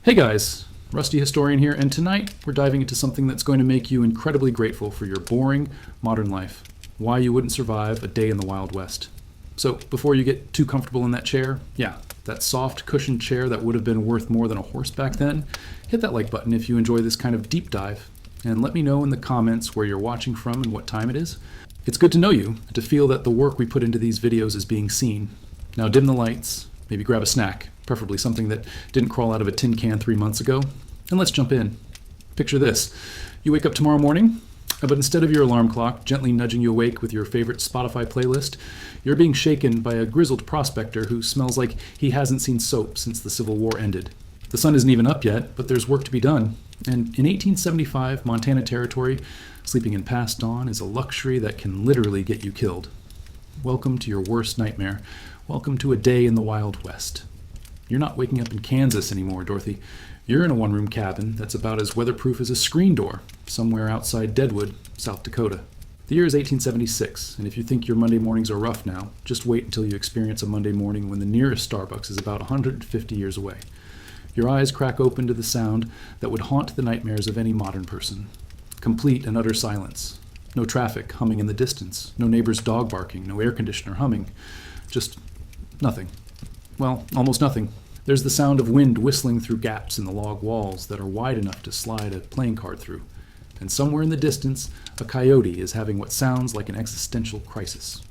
Hey guys, Rusty Historian here, and tonight we're diving into something that's going to make you incredibly grateful for your boring modern life. Why you wouldn't survive a day in the Wild West. So before you get too comfortable in that chair, that soft cushioned chair that would have been worth more than a horse back then, hit that like button if you enjoy this kind of deep dive, and let me know in the comments where you're watching from and what time it is. It's good to know you, and to feel that the work we put into these videos is being seen. Now dim the lights, maybe grab a snack, preferably something that didn't crawl out of a tin can 3 months ago, and let's jump in. Picture this. You wake up tomorrow morning, but instead of your alarm clock gently nudging you awake with your favorite Spotify playlist, you're being shaken by a grizzled prospector who smells like he hasn't seen soap since the Civil War ended. The sun isn't even up yet, but there's work to be done. And in 1875 Montana Territory, sleeping in past dawn is a luxury that can literally get you killed. Welcome to your worst nightmare. Welcome to a day in the Wild West. You're not waking up in Kansas anymore, Dorothy. You're in a one-room cabin that's about as weatherproof as a screen door, somewhere outside Deadwood, South Dakota. The year is 1876, and if you think your Monday mornings are rough now, just wait until you experience a Monday morning when the nearest Starbucks is about 150 years away. Your eyes crack open to the sound that would haunt the nightmares of any modern person. Complete and utter silence. No traffic humming in the distance, no neighbor's dog barking, no air conditioner humming. Just nothing. Well, almost nothing. There's the sound of wind whistling through gaps in the log walls that are wide enough to slide a playing card through. And somewhere in the distance, a coyote is having what sounds like an existential crisis.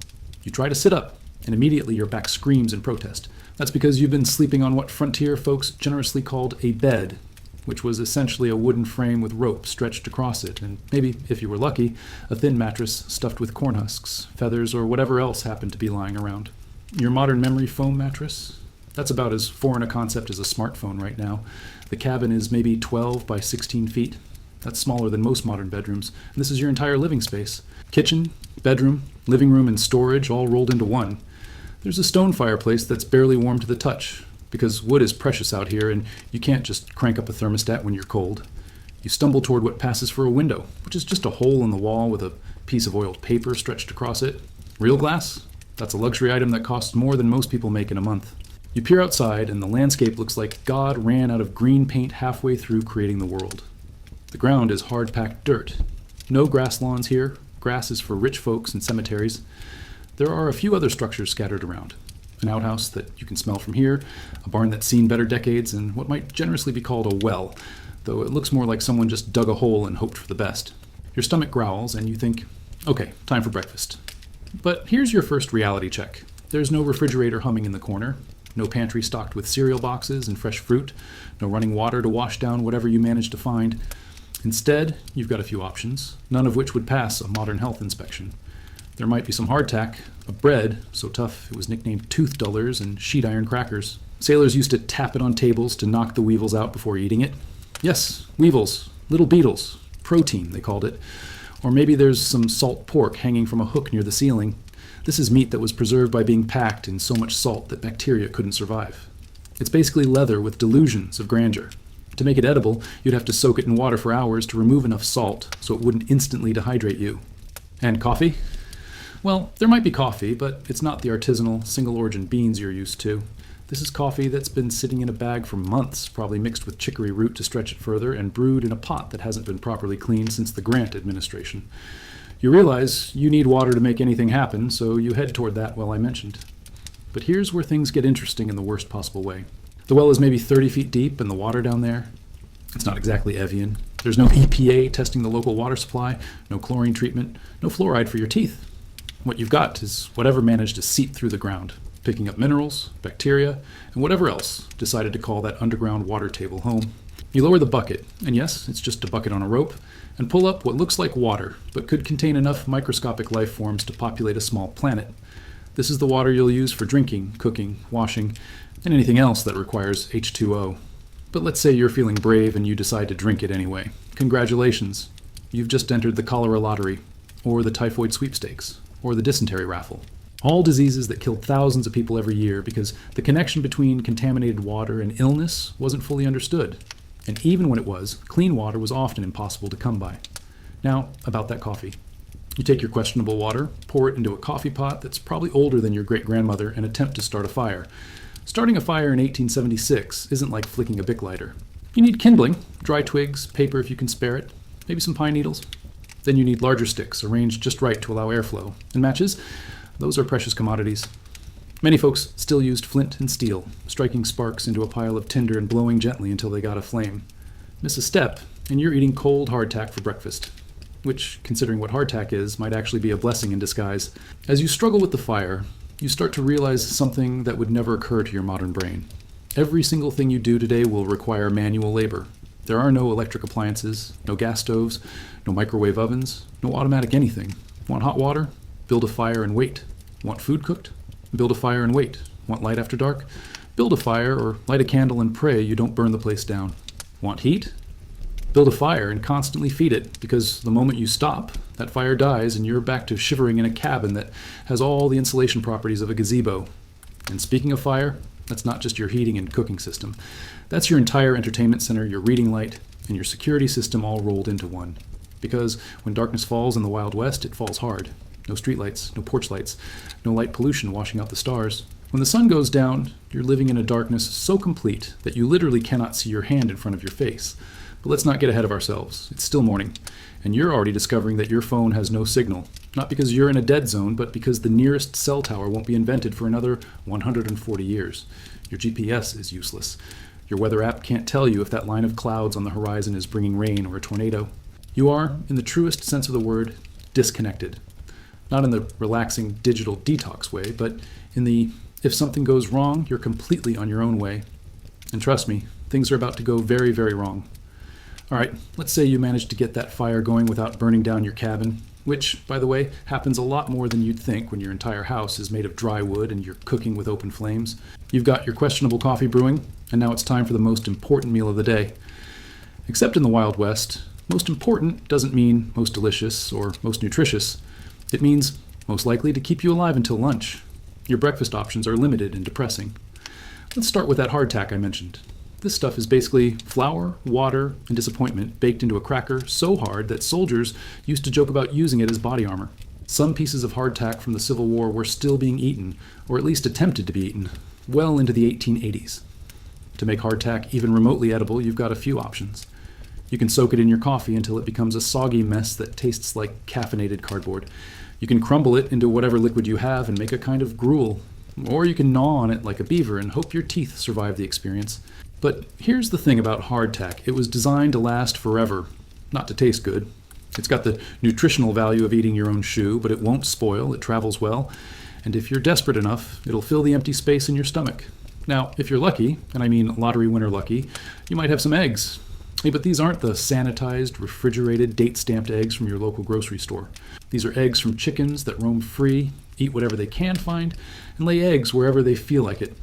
You try to sit up, and immediately your back screams in protest. That's because you've been sleeping on what frontier folks generously called a bed, which was essentially a wooden frame with rope stretched across it, and maybe, if you were lucky, a thin mattress stuffed with corn husks, feathers, or whatever else happened to be lying around. Your modern memory foam mattress? That's about as foreign a concept as a smartphone right now. The cabin is maybe 12 by 16 feet. That's smaller than most modern bedrooms, and this is your entire living space. Kitchen, bedroom, living room, and storage all rolled into one. There's a stone fireplace that's barely warm to the touch, because wood is precious out here, and you can't just crank up a thermostat when you're cold. You stumble toward what passes for a window, which is just a hole in the wall with a piece of oiled paper stretched across it. Real glass? That's a luxury item that costs more than most people make in a month. You peer outside, and the landscape looks like God ran out of green paint halfway through creating the world. The ground is hard-packed dirt. No grass lawns here. Grass is for rich folks and cemeteries. There are a few other structures scattered around. An outhouse that you can smell from here, a barn that's seen better decades, and what might generously be called a well, though it looks more like someone just dug a hole and hoped for the best. Your stomach growls, and you think, okay, time for breakfast. But here's your first reality check. There's no refrigerator humming in the corner, no pantry stocked with cereal boxes and fresh fruit, no running water to wash down whatever you manage to find. Instead, you've got a few options, none of which would pass a modern health inspection. There might be some hardtack, a bread so tough it was nicknamed tooth dullers, and sheet iron crackers. Sailors used to tap it on tables to knock the weevils out before eating it. Yes, weevils, little beetles, protein they called it. Or maybe there's some salt pork hanging from a hook near the ceiling. This is meat that was preserved by being packed in so much salt that bacteria couldn't survive. It's basically leather with delusions of grandeur. To make it edible, you'd have to soak it in water for hours to remove enough salt so it wouldn't instantly dehydrate you. And coffee? Well, there might be coffee, but it's not the artisanal, single-origin beans you're used to. This is coffee that's been sitting in a bag for months, probably mixed with chicory root to stretch it further, and brewed in a pot that hasn't been properly cleaned since the Grant administration. You realize you need water to make anything happen, so you head toward that well I mentioned. But here's where things get interesting in the worst possible way. The well is maybe 30 feet deep, and the water down there, it's not exactly Evian. There's no EPA testing the local water supply, no chlorine treatment, no fluoride for your teeth. What you've got is whatever managed to seep through the ground, picking up minerals, bacteria, and whatever else decided to call that underground water table home. You lower the bucket, and yes, it's just a bucket on a rope, and pull up what looks like water, but could contain enough microscopic life forms to populate a small planet. This is the water you'll use for drinking, cooking, washing, and anything else that requires H2O. But let's say you're feeling brave and you decide to drink it anyway. Congratulations. You've just entered the cholera lottery, or the typhoid sweepstakes, or the dysentery raffle. All diseases that killed thousands of people every year because the connection between contaminated water and illness wasn't fully understood. And even when it was, clean water was often impossible to come by. Now, about that coffee. You take your questionable water, pour it into a coffee pot that's probably older than your great-grandmother, and attempt to start a fire. Starting a fire in 1876 isn't like flicking a Bic lighter. You need kindling, dry twigs, paper if you can spare it, maybe some pine needles. Then you need larger sticks, arranged just right to allow airflow. And matches, those are precious commodities. Many folks still used flint and steel, striking sparks into a pile of tinder and blowing gently until they got a flame. Miss a step, and you're eating cold hardtack for breakfast, which, considering what hardtack is, might actually be a blessing in disguise. As you struggle with the fire, you start to realize something that would never occur to your modern brain. Every single thing you do today will require manual labor. There are no electric appliances, no gas stoves, no microwave ovens, no automatic anything. Want hot water? Build a fire and wait. Want food cooked? Build a fire and wait. Want light after dark? Build a fire or light a candle and pray you don't burn the place down. Want heat? Build a fire and constantly feed it, because the moment you stop, that fire dies and you're back to shivering in a cabin that has all the insulation properties of a gazebo. And speaking of fire, that's not just your heating and cooking system. That's your entire entertainment center, your reading light, and your security system all rolled into one. Because when darkness falls in the Wild West, it falls hard. No streetlights, no porch lights, no light pollution washing out the stars. When the sun goes down, you're living in a darkness so complete that you literally cannot see your hand in front of your face. But let's not get ahead of ourselves. It's still morning, and you're already discovering that your phone has no signal. Not because you're in a dead zone, but because the nearest cell tower won't be invented for another 140 years. Your GPS is useless. Your weather app can't tell you if that line of clouds on the horizon is bringing rain or a tornado. You are, in the truest sense of the word, disconnected. Not in the relaxing digital detox way, but in the if something goes wrong, you're completely on your own way. And trust me, things are about to go very, very wrong. All right, let's say you managed to get that fire going without burning down your cabin, which, by the way, happens a lot more than you'd think when your entire house is made of dry wood and you're cooking with open flames. You've got your questionable coffee brewing, and now it's time for the most important meal of the day. Except in the Wild West, most important doesn't mean most delicious or most nutritious. It means most likely to keep you alive until lunch. Your breakfast options are limited and depressing. Let's start with that hardtack I mentioned. This stuff is basically flour, water, and disappointment baked into a cracker so hard that soldiers used to joke about using it as body armor. Some pieces of hardtack from the Civil War were still being eaten, or at least attempted to be eaten, well into the 1880s. To make hardtack even remotely edible, you've got a few options. You can soak it in your coffee until it becomes a soggy mess that tastes like caffeinated cardboard. You can crumble it into whatever liquid you have and make a kind of gruel. Or you can gnaw on it like a beaver and hope your teeth survive the experience. But here's the thing about hardtack. It was designed to last forever, not to taste good. It's got the nutritional value of eating your own shoe, but it won't spoil, it travels well, and if you're desperate enough, it'll fill the empty space in your stomach. Now, if you're lucky, and I mean lottery winner lucky, you might have some eggs. Hey, but these aren't the sanitized, refrigerated, date-stamped eggs from your local grocery store. These are eggs from chickens that roam free, eat whatever they can find, and lay eggs wherever they feel like it.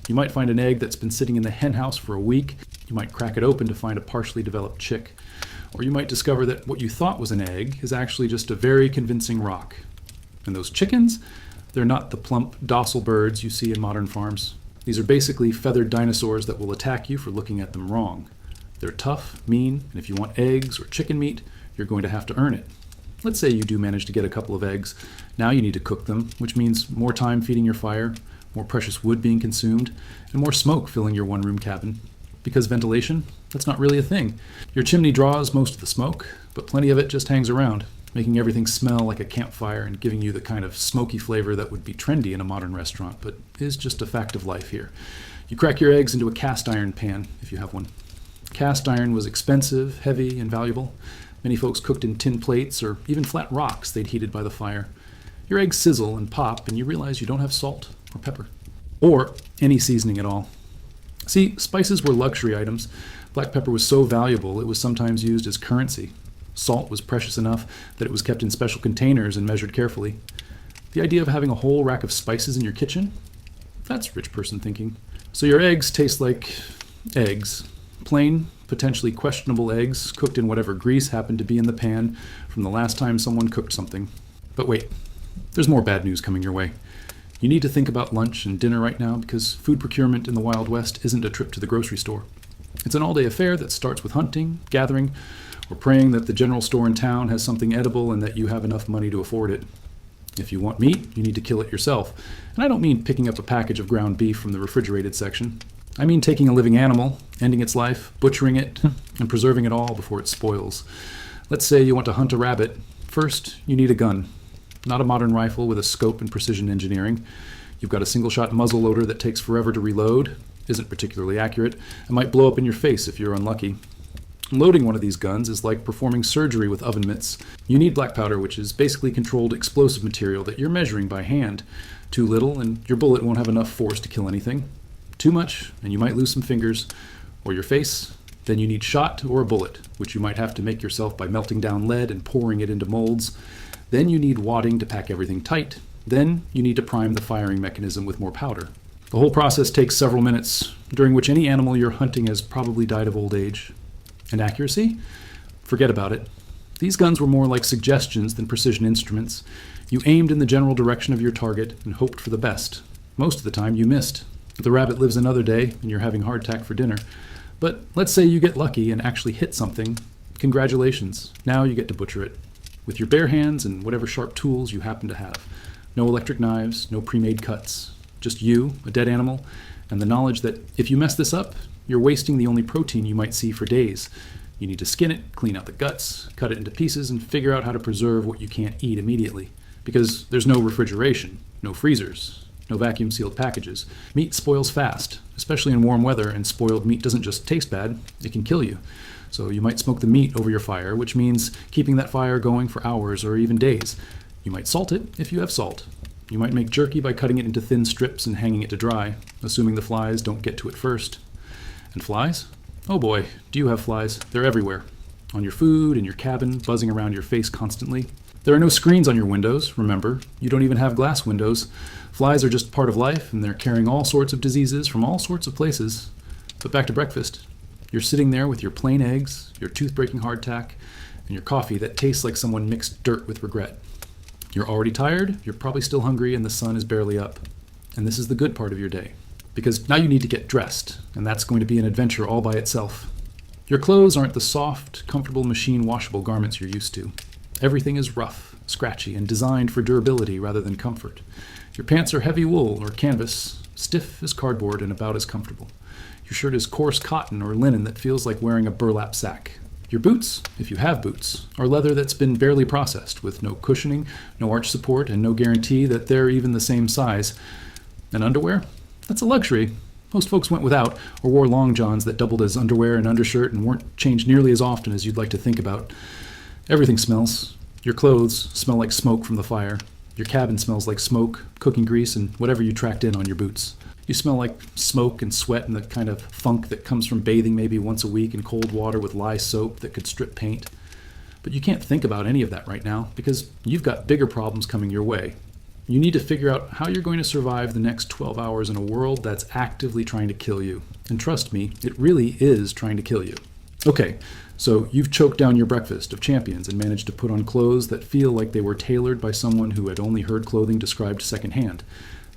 You might find an egg that's been sitting in the hen house for a week. You might crack it open to find a partially developed chick. Or you might discover that what you thought was an egg is actually just a very convincing rock. And those chickens, they're not the plump, docile birds you see in modern farms. These are basically feathered dinosaurs that will attack you for looking at them wrong. They're tough, mean, and if you want eggs or chicken meat, you're going to have to earn it. Let's say you do manage to get a couple of eggs. Now you need to cook them, which means more time feeding your fire, more precious wood being consumed, and more smoke filling your one-room cabin. Because ventilation, that's not really a thing. Your chimney draws most of the smoke, but plenty of it just hangs around, making everything smell like a campfire and giving you the kind of smoky flavor that would be trendy in a modern restaurant, but is just a fact of life here. You crack your eggs into a cast iron pan, if you have one. Cast iron was expensive, heavy, and valuable. Many folks cooked in tin plates or even flat rocks they'd heated by the fire. Your eggs sizzle and pop, and you realize you don't have salt or pepper, or any seasoning at all. See, spices were luxury items. Black pepper was so valuable it was sometimes used as currency. Salt was precious enough that it was kept in special containers and measured carefully. The idea of having a whole rack of spices in your kitchen? That's rich person thinking. So your eggs taste like eggs. Plain, potentially questionable eggs cooked in whatever grease happened to be in the pan from the last time someone cooked something. But wait, there's more bad news coming your way. You need to think about lunch and dinner right now because food procurement in the Wild West isn't a trip to the grocery store. It's an all-day affair that starts with hunting, gathering, or praying that the general store in town has something edible and that you have enough money to afford it. If you want meat, you need to kill it yourself. And I don't mean picking up a package of ground beef from the refrigerated section. I mean taking a living animal, ending its life, butchering it, and preserving it all before it spoils. Let's say you want to hunt a rabbit. First, you need a gun. Not a modern rifle with a scope and precision engineering. You've got a single-shot muzzle loader that takes forever to reload, isn't particularly accurate, and might blow up in your face if you're unlucky. Loading one of these guns is like performing surgery with oven mitts. You need black powder, which is basically controlled explosive material that you're measuring by hand. Too little, and your bullet won't have enough force to kill anything. Too much, and you might lose some fingers, or your face. Then you need shot or a bullet, which you might have to make yourself by melting down lead and pouring it into molds. Then you need wadding to pack everything tight. Then you need to prime the firing mechanism with more powder. The whole process takes several minutes, during which any animal you're hunting has probably died of old age. And accuracy? Forget about it. These guns were more like suggestions than precision instruments. You aimed in the general direction of your target and hoped for the best. Most of the time you missed. The rabbit lives another day and you're having hardtack for dinner. But let's say you get lucky and actually hit something. Congratulations. Now you get to butcher it. With your bare hands and whatever sharp tools you happen to have. No electric knives, no pre-made cuts. Just you, a dead animal, and the knowledge that if you mess this up, you're wasting the only protein you might see for days. You need to skin it, clean out the guts, cut it into pieces, and figure out how to preserve what you can't eat immediately. Because there's no refrigeration, no freezers, no vacuum-sealed packages. Meat spoils fast, especially in warm weather, and spoiled meat doesn't just taste bad, it can kill you. So you might smoke the meat over your fire, which means keeping that fire going for hours or even days. You might salt it if you have salt. You might make jerky by cutting it into thin strips and hanging it to dry, assuming the flies don't get to it first. And flies? Oh boy, do you have flies. They're everywhere. On your food, in your cabin, buzzing around your face constantly. There are no screens on your windows, remember. You don't even have glass windows. Flies are just part of life, and they're carrying all sorts of diseases from all sorts of places. But back to breakfast. You're sitting there with your plain eggs, your tooth-breaking hardtack, and your coffee that tastes like someone mixed dirt with regret. You're already tired, you're probably still hungry, and the sun is barely up. And this is the good part of your day. Because now you need to get dressed, and that's going to be an adventure all by itself. Your clothes aren't the soft, comfortable, machine-washable garments you're used to. Everything is rough, scratchy, and designed for durability rather than comfort. Your pants are heavy wool or canvas, stiff as cardboard and about as comfortable. Your shirt is coarse cotton or linen that feels like wearing a burlap sack. Your boots, if you have boots, are leather that's been barely processed, with no cushioning, no arch support, and no guarantee that they're even the same size. And underwear? That's a luxury. Most folks went without, or wore long johns that doubled as underwear and undershirt and weren't changed nearly as often as you'd like to think about. Everything smells. Your clothes smell like smoke from the fire. Your cabin smells like smoke, cooking grease, and whatever you tracked in on your boots. You smell like smoke and sweat and the kind of funk that comes from bathing maybe once a week in cold water with lye soap that could strip paint. But you can't think about any of that right now because you've got bigger problems coming your way. You need to figure out how you're going to survive the next 12 hours in a world that's actively trying to kill you. And trust me, it really is trying to kill you. Okay, so you've choked down your breakfast of champions and managed to put on clothes that feel like they were tailored by someone who had only heard clothing described secondhand.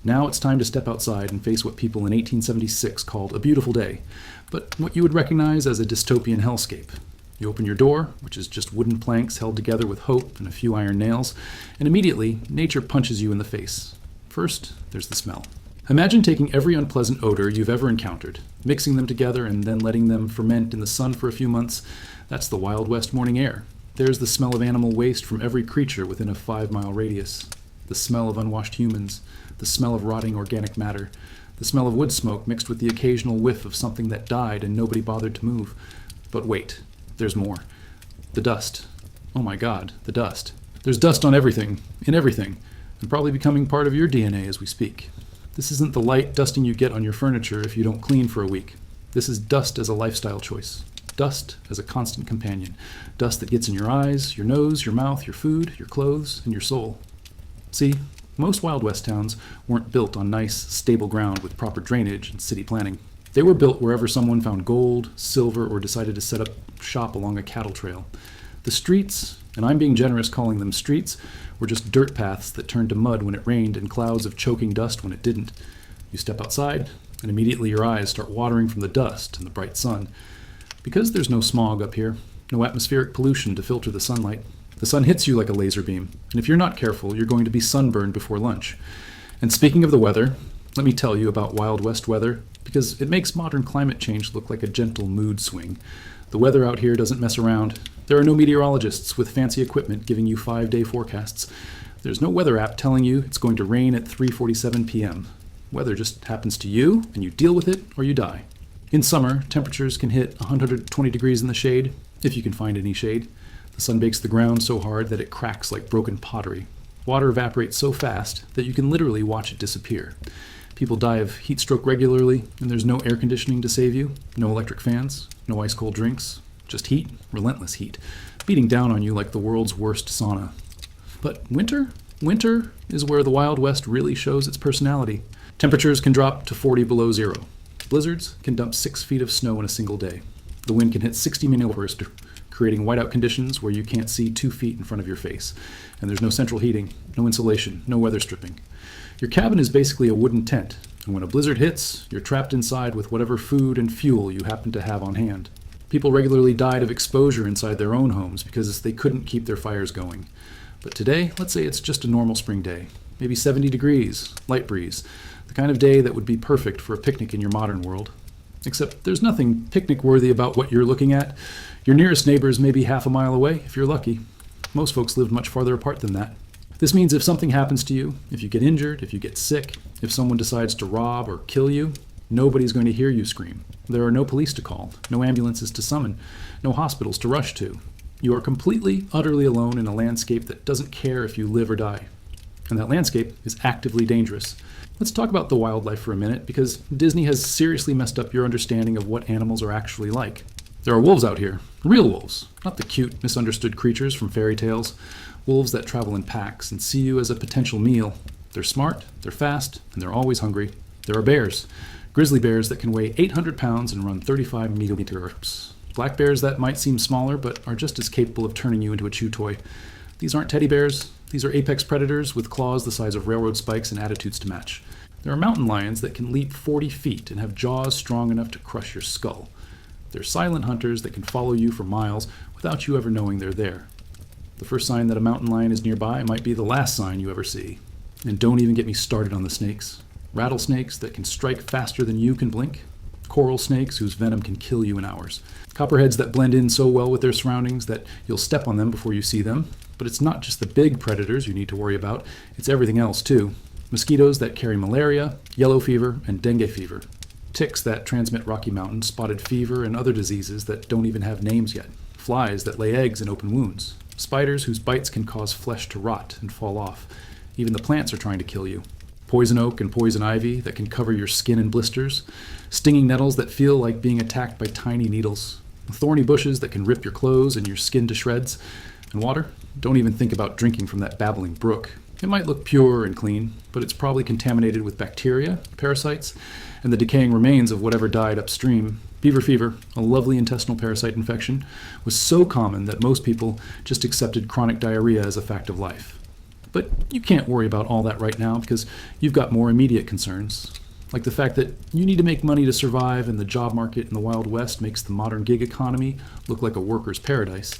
Now it's time to step outside and face what people in 1876 called a beautiful day, but what you would recognize as a dystopian hellscape. You open your door, which is just wooden planks held together with hope and a few iron nails, and immediately nature punches you in the face. First, there's the smell. Imagine taking every unpleasant odor you've ever encountered, mixing them together and then letting them ferment in the sun for a few months. That's the Wild West morning air. There's the smell of animal waste from every creature within a 5-mile radius. The smell of unwashed humans, the smell of rotting organic matter, the smell of wood smoke mixed with the occasional whiff of something that died and nobody bothered to move. But wait, there's more. The dust. Oh my God, the dust. There's dust on everything, in everything, and probably becoming part of your DNA as we speak. This isn't the light dusting you get on your furniture if you don't clean for a week. This is dust as a lifestyle choice. Dust as a constant companion. Dust that gets in your eyes, your nose, your mouth, your food, your clothes, and your soul. See, most Wild West towns weren't built on nice, stable ground with proper drainage and city planning. They were built wherever someone found gold, silver, or decided to set up shop along a cattle trail. The streets, and I'm being generous calling them streets, were just dirt paths that turned to mud when it rained and clouds of choking dust when it didn't. You step outside, and immediately your eyes start watering from the dust and the bright sun. Because there's no smog up here, no atmospheric pollution to filter the sunlight, the sun hits you like a laser beam, and if you're not careful, you're going to be sunburned before lunch. And speaking of the weather, Let me tell you about Wild West weather, because it makes modern climate change look like a gentle mood swing. The weather out here doesn't mess around. There are no meteorologists with fancy equipment giving you 5-day forecasts. There's no weather app telling you it's going to rain at 3:47 p.m. Weather just happens to you, and you deal with it or you die. In summer, temperatures can hit 120 degrees in the shade, if you can find any shade. The sun bakes the ground so hard that it cracks like broken pottery. Water evaporates so fast that you can literally watch it disappear. People die of heat stroke regularly, and there's no air conditioning to save you, no electric fans, no ice-cold drinks, just heat, relentless heat, beating down on you like the world's worst sauna. But winter? Winter is where the Wild West really shows its personality. Temperatures can drop to 40 below zero. Blizzards can dump 6 feet of snow in a single day. The wind can hit 60 miles per hour, creating whiteout conditions where you can't see 2 feet in front of your face. And there's no central heating, no insulation, no weather stripping. Your cabin is basically a wooden tent, and when a blizzard hits, you're trapped inside with whatever food and fuel you happen to have on hand. People regularly died of exposure inside their own homes because they couldn't keep their fires going. But today, let's say it's just a normal spring day, maybe 70 degrees, light breeze, the kind of day that would be perfect for a picnic in your modern world. Except there's nothing picnic-worthy about what you're looking at. Your nearest neighbors may be half a mile away, if you're lucky. Most folks live much farther apart than that. This means if something happens to you, if you get injured, if you get sick, if someone decides to rob or kill you, nobody's going to hear you scream. There are no police to call, no ambulances to summon, no hospitals to rush to. You are completely, utterly alone in a landscape that doesn't care if you live or die. And that landscape is actively dangerous. Let's talk about the wildlife for a minute, because Disney has seriously messed up your understanding of what animals are actually like. There are wolves out here, real wolves, not the cute, misunderstood creatures from fairy tales. Wolves that travel in packs and see you as a potential meal. They're smart, they're fast, and they're always hungry. There are bears, grizzly bears that can weigh 800 pounds and run 35 meters. Black bears that might seem smaller, but are just as capable of turning you into a chew toy. These aren't teddy bears. These are apex predators with claws the size of railroad spikes and attitudes to match. There are mountain lions that can leap 40 feet and have jaws strong enough to crush your skull. They're silent hunters that can follow you for miles without you ever knowing they're there. The first sign that a mountain lion is nearby might be the last sign you ever see. And don't even get me started on the snakes. Rattlesnakes that can strike faster than you can blink. Coral snakes whose venom can kill you in hours. Copperheads that blend in so well with their surroundings that you'll step on them before you see them. But it's not just the big predators you need to worry about, it's everything else too. Mosquitoes that carry malaria, yellow fever, and dengue fever. Ticks that transmit Rocky Mountain spotted fever and other diseases that don't even have names yet. Flies that lay eggs in open wounds. Spiders whose bites can cause flesh to rot and fall off. Even the plants are trying to kill you. Poison oak and poison ivy that can cover your skin in blisters. Stinging nettles that feel like being attacked by tiny needles. Thorny bushes that can rip your clothes and your skin to shreds. And water? Don't even think about drinking from that babbling brook. It might look pure and clean, but it's probably contaminated with bacteria, parasites, and the decaying remains of whatever died upstream. Beaver fever, a lovely intestinal parasite infection, was so common that most people just accepted chronic diarrhea as a fact of life. But you can't worry about all that right now because you've got more immediate concerns, like the fact that you need to make money to survive and the job market in the Wild West makes the modern gig economy look like a worker's paradise.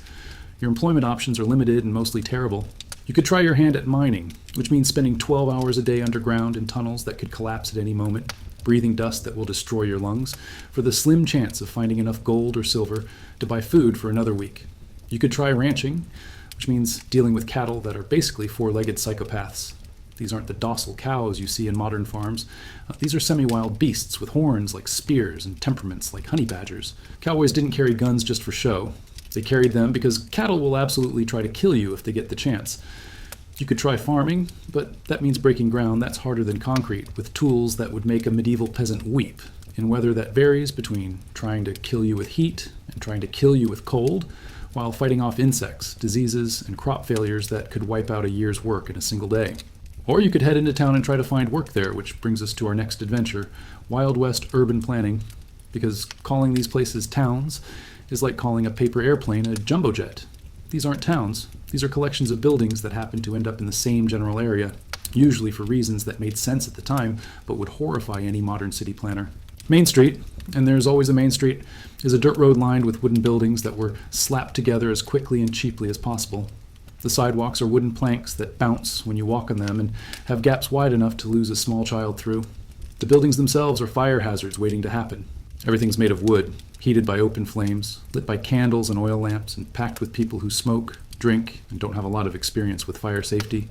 Your employment options are limited and mostly terrible. You could try your hand at mining, which means spending 12 hours a day underground in tunnels that could collapse at any moment, breathing dust that will destroy your lungs, for the slim chance of finding enough gold or silver to buy food for another week. You could try ranching, which means dealing with cattle that are basically four-legged psychopaths. These aren't the docile cows you see in modern farms. These are semi-wild beasts with horns like spears and temperaments like honey badgers. Cowboys didn't carry guns just for show. They carried them because cattle will absolutely try to kill you if they get the chance. You could try farming, but that means breaking ground that's harder than concrete, with tools that would make a medieval peasant weep, in weather that varies between trying to kill you with heat and trying to kill you with cold, while fighting off insects, diseases, and crop failures that could wipe out a year's work in a single day. Or you could head into town and try to find work there, which brings us to our next adventure, Wild West urban planning, because calling these places towns is like calling a paper airplane a jumbo jet. These aren't towns. These are collections of buildings that happen to end up in the same general area, usually for reasons that made sense at the time, but would horrify any modern city planner. Main Street, and there's always a Main Street, is a dirt road lined with wooden buildings that were slapped together as quickly and cheaply as possible. The sidewalks are wooden planks that bounce when you walk on them and have gaps wide enough to lose a small child through. The buildings themselves are fire hazards waiting to happen. Everything's made of wood, heated by open flames, lit by candles and oil lamps, and packed with people who smoke, drink, and don't have a lot of experience with fire safety.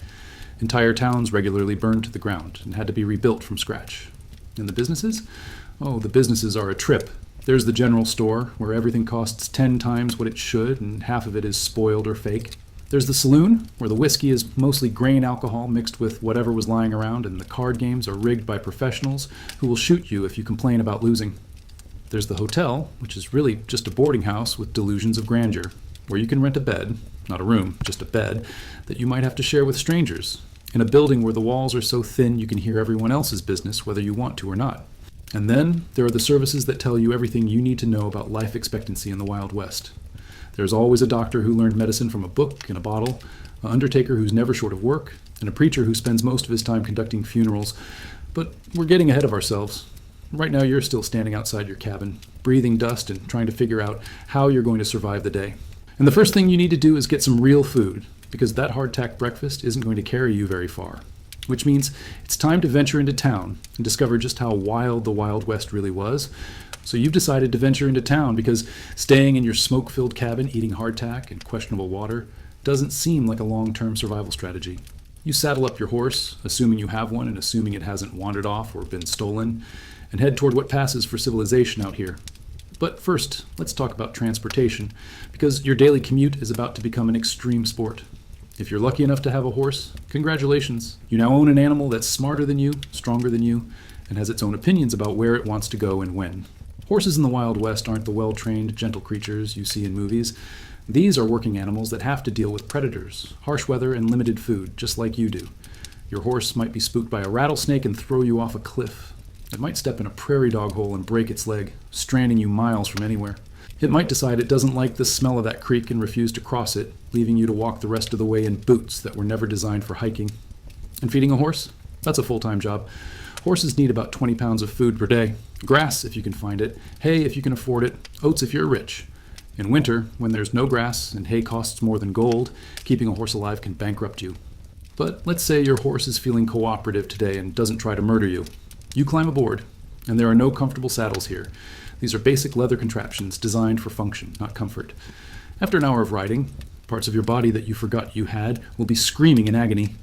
Entire towns regularly burned to the ground and had to be rebuilt from scratch. And the businesses? Oh, the businesses are a trip. There's the general store, where everything costs 10 times what it should, and half of it is spoiled or fake. There's the saloon, where the whiskey is mostly grain alcohol mixed with whatever was lying around, and the card games are rigged by professionals who will shoot you if you complain about losing. There's the hotel, which is really just a boarding house with delusions of grandeur, where you can rent a bed, not a room, just a bed, that you might have to share with strangers, in a building where the walls are so thin you can hear everyone else's business whether you want to or not. And then there are the services that tell you everything you need to know about life expectancy in the Wild West. There's always a doctor who learned medicine from a book in a bottle, an undertaker who's never short of work, and a preacher who spends most of his time conducting funerals. But we're getting ahead of ourselves. Right now you're still standing outside your cabin, breathing dust and trying to figure out how you're going to survive the day. And the first thing you need to do is get some real food, because that hardtack breakfast isn't going to carry you very far. Which means it's time to venture into town and discover just how wild the Wild West really was. So you've decided to venture into town because staying in your smoke-filled cabin eating hardtack and questionable water doesn't seem like a long-term survival strategy. You saddle up your horse, assuming you have one and assuming it hasn't wandered off or been stolen, and head toward what passes for civilization out here. But first, let's talk about transportation, because your daily commute is about to become an extreme sport. If you're lucky enough to have a horse, congratulations. You now own an animal that's smarter than you, stronger than you, and has its own opinions about where it wants to go and when. Horses in the Wild West aren't the well-trained, gentle creatures you see in movies. These are working animals that have to deal with predators, harsh weather, and limited food, just like you do. Your horse might be spooked by a rattlesnake and throw you off a cliff. It might step in a prairie dog hole and break its leg, stranding you miles from anywhere. It might decide it doesn't like the smell of that creek and refuse to cross it, leaving you to walk the rest of the way in boots that were never designed for hiking. And feeding a horse? That's a full-time job. Horses need about 20 pounds of food per day. Grass, if you can find it. Hay, if you can afford it. Oats, if you're rich. In winter, when there's no grass and hay costs more than gold, keeping a horse alive can bankrupt you. But let's say your horse is feeling cooperative today and doesn't try to murder you. You climb aboard, and there are no comfortable saddles here. These are basic leather contraptions designed for function, not comfort. After an hour of riding, parts of your body that you forgot you had will be screaming in agony.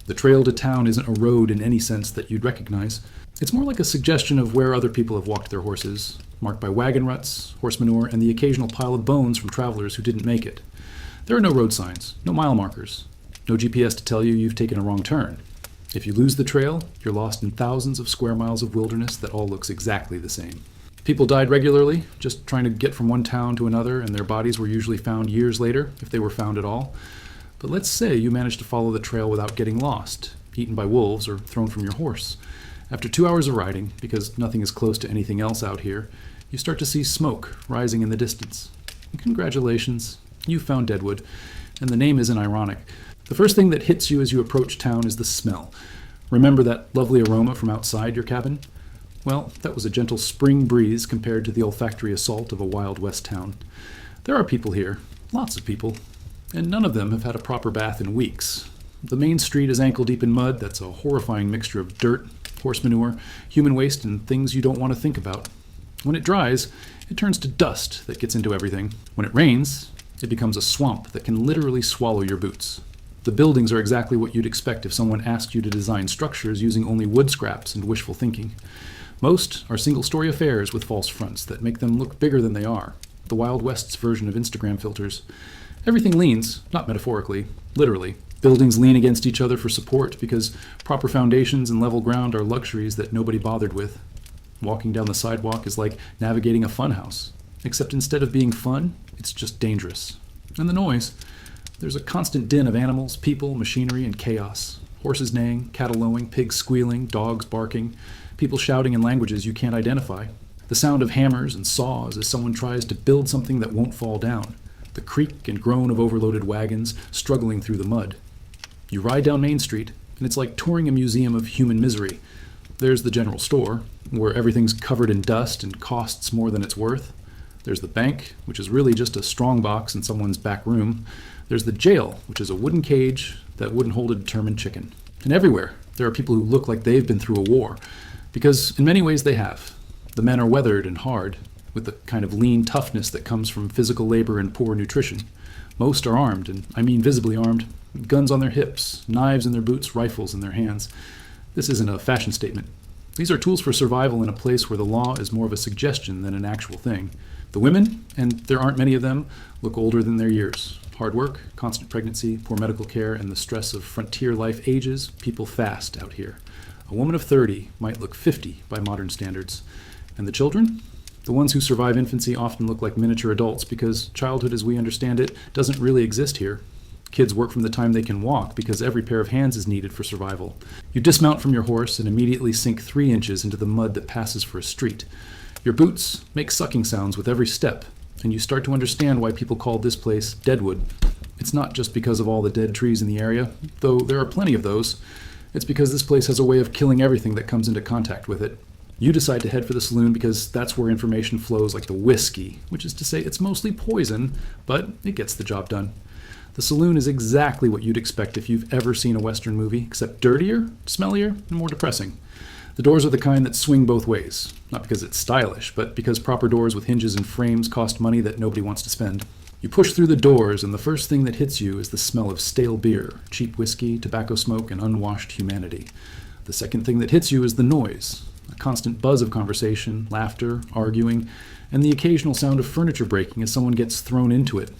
The trail to town isn't a road in any sense that you'd recognize. It's more like a suggestion of where other people have walked their horses, marked by wagon ruts, horse manure, and the occasional pile of bones from travelers who didn't make it. There are no road signs, no mile markers, no GPS to tell you you've taken a wrong turn. If you lose the trail, you're lost in thousands of square miles of wilderness that all looks exactly the same. People died regularly, just trying to get from one town to another, and their bodies were usually found years later, if they were found at all. But let's say you managed to follow the trail without getting lost, eaten by wolves, or thrown from your horse. After 2 hours of riding, because nothing is close to anything else out here, you start to see smoke rising in the distance. And congratulations, you found Deadwood, and the name isn't ironic. The first thing that hits you as you approach town is the smell. Remember that lovely aroma from outside your cabin? Well, that was a gentle spring breeze compared to the olfactory assault of a Wild West town. There are people here, lots of people, and none of them have had a proper bath in weeks. The main street is ankle deep in mud that's a horrifying mixture of dirt, horse manure, human waste, and things you don't want to think about. When it dries, it turns to dust that gets into everything. When it rains, it becomes a swamp that can literally swallow your boots. The buildings are exactly what you'd expect if someone asked you to design structures using only wood scraps and wishful thinking. Most are single-story affairs with false fronts that make them look bigger than they are, the Wild West's version of Instagram filters. Everything leans, not metaphorically, literally. Buildings lean against each other for support because proper foundations and level ground are luxuries that nobody bothered with. Walking down the sidewalk is like navigating a funhouse, except instead of being fun, it's just dangerous. And the noise. There's a constant din of animals, people, machinery, and chaos. Horses neighing, cattle lowing, pigs squealing, dogs barking, people shouting in languages you can't identify. The sound of hammers and saws as someone tries to build something that won't fall down. The creak and groan of overloaded wagons struggling through the mud. You ride down Main Street, and it's like touring a museum of human misery. There's the general store, where everything's covered in dust and costs more than it's worth. There's the bank, which is really just a strongbox in someone's back room. There's the jail, which is a wooden cage that wouldn't hold a determined chicken. And everywhere, there are people who look like they've been through a war. Because in many ways they have. The men are weathered and hard, with the kind of lean toughness that comes from physical labor and poor nutrition. Most are armed, and I mean visibly armed, guns on their hips, knives in their boots, rifles in their hands. This isn't a fashion statement. These are tools for survival in a place where the law is more of a suggestion than an actual thing. The women, and there aren't many of them, look older than their years. Hard work, constant pregnancy, poor medical care, and the stress of frontier life ages people fast out here. A woman of 30 might look 50 by modern standards. And the children? The ones who survive infancy often look like miniature adults because childhood as we understand it doesn't really exist here. Kids work from the time they can walk because every pair of hands is needed for survival. You dismount from your horse and immediately sink 3 inches into the mud that passes for a street. Your boots make sucking sounds with every step, and you start to understand why people call this place Deadwood. It's not just because of all the dead trees in the area, though there are plenty of those. It's because this place has a way of killing everything that comes into contact with it. You decide to head for the saloon because that's where information flows like the whiskey, which is to say it's mostly poison, but it gets the job done. The saloon is exactly what you'd expect if you've ever seen a Western movie, except dirtier, smellier, and more depressing. The doors are the kind that swing both ways, not because it's stylish, but because proper doors with hinges and frames cost money that nobody wants to spend. You push through the doors, and the first thing that hits you is the smell of stale beer, cheap whiskey, tobacco smoke, and unwashed humanity. The second thing that hits you is the noise, a constant buzz of conversation, laughter, arguing, and the occasional sound of furniture breaking as someone gets thrown into it.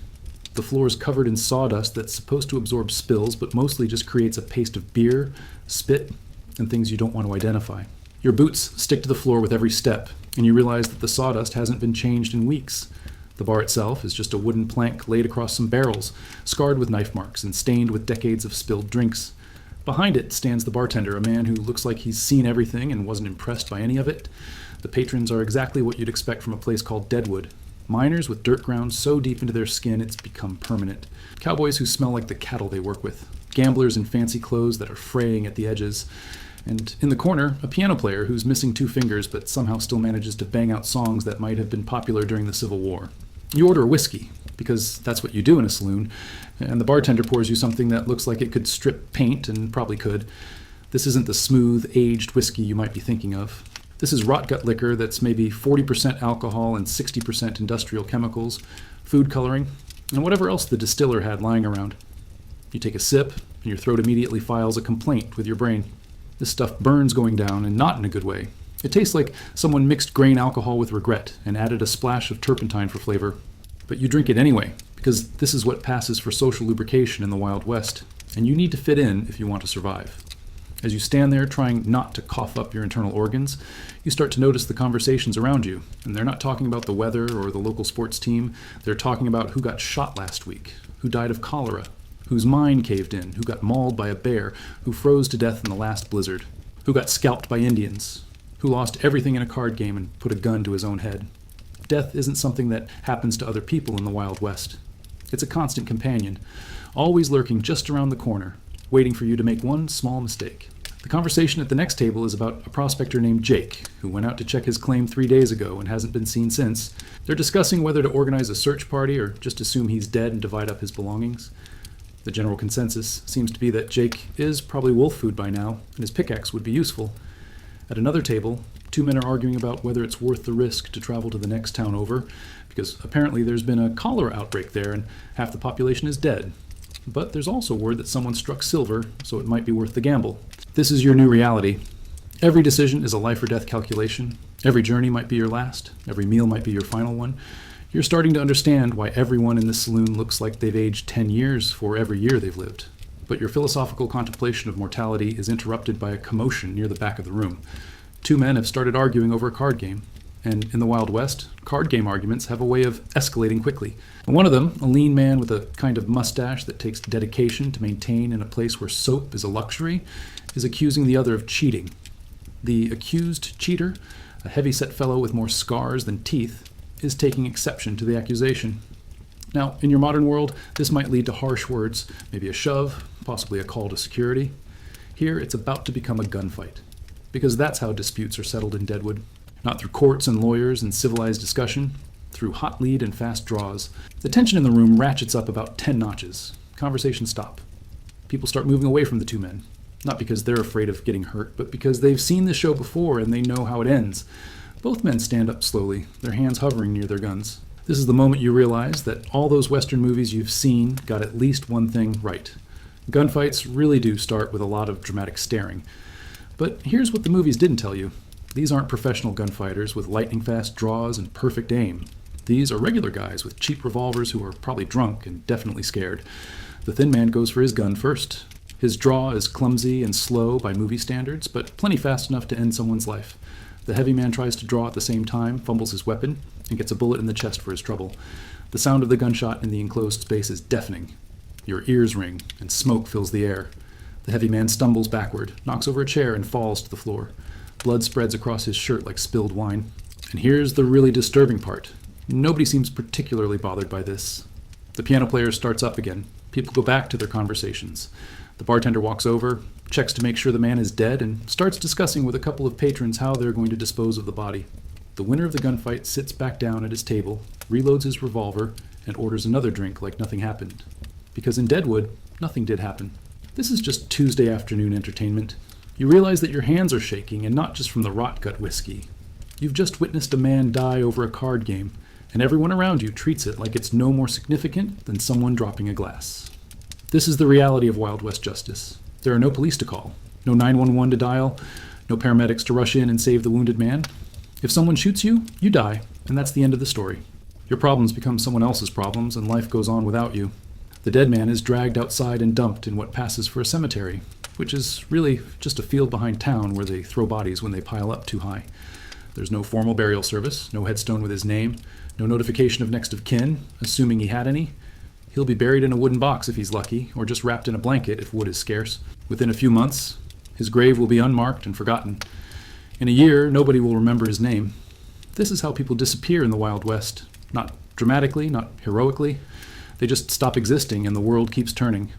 The floor is covered in sawdust that's supposed to absorb spills, but mostly just creates a paste of beer, spit, and things you don't want to identify. Your boots stick to the floor with every step, and you realize that the sawdust hasn't been changed in weeks. The bar itself is just a wooden plank laid across some barrels, scarred with knife marks and stained with decades of spilled drinks. Behind it stands the bartender, a man who looks like he's seen everything and wasn't impressed by any of it. The patrons are exactly what you'd expect from a place called Deadwood. Miners with dirt ground so deep into their skin it's become permanent. Cowboys who smell like the cattle they work with. Gamblers in fancy clothes that are fraying at the edges. And in the corner, a piano player who's missing 2 fingers but somehow still manages to bang out songs that might have been popular during the Civil War. You order a whiskey, because that's what you do in a saloon, and the bartender pours you something that looks like it could strip paint, and probably could. This isn't the smooth, aged whiskey you might be thinking of. This is rot-gut liquor that's maybe 40% alcohol and 60% industrial chemicals, food coloring, and whatever else the distiller had lying around. You take a sip, and your throat immediately files a complaint with your brain. This stuff burns going down, and not in a good way. It tastes like someone mixed grain alcohol with regret and added a splash of turpentine for flavor. But you drink it anyway, because this is what passes for social lubrication in the Wild West, and you need to fit in if you want to survive. As you stand there trying not to cough up your internal organs, you start to notice the conversations around you, and they're not talking about the weather or the local sports team. They're talking about who got shot last week, who died of cholera, whose mine caved in, who got mauled by a bear, who froze to death in the last blizzard, who got scalped by Indians, who lost everything in a card game and put a gun to his own head. Death isn't something that happens to other people in the Wild West. It's a constant companion, always lurking just around the corner, waiting for you to make one small mistake. The conversation at the next table is about a prospector named Jake, who went out to check his claim 3 days ago and hasn't been seen since. They're discussing whether to organize a search party or just assume he's dead and divide up his belongings. The general consensus seems to be that Jake is probably wolf food by now, and his pickaxe would be useful. At another table, 2 men are arguing about whether it's worth the risk to travel to the next town over, because apparently there's been a cholera outbreak there and half the population is dead. But there's also word that someone struck silver, so it might be worth the gamble. This is your new reality. Every decision is a life or death calculation. Every journey might be your last. Every meal might be your final one. You're starting to understand why everyone in this saloon looks like they've aged 10 years for every year they've lived. But your philosophical contemplation of mortality is interrupted by a commotion near the back of the room. 2 men have started arguing over a card game. And in the Wild West, card game arguments have a way of escalating quickly. And one of them, a lean man with a kind of mustache that takes dedication to maintain in a place where soap is a luxury, is accusing the other of cheating. The accused cheater, a heavy-set fellow with more scars than teeth, is taking exception to the accusation. Now, in your modern world, this might lead to harsh words, maybe a shove, possibly a call to security. Here, it's about to become a gunfight, because that's how disputes are settled in Deadwood. Not through courts and lawyers and civilized discussion, through hot lead and fast draws. The tension in the room ratchets up about 10 notches. Conversations stop. People start moving away from the 2 men. Not because they're afraid of getting hurt, but because they've seen the show before and they know how it ends. Both men stand up slowly, their hands hovering near their guns. This is the moment you realize that all those Western movies you've seen got at least one thing right. Gunfights really do start with a lot of dramatic staring. But here's what the movies didn't tell you. These aren't professional gunfighters with lightning-fast draws and perfect aim. These are regular guys with cheap revolvers who are probably drunk and definitely scared. The thin man goes for his gun first. His draw is clumsy and slow by movie standards, but plenty fast enough to end someone's life. The heavy man tries to draw at the same time, fumbles his weapon, and gets a bullet in the chest for his trouble. The sound of the gunshot in the enclosed space is deafening. Your ears ring, and smoke fills the air. The heavy man stumbles backward, knocks over a chair, and falls to the floor. Blood spreads across his shirt like spilled wine. And here's the really disturbing part. Nobody seems particularly bothered by this. The piano player starts up again. People go back to their conversations. The bartender walks over, checks to make sure the man is dead, and starts discussing with a couple of patrons how they're going to dispose of the body. The winner of the gunfight sits back down at his table, reloads his revolver, and orders another drink like nothing happened. Because in Deadwood, nothing did happen. This is just Tuesday afternoon entertainment. You realize that your hands are shaking, and not just from the rot gut whiskey. You've just witnessed a man die over a card game, and everyone around you treats it like it's no more significant than someone dropping a glass. This is the reality of Wild West justice. There are no police to call, no 911 to dial, no paramedics to rush in and save the wounded man. If someone shoots you, you die, and that's the end of the story. Your problems become someone else's problems, and life goes on without you. The dead man is dragged outside and dumped in what passes for a cemetery, which is really just a field behind town where they throw bodies when they pile up too high. There's no formal burial service, no headstone with his name, no notification of next of kin, assuming he had any. He'll be buried in a wooden box if he's lucky, or just wrapped in a blanket if wood is scarce. Within a few months, his grave will be unmarked and forgotten. In a year, nobody will remember his name. This is how people disappear in the Wild West. Not dramatically, not heroically. They just stop existing and the world keeps turning.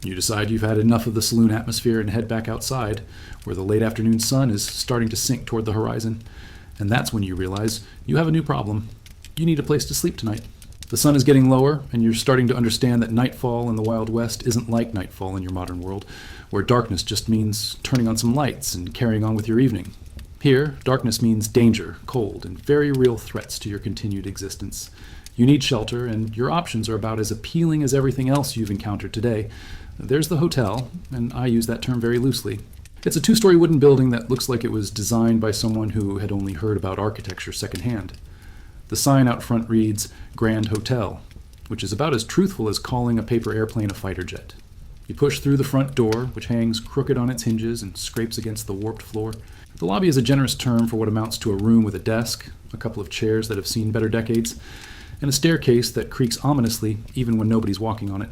You decide you've had enough of the saloon atmosphere and head back outside, where the late afternoon sun is starting to sink toward the horizon. And that's when you realize you have a new problem. You need a place to sleep tonight. The sun is getting lower, and you're starting to understand that nightfall in the Wild West isn't like nightfall in your modern world, where darkness just means turning on some lights and carrying on with your evening. Here, darkness means danger, cold, and very real threats to your continued existence. You need shelter, and your options are about as appealing as everything else you've encountered today. There's the hotel, and I use that term very loosely. It's a 2-story wooden building that looks like it was designed by someone who had only heard about architecture secondhand. The sign out front reads, Grand Hotel, which is about as truthful as calling a paper airplane a fighter jet. You push through the front door, which hangs crooked on its hinges and scrapes against the warped floor. The lobby is a generous term for what amounts to a room with a desk, a couple of chairs that have seen better decades, and a staircase that creaks ominously even when nobody's walking on it.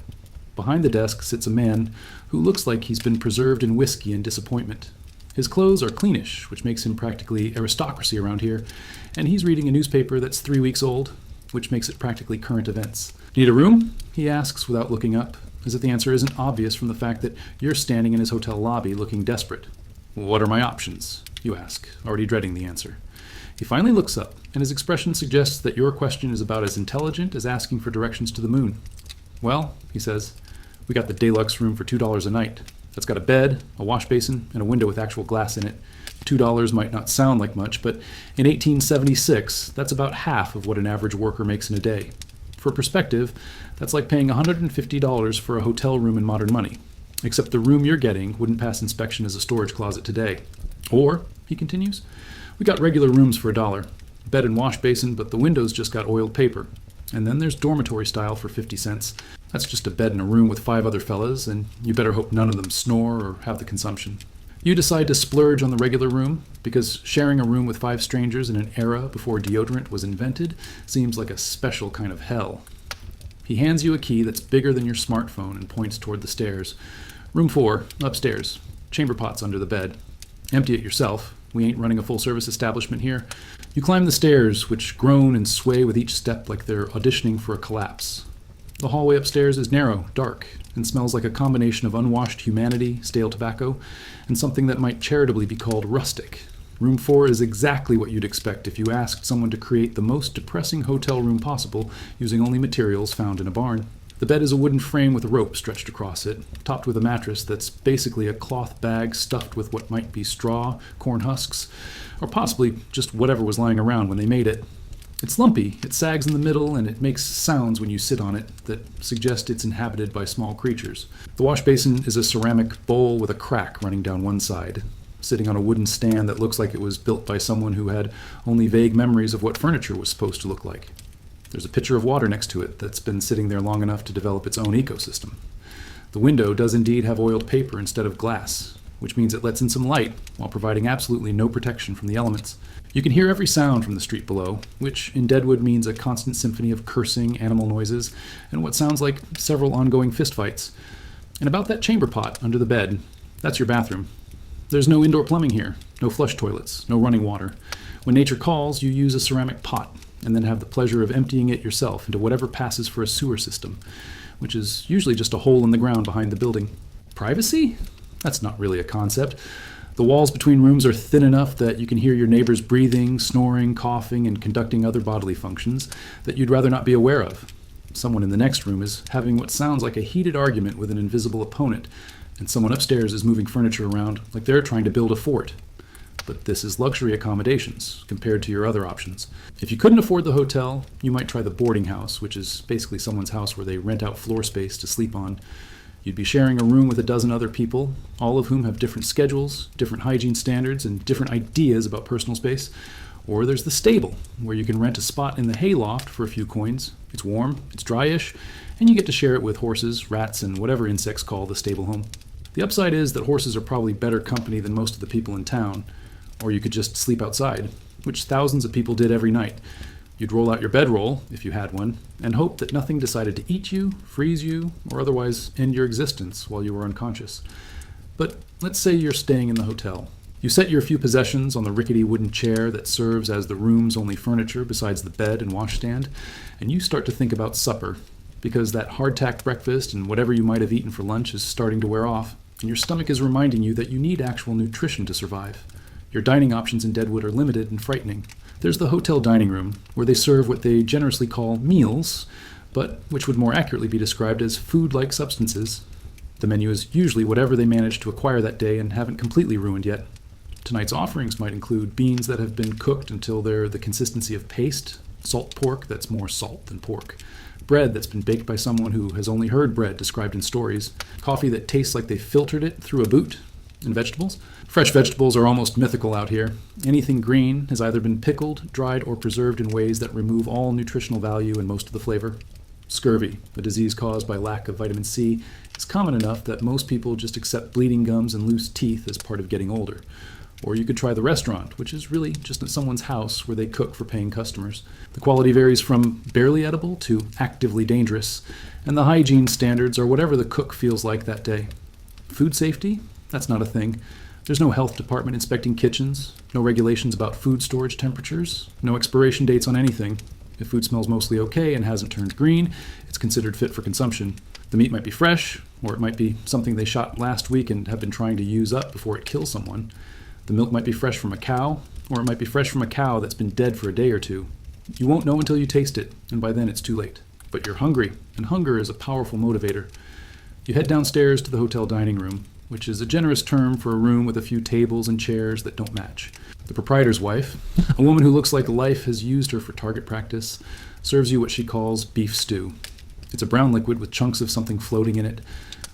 Behind the desk sits a man who looks like he's been preserved in whiskey and disappointment. His clothes are cleanish, which makes him practically aristocracy around here, and he's reading a newspaper that's 3 weeks old, which makes it practically current events. Need a room? He asks without looking up, as if the answer isn't obvious from the fact that you're standing in his hotel lobby looking desperate. What are my options? You ask, already dreading the answer. He finally looks up, and his expression suggests that your question is about as intelligent as asking for directions to the moon. Well, he says, we got the deluxe room for $2 a night. That's got a bed, a wash basin, and a window with actual glass in it. $2 might not sound like much, but in 1876, that's about half of what an average worker makes in a day. For perspective, that's like paying $150 for a hotel room in modern money, except the room you're getting wouldn't pass inspection as a storage closet today. Or, he continues, we got regular rooms for $1, bed and wash basin, but the windows just got oiled paper. And then there's dormitory style for 50 cents. That's just a bed in a room with 5 other fellas, and you better hope none of them snore or have the consumption. You decide to splurge on the regular room, because sharing a room with 5 strangers in an era before deodorant was invented seems like a special kind of hell. He hands you a key that's bigger than your smartphone and points toward the stairs. Room 4, upstairs. Chamber pots under the bed. Empty it yourself. We ain't running a full-service establishment here. You climb the stairs, which groan and sway with each step like they're auditioning for a collapse. The hallway upstairs is narrow, dark, and smells like a combination of unwashed humanity, stale tobacco, and something that might charitably be called rustic. Room 4 is exactly what you'd expect if you asked someone to create the most depressing hotel room possible using only materials found in a barn. The bed is a wooden frame with a rope stretched across it, topped with a mattress that's basically a cloth bag stuffed with what might be straw, corn husks, or possibly just whatever was lying around when they made it. It's lumpy, it sags in the middle, and it makes sounds when you sit on it that suggest it's inhabited by small creatures. The wash basin is a ceramic bowl with a crack running down one side, sitting on a wooden stand that looks like it was built by someone who had only vague memories of what furniture was supposed to look like. There's a pitcher of water next to it that's been sitting there long enough to develop its own ecosystem. The window does indeed have oiled paper instead of glass, which means it lets in some light while providing absolutely no protection from the elements. You can hear every sound from the street below, which in Deadwood means a constant symphony of cursing, animal noises, and what sounds like several ongoing fistfights. And about that chamber pot under the bed, that's your bathroom. There's no indoor plumbing here, no flush toilets, no running water. When nature calls, you use a ceramic pot, and then have the pleasure of emptying it yourself into whatever passes for a sewer system, which is usually just a hole in the ground behind the building. Privacy? That's not really a concept. The walls between rooms are thin enough that you can hear your neighbors breathing, snoring, coughing, and conducting other bodily functions that you'd rather not be aware of. Someone in the next room is having what sounds like a heated argument with an invisible opponent, and someone upstairs is moving furniture around like they're trying to build a fort. But this is luxury accommodations compared to your other options. If you couldn't afford the hotel, you might try the boarding house, which is basically someone's house where they rent out floor space to sleep on. You'd be sharing a room with a dozen other people, all of whom have different schedules, different hygiene standards, and different ideas about personal space. Or there's the stable, where you can rent a spot in the hayloft for a few coins. It's warm, it's dryish, and you get to share it with horses, rats, and whatever insects call the stable home. The upside is that horses are probably better company than most of the people in town. Or you could just sleep outside, which thousands of people did every night. You'd roll out your bedroll, if you had one, and hope that nothing decided to eat you, freeze you, or otherwise end your existence while you were unconscious. But let's say you're staying in the hotel. You set your few possessions on the rickety wooden chair that serves as the room's only furniture besides the bed and washstand, and you start to think about supper, because that hardtack breakfast and whatever you might have eaten for lunch is starting to wear off, and your stomach is reminding you that you need actual nutrition to survive. Your dining options in Deadwood are limited and frightening. There's the hotel dining room, where they serve what they generously call meals, but which would more accurately be described as food-like substances. The menu is usually whatever they managed to acquire that day and haven't completely ruined yet. Tonight's offerings might include beans that have been cooked until they're the consistency of paste, salt pork that's more salt than pork, bread that's been baked by someone who has only heard bread described in stories, coffee that tastes like they filtered it through a boot, and vegetables. Fresh vegetables are almost mythical out here. Anything green has either been pickled, dried, or preserved in ways that remove all nutritional value and most of the flavor. Scurvy, a disease caused by lack of vitamin C, is common enough that most people just accept bleeding gums and loose teeth as part of getting older. Or you could try the restaurant, which is really just someone's house where they cook for paying customers. The quality varies from barely edible to actively dangerous, and the hygiene standards are whatever the cook feels like that day. Food safety? That's not a thing. There's no health department inspecting kitchens, no regulations about food storage temperatures, no expiration dates on anything. If food smells mostly okay and hasn't turned green, it's considered fit for consumption. The meat might be fresh, or it might be something they shot last week and have been trying to use up before it kills someone. The milk might be fresh from a cow, or it might be fresh from a cow that's been dead for a day or two. You won't know until you taste it, and by then it's too late. But you're hungry, and hunger is a powerful motivator. You head downstairs to the hotel dining room, which is a generous term for a room with a few tables and chairs that don't match. The proprietor's wife, a woman who looks like life has used her for target practice, serves you what she calls beef stew. It's a brown liquid with chunks of something floating in it.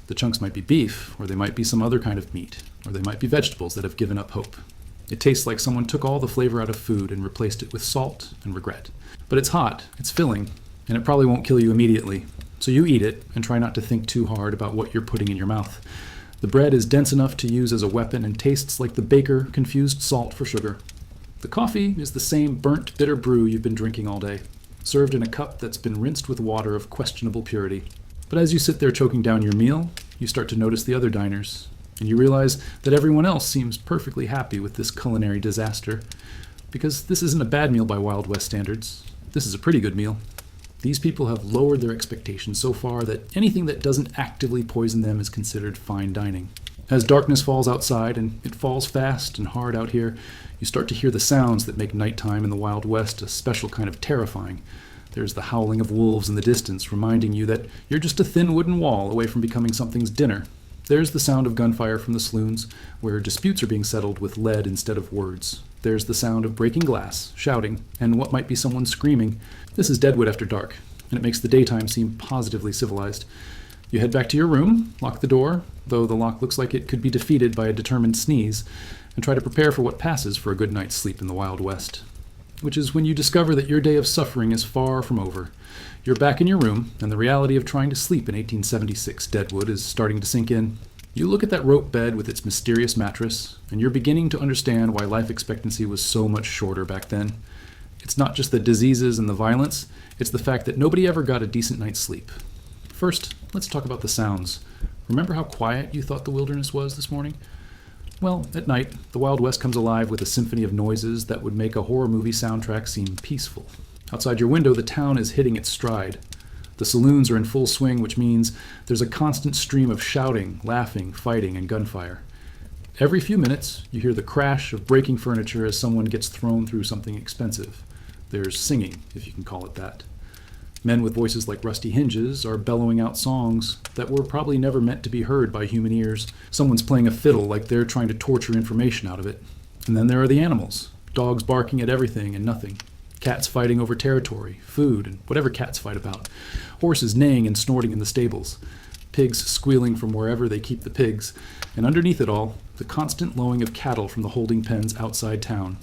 The chunks might be beef, or they might be some other kind of meat, or they might be vegetables that have given up hope. It tastes like someone took all the flavor out of food and replaced it with salt and regret. But it's hot, it's filling, and it probably won't kill you immediately. So you eat it and try not to think too hard about what you're putting in your mouth. The bread is dense enough to use as a weapon and tastes like the baker confused salt for sugar. The coffee is the same burnt, bitter brew you've been drinking all day, served in a cup that's been rinsed with water of questionable purity. But as you sit there choking down your meal, you start to notice the other diners, and you realize that everyone else seems perfectly happy with this culinary disaster, because this isn't a bad meal by Wild West standards. This is a pretty good meal. These people have lowered their expectations so far that anything that doesn't actively poison them is considered fine dining. As darkness falls outside, and it falls fast and hard out here, you start to hear the sounds that make nighttime in the Wild West a special kind of terrifying. There's the howling of wolves in the distance, reminding you that you're just a thin wooden wall away from becoming something's dinner. There's the sound of gunfire from the saloons, where disputes are being settled with lead instead of words. There's the sound of breaking glass, shouting, and what might be someone screaming. This is Deadwood after dark, and it makes the daytime seem positively civilized. You head back to your room, lock the door, though the lock looks like it could be defeated by a determined sneeze, and try to prepare for what passes for a good night's sleep in the Wild West. Which is when you discover that your day of suffering is far from over. You're back in your room, and the reality of trying to sleep in 1876 Deadwood is starting to sink in. You look at that rope bed with its mysterious mattress, and you're beginning to understand why life expectancy was so much shorter back then. It's not just the diseases and the violence, it's the fact that nobody ever got a decent night's sleep. First, let's talk about the sounds. Remember how quiet you thought the wilderness was this morning? Well, at night, the Wild West comes alive with a symphony of noises that would make a horror movie soundtrack seem peaceful. Outside your window, the town is hitting its stride. The saloons are in full swing, which means there's a constant stream of shouting, laughing, fighting, and gunfire. Every few minutes, you hear the crash of breaking furniture as someone gets thrown through something expensive. There's singing, if you can call it that. Men with voices like rusty hinges are bellowing out songs that were probably never meant to be heard by human ears. Someone's playing a fiddle like they're trying to torture information out of it. And then there are the animals. Dogs barking at everything and nothing. Cats fighting over territory, food, and whatever cats fight about. Horses neighing and snorting in the stables. Pigs squealing from wherever they keep the pigs. And underneath it all, the constant lowing of cattle from the holding pens outside town.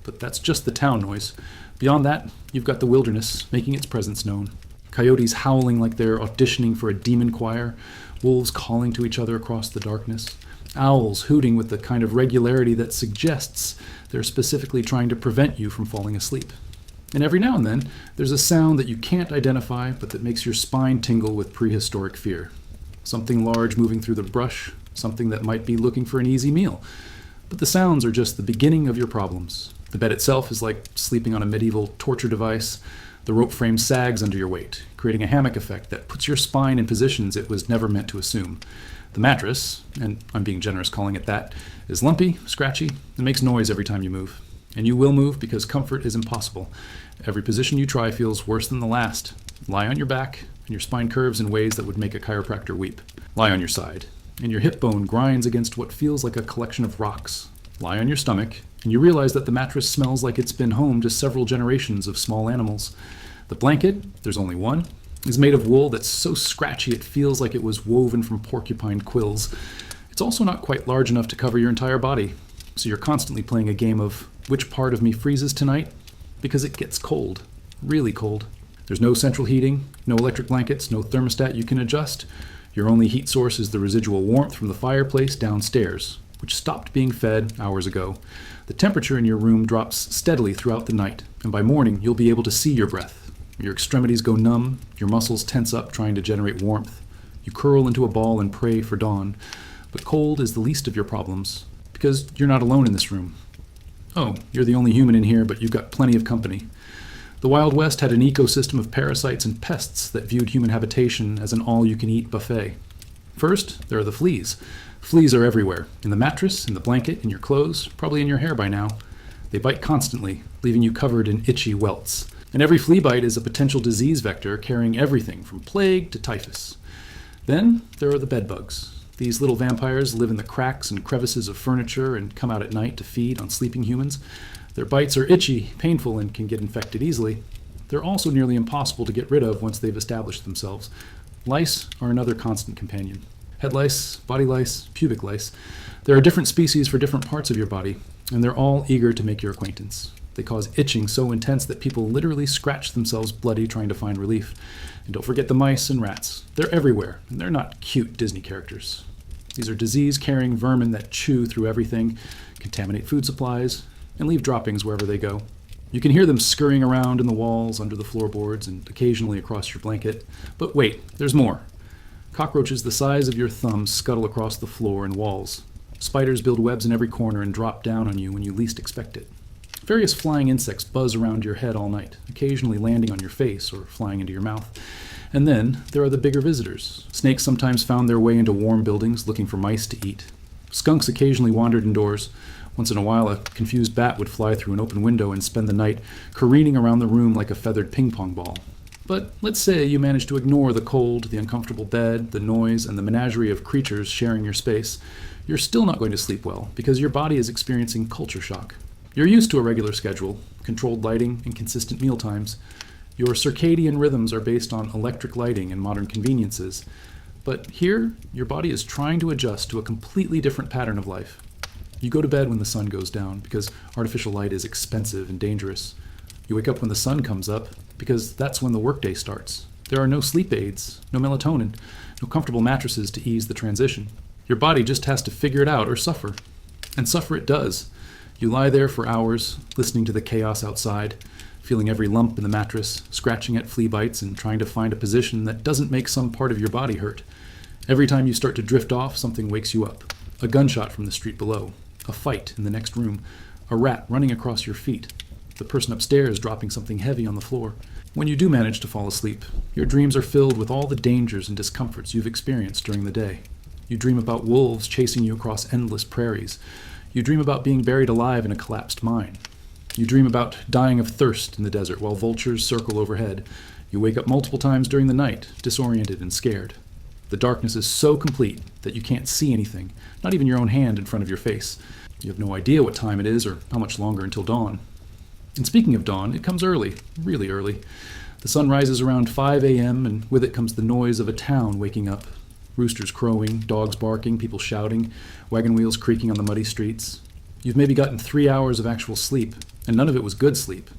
But that's just the town noise. Beyond that, you've got the wilderness making its presence known. Coyotes howling like they're auditioning for a demon choir, wolves calling to each other across the darkness, owls hooting with the kind of regularity that suggests they're specifically trying to prevent you from falling asleep. And every now and then, there's a sound that you can't identify, but that makes your spine tingle with prehistoric fear. Something large moving through the brush, something that might be looking for an easy meal. But the sounds are just the beginning of your problems. The bed itself is like sleeping on a medieval torture device. The rope frame sags under your weight, creating a hammock effect that puts your spine in positions it was never meant to assume. The mattress, and I'm being generous calling it that, is lumpy, scratchy, and makes noise every time you move. And you will move because comfort is impossible. Every position you try feels worse than the last. Lie on your back, and your spine curves in ways that would make a chiropractor weep. Lie on your side, and your hip bone grinds against what feels like a collection of rocks. Lie on your stomach, and you realize that the mattress smells like it's been home to several generations of small animals. The blanket, there's only one, is made of wool that's so scratchy it feels like it was woven from porcupine quills. It's also not quite large enough to cover your entire body, so you're constantly playing a game of which part of me freezes tonight? Because it gets cold, really cold. There's no central heating, no electric blankets, no thermostat you can adjust. Your only heat source is the residual warmth from the fireplace downstairs, which stopped being fed hours ago. The temperature in your room drops steadily throughout the night, and by morning you'll be able to see your breath. Your extremities go numb, your muscles tense up trying to generate warmth. You curl into a ball and pray for dawn. But cold is the least of your problems, because you're not alone in this room. Oh, you're the only human in here, but you've got plenty of company. The Wild West had an ecosystem of parasites and pests that viewed human habitation as an all-you-can-eat buffet. First, there are the fleas. Fleas are everywhere, in the mattress, in the blanket, in your clothes, probably in your hair by now. They bite constantly, leaving you covered in itchy welts. And every flea bite is a potential disease vector carrying everything from plague to typhus. Then there are the bedbugs. These little vampires live in the cracks and crevices of furniture and come out at night to feed on sleeping humans. Their bites are itchy, painful, and can get infected easily. They're also nearly impossible to get rid of once they've established themselves. Lice are another constant companion. Head lice, body lice, pubic lice. There are different species for different parts of your body, and they're all eager to make your acquaintance. They cause itching so intense that people literally scratch themselves bloody trying to find relief. And don't forget the mice and rats. They're everywhere, and they're not cute Disney characters. These are disease-carrying vermin that chew through everything, contaminate food supplies, and leave droppings wherever they go. You can hear them scurrying around in the walls, under the floorboards, and occasionally across your blanket. But wait, there's more. Cockroaches the size of your thumb scuttle across the floor and walls. Spiders build webs in every corner and drop down on you when you least expect it. Various flying insects buzz around your head all night, occasionally landing on your face or flying into your mouth. And then there are the bigger visitors. Snakes sometimes found their way into warm buildings looking for mice to eat. Skunks occasionally wandered indoors. Once in a while, a confused bat would fly through an open window and spend the night careening around the room like a feathered ping-pong ball. But let's say you manage to ignore the cold, the uncomfortable bed, the noise, and the menagerie of creatures sharing your space. You're still not going to sleep well because your body is experiencing culture shock. You're used to a regular schedule, controlled lighting, and consistent meal times. Your circadian rhythms are based on electric lighting and modern conveniences. But here, your body is trying to adjust to a completely different pattern of life. You go to bed when the sun goes down because artificial light is expensive and dangerous. You wake up when the sun comes up because that's when the workday starts. There are no sleep aids, no melatonin, no comfortable mattresses to ease the transition. Your body just has to figure it out or suffer. And suffer it does. You lie there for hours, listening to the chaos outside, feeling every lump in the mattress, scratching at flea bites and trying to find a position that doesn't make some part of your body hurt. Every time you start to drift off, something wakes you up. A gunshot from the street below, a fight in the next room, a rat running across your feet, the person upstairs dropping something heavy on the floor. When you do manage to fall asleep, your dreams are filled with all the dangers and discomforts you've experienced during the day. You dream about wolves chasing you across endless prairies. You dream about being buried alive in a collapsed mine. You dream about dying of thirst in the desert while vultures circle overhead. You wake up multiple times during the night, disoriented and scared. The darkness is so complete that you can't see anything, not even your own hand in front of your face. You have no idea what time it is or how much longer until dawn. And speaking of dawn, it comes early, really early. The sun rises around 5 a.m., and with it comes the noise of a town waking up. Roosters crowing, dogs barking, people shouting, wagon wheels creaking on the muddy streets. You've maybe gotten 3 hours of actual sleep, and none of it was good sleep.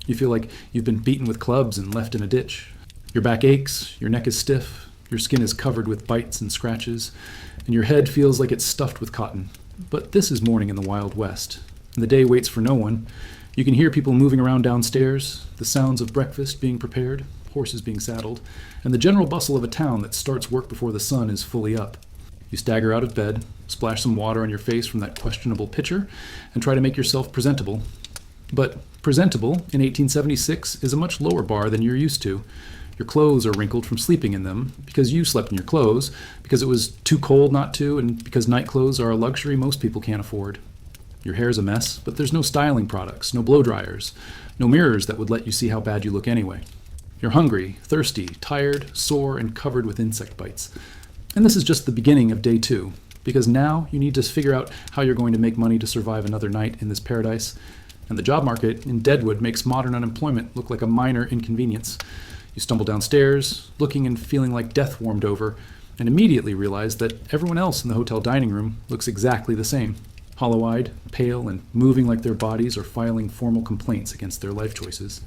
You feel like you've been beaten with clubs and left in a ditch. Your back aches, your neck is stiff, your skin is covered with bites and scratches, and your head feels like it's stuffed with cotton. But this is morning in the Wild West, and the day waits for no one. You can hear people moving around downstairs, the sounds of breakfast being prepared, horses being saddled, and the general bustle of a town that starts work before the sun is fully up. You stagger out of bed, splash some water on your face from that questionable pitcher, and try to make yourself presentable. But presentable in 1876 is a much lower bar than you're used to. Your clothes are wrinkled from sleeping in them, because you slept in your clothes, because it was too cold not to, and because night clothes are a luxury most people can't afford. Your hair's a mess, but there's no styling products, no blow dryers, no mirrors that would let you see how bad you look anyway. You're hungry, thirsty, tired, sore, and covered with insect bites. And this is just the beginning of day 2, because now you need to figure out how you're going to make money to survive another night in this paradise. And the job market in Deadwood makes modern unemployment look like a minor inconvenience. You stumble downstairs, looking and feeling like death warmed over, and immediately realize that everyone else in the hotel dining room looks exactly the same. Hollow-eyed, pale, and moving like their bodies are filing formal complaints against their life choices.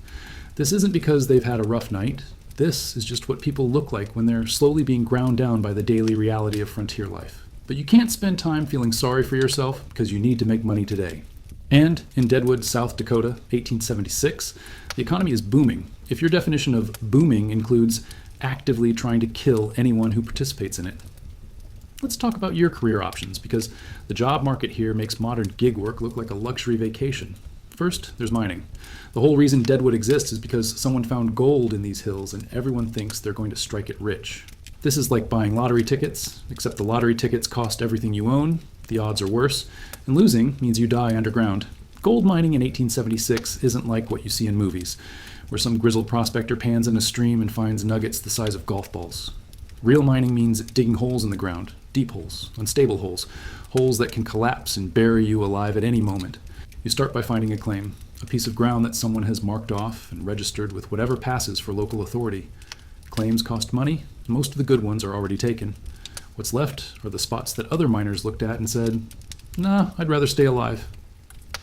This isn't because they've had a rough night. This is just what people look like when they're slowly being ground down by the daily reality of frontier life. But you can't spend time feeling sorry for yourself because you need to make money today. And in Deadwood, South Dakota, 1876, the economy is booming. If your definition of booming includes actively trying to kill anyone who participates in it. Let's talk about your career options, because the job market here makes modern gig work look like a luxury vacation. First, there's mining. The whole reason Deadwood exists is because someone found gold in these hills and everyone thinks they're going to strike it rich. This is like buying lottery tickets, except the lottery tickets cost everything you own, the odds are worse, and losing means you die underground. Gold mining in 1876 isn't like what you see in movies, where some grizzled prospector pans in a stream and finds nuggets the size of golf balls. Real mining means digging holes in the ground, deep holes, unstable holes, holes that can collapse and bury you alive at any moment. You start by finding a claim, a piece of ground that someone has marked off and registered with whatever passes for local authority. Claims cost money, and most of the good ones are already taken. What's left are the spots that other miners looked at and said, "Nah, I'd rather stay alive."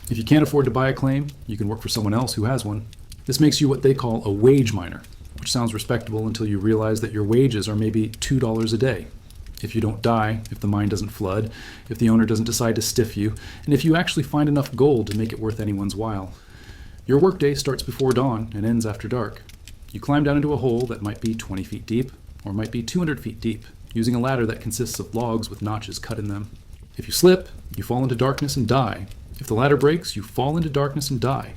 If you can't afford to buy a claim, you can work for someone else who has one. This makes you what they call a wage miner, which sounds respectable until you realize that your wages are maybe $2 a day. If you don't die, if the mine doesn't flood, if the owner doesn't decide to stiff you, and if you actually find enough gold to make it worth anyone's while. Your workday starts before dawn and ends after dark. You climb down into a hole that might be 20 feet deep, or might be 200 feet deep, using a ladder that consists of logs with notches cut in them. If you slip, you fall into darkness and die. If the ladder breaks, you fall into darkness and die.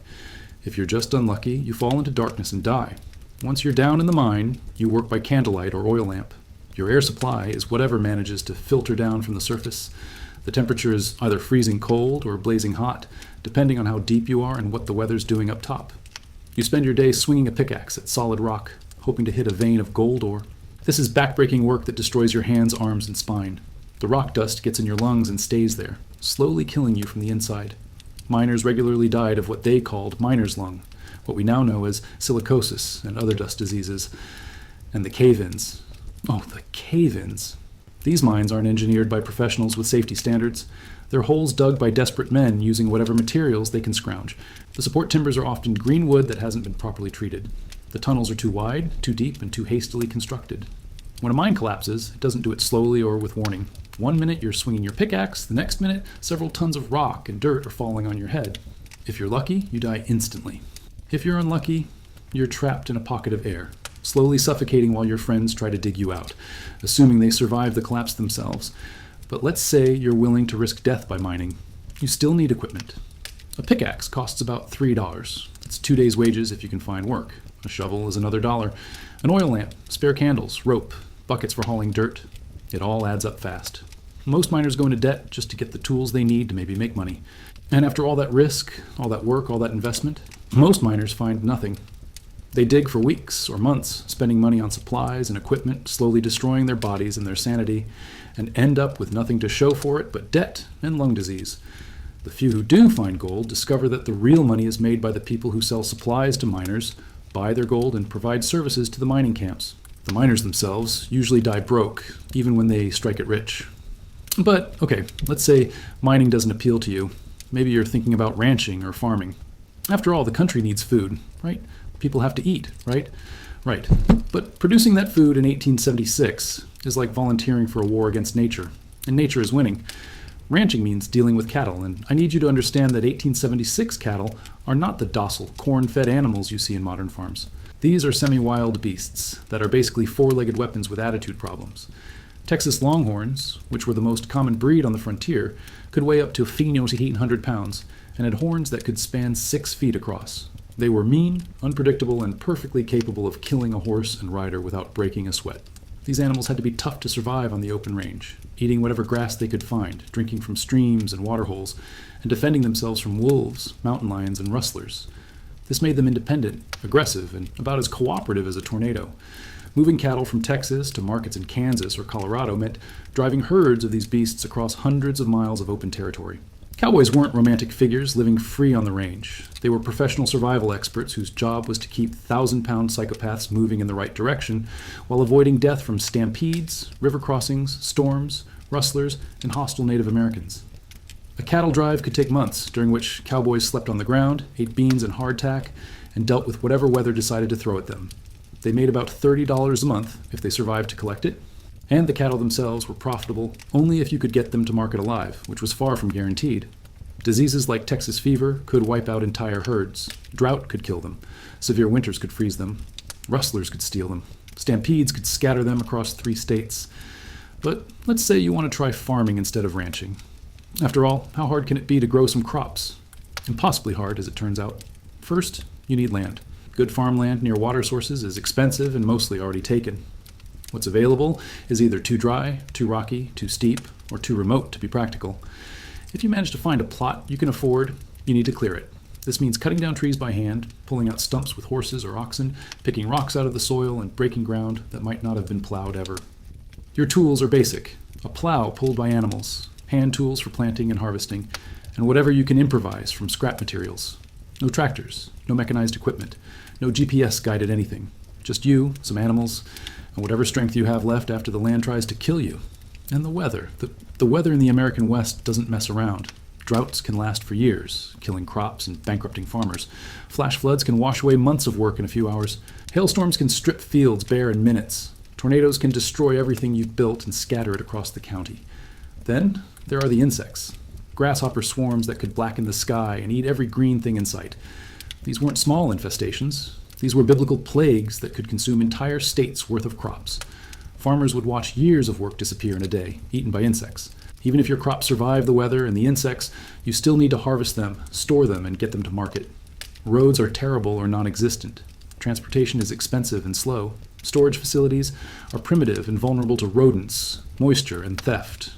If you're just unlucky, you fall into darkness and die. Once you're down in the mine, you work by candlelight or oil lamp. Your air supply is whatever manages to filter down from the surface. The temperature is either freezing cold or blazing hot, depending on how deep you are and what the weather's doing up top. You spend your day swinging a pickaxe at solid rock, hoping to hit a vein of gold ore. This is backbreaking work that destroys your hands, arms, and spine. The rock dust gets in your lungs and stays there, slowly killing you from the inside. Miners regularly died of what they called miner's lung, what we now know as silicosis and other dust diseases. And the cave-ins. Oh, the cave-ins. These mines aren't engineered by professionals with safety standards. They're holes dug by desperate men using whatever materials they can scrounge. The support timbers are often green wood that hasn't been properly treated. The tunnels are too wide, too deep, and too hastily constructed. When a mine collapses, it doesn't do it slowly or with warning. 1 minute you're swinging your pickaxe, the next minute several tons of rock and dirt are falling on your head. If you're lucky, you die instantly. If you're unlucky, you're trapped in a pocket of air, slowly suffocating while your friends try to dig you out, assuming they survive the collapse themselves. But let's say you're willing to risk death by mining. You still need equipment. A pickaxe costs about $3. It's 2 days' wages if you can find work. A shovel is another $1. An oil lamp, spare candles, rope, buckets for hauling dirt. It all adds up fast. Most miners go into debt just to get the tools they need to maybe make money. And after all that risk, all that work, all that investment, most miners find nothing. They dig for weeks or months, spending money on supplies and equipment, slowly destroying their bodies and their sanity, and end up with nothing to show for it but debt and lung disease. The few who do find gold discover that the real money is made by the people who sell supplies to miners, buy their gold, and provide services to the mining camps. The miners themselves usually die broke, even when they strike it rich. But, okay, let's say mining doesn't appeal to you. Maybe you're thinking about ranching or farming. After all, the country needs food, right? People have to eat, right? Right. But producing that food in 1876 is like volunteering for a war against nature, and nature is winning. Ranching means dealing with cattle, and I need you to understand that 1876 cattle are not the docile, corn-fed animals you see in modern farms. These are semi-wild beasts that are basically four-legged weapons with attitude problems. Texas Longhorns, which were the most common breed on the frontier, could weigh up to 1,500 pounds and had horns that could span 6 feet across. They were mean, unpredictable, and perfectly capable of killing a horse and rider without breaking a sweat. These animals had to be tough to survive on the open range, eating whatever grass they could find, drinking from streams and water holes, and defending themselves from wolves, mountain lions, and rustlers. This made them independent, aggressive, and about as cooperative as a tornado. Moving cattle from Texas to markets in Kansas or Colorado meant driving herds of these beasts across hundreds of miles of open territory. Cowboys weren't romantic figures living free on the range. They were professional survival experts whose job was to keep 1,000-pound psychopaths moving in the right direction while avoiding death from stampedes, river crossings, storms, rustlers, and hostile Native Americans. A cattle drive could take months, during which cowboys slept on the ground, ate beans and hardtack, and dealt with whatever weather decided to throw at them. They made about $30 a month if they survived to collect it, and the cattle themselves were profitable only if you could get them to market alive, which was far from guaranteed. Diseases like Texas fever could wipe out entire herds. Drought could kill them. Severe winters could freeze them. Rustlers could steal them. Stampedes could scatter them across 3 states. But let's say you want to try farming instead of ranching. After all, how hard can it be to grow some crops? Impossibly hard, as it turns out. First, you need land. Good farmland near water sources is expensive and mostly already taken. What's available is either too dry, too rocky, too steep, or too remote to be practical. If you manage to find a plot you can afford, you need to clear it. This means cutting down trees by hand, pulling out stumps with horses or oxen, picking rocks out of the soil, and breaking ground that might not have been plowed ever. Your tools are basic: a plow pulled by animals, hand tools for planting and harvesting, and whatever you can improvise from scrap materials. No tractors, no mechanized equipment, no GPS-guided anything. Just you, some animals, and whatever strength you have left after the land tries to kill you. And the weather. The weather in the American West doesn't mess around. Droughts can last for years, killing crops and bankrupting farmers. Flash floods can wash away months of work in a few hours. Hailstorms can strip fields bare in minutes. Tornadoes can destroy everything you've built and scatter it across the county. Then there are the insects. Grasshopper swarms that could blacken the sky and eat every green thing in sight. These weren't small infestations. These were biblical plagues that could consume entire states' worth of crops. Farmers would watch years of work disappear in a day, eaten by insects. Even if your crops survive the weather and the insects, you still need to harvest them, store them, and get them to market. Roads are terrible or non-existent. Transportation is expensive and slow. Storage facilities are primitive and vulnerable to rodents, moisture, and theft.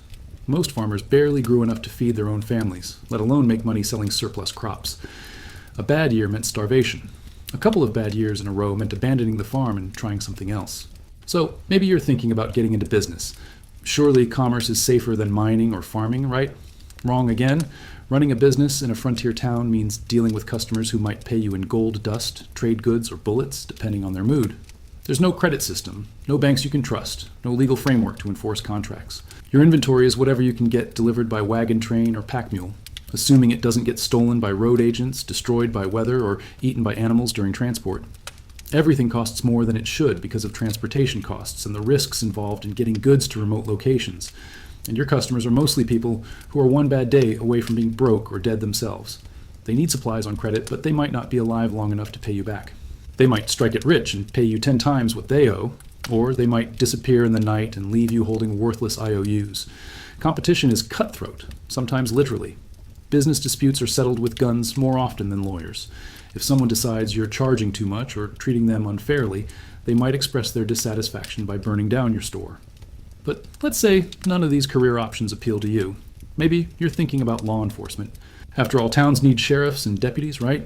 Most farmers barely grew enough to feed their own families, let alone make money selling surplus crops. A bad year meant starvation. A couple of bad years in a row meant abandoning the farm and trying something else. So maybe you're thinking about getting into business. Surely commerce is safer than mining or farming, right? Wrong again. Running a business in a frontier town means dealing with customers who might pay you in gold dust, trade goods, or bullets, depending on their mood. There's no credit system, no banks you can trust, no legal framework to enforce contracts. Your inventory is whatever you can get delivered by wagon train or pack mule, assuming it doesn't get stolen by road agents, destroyed by weather, or eaten by animals during transport. Everything costs more than it should because of transportation costs and the risks involved in getting goods to remote locations. And your customers are mostly people who are one bad day away from being broke or dead themselves. They need supplies on credit, but they might not be alive long enough to pay you back. They might strike it rich and pay you 10 times what they owe, or they might disappear in the night and leave you holding worthless IOUs. Competition is cutthroat, sometimes literally. Business disputes are settled with guns more often than lawyers. If someone decides you're charging too much or treating them unfairly, they might express their dissatisfaction by burning down your store. But let's say none of these career options appeal to you. Maybe you're thinking about law enforcement. After all, towns need sheriffs and deputies, right?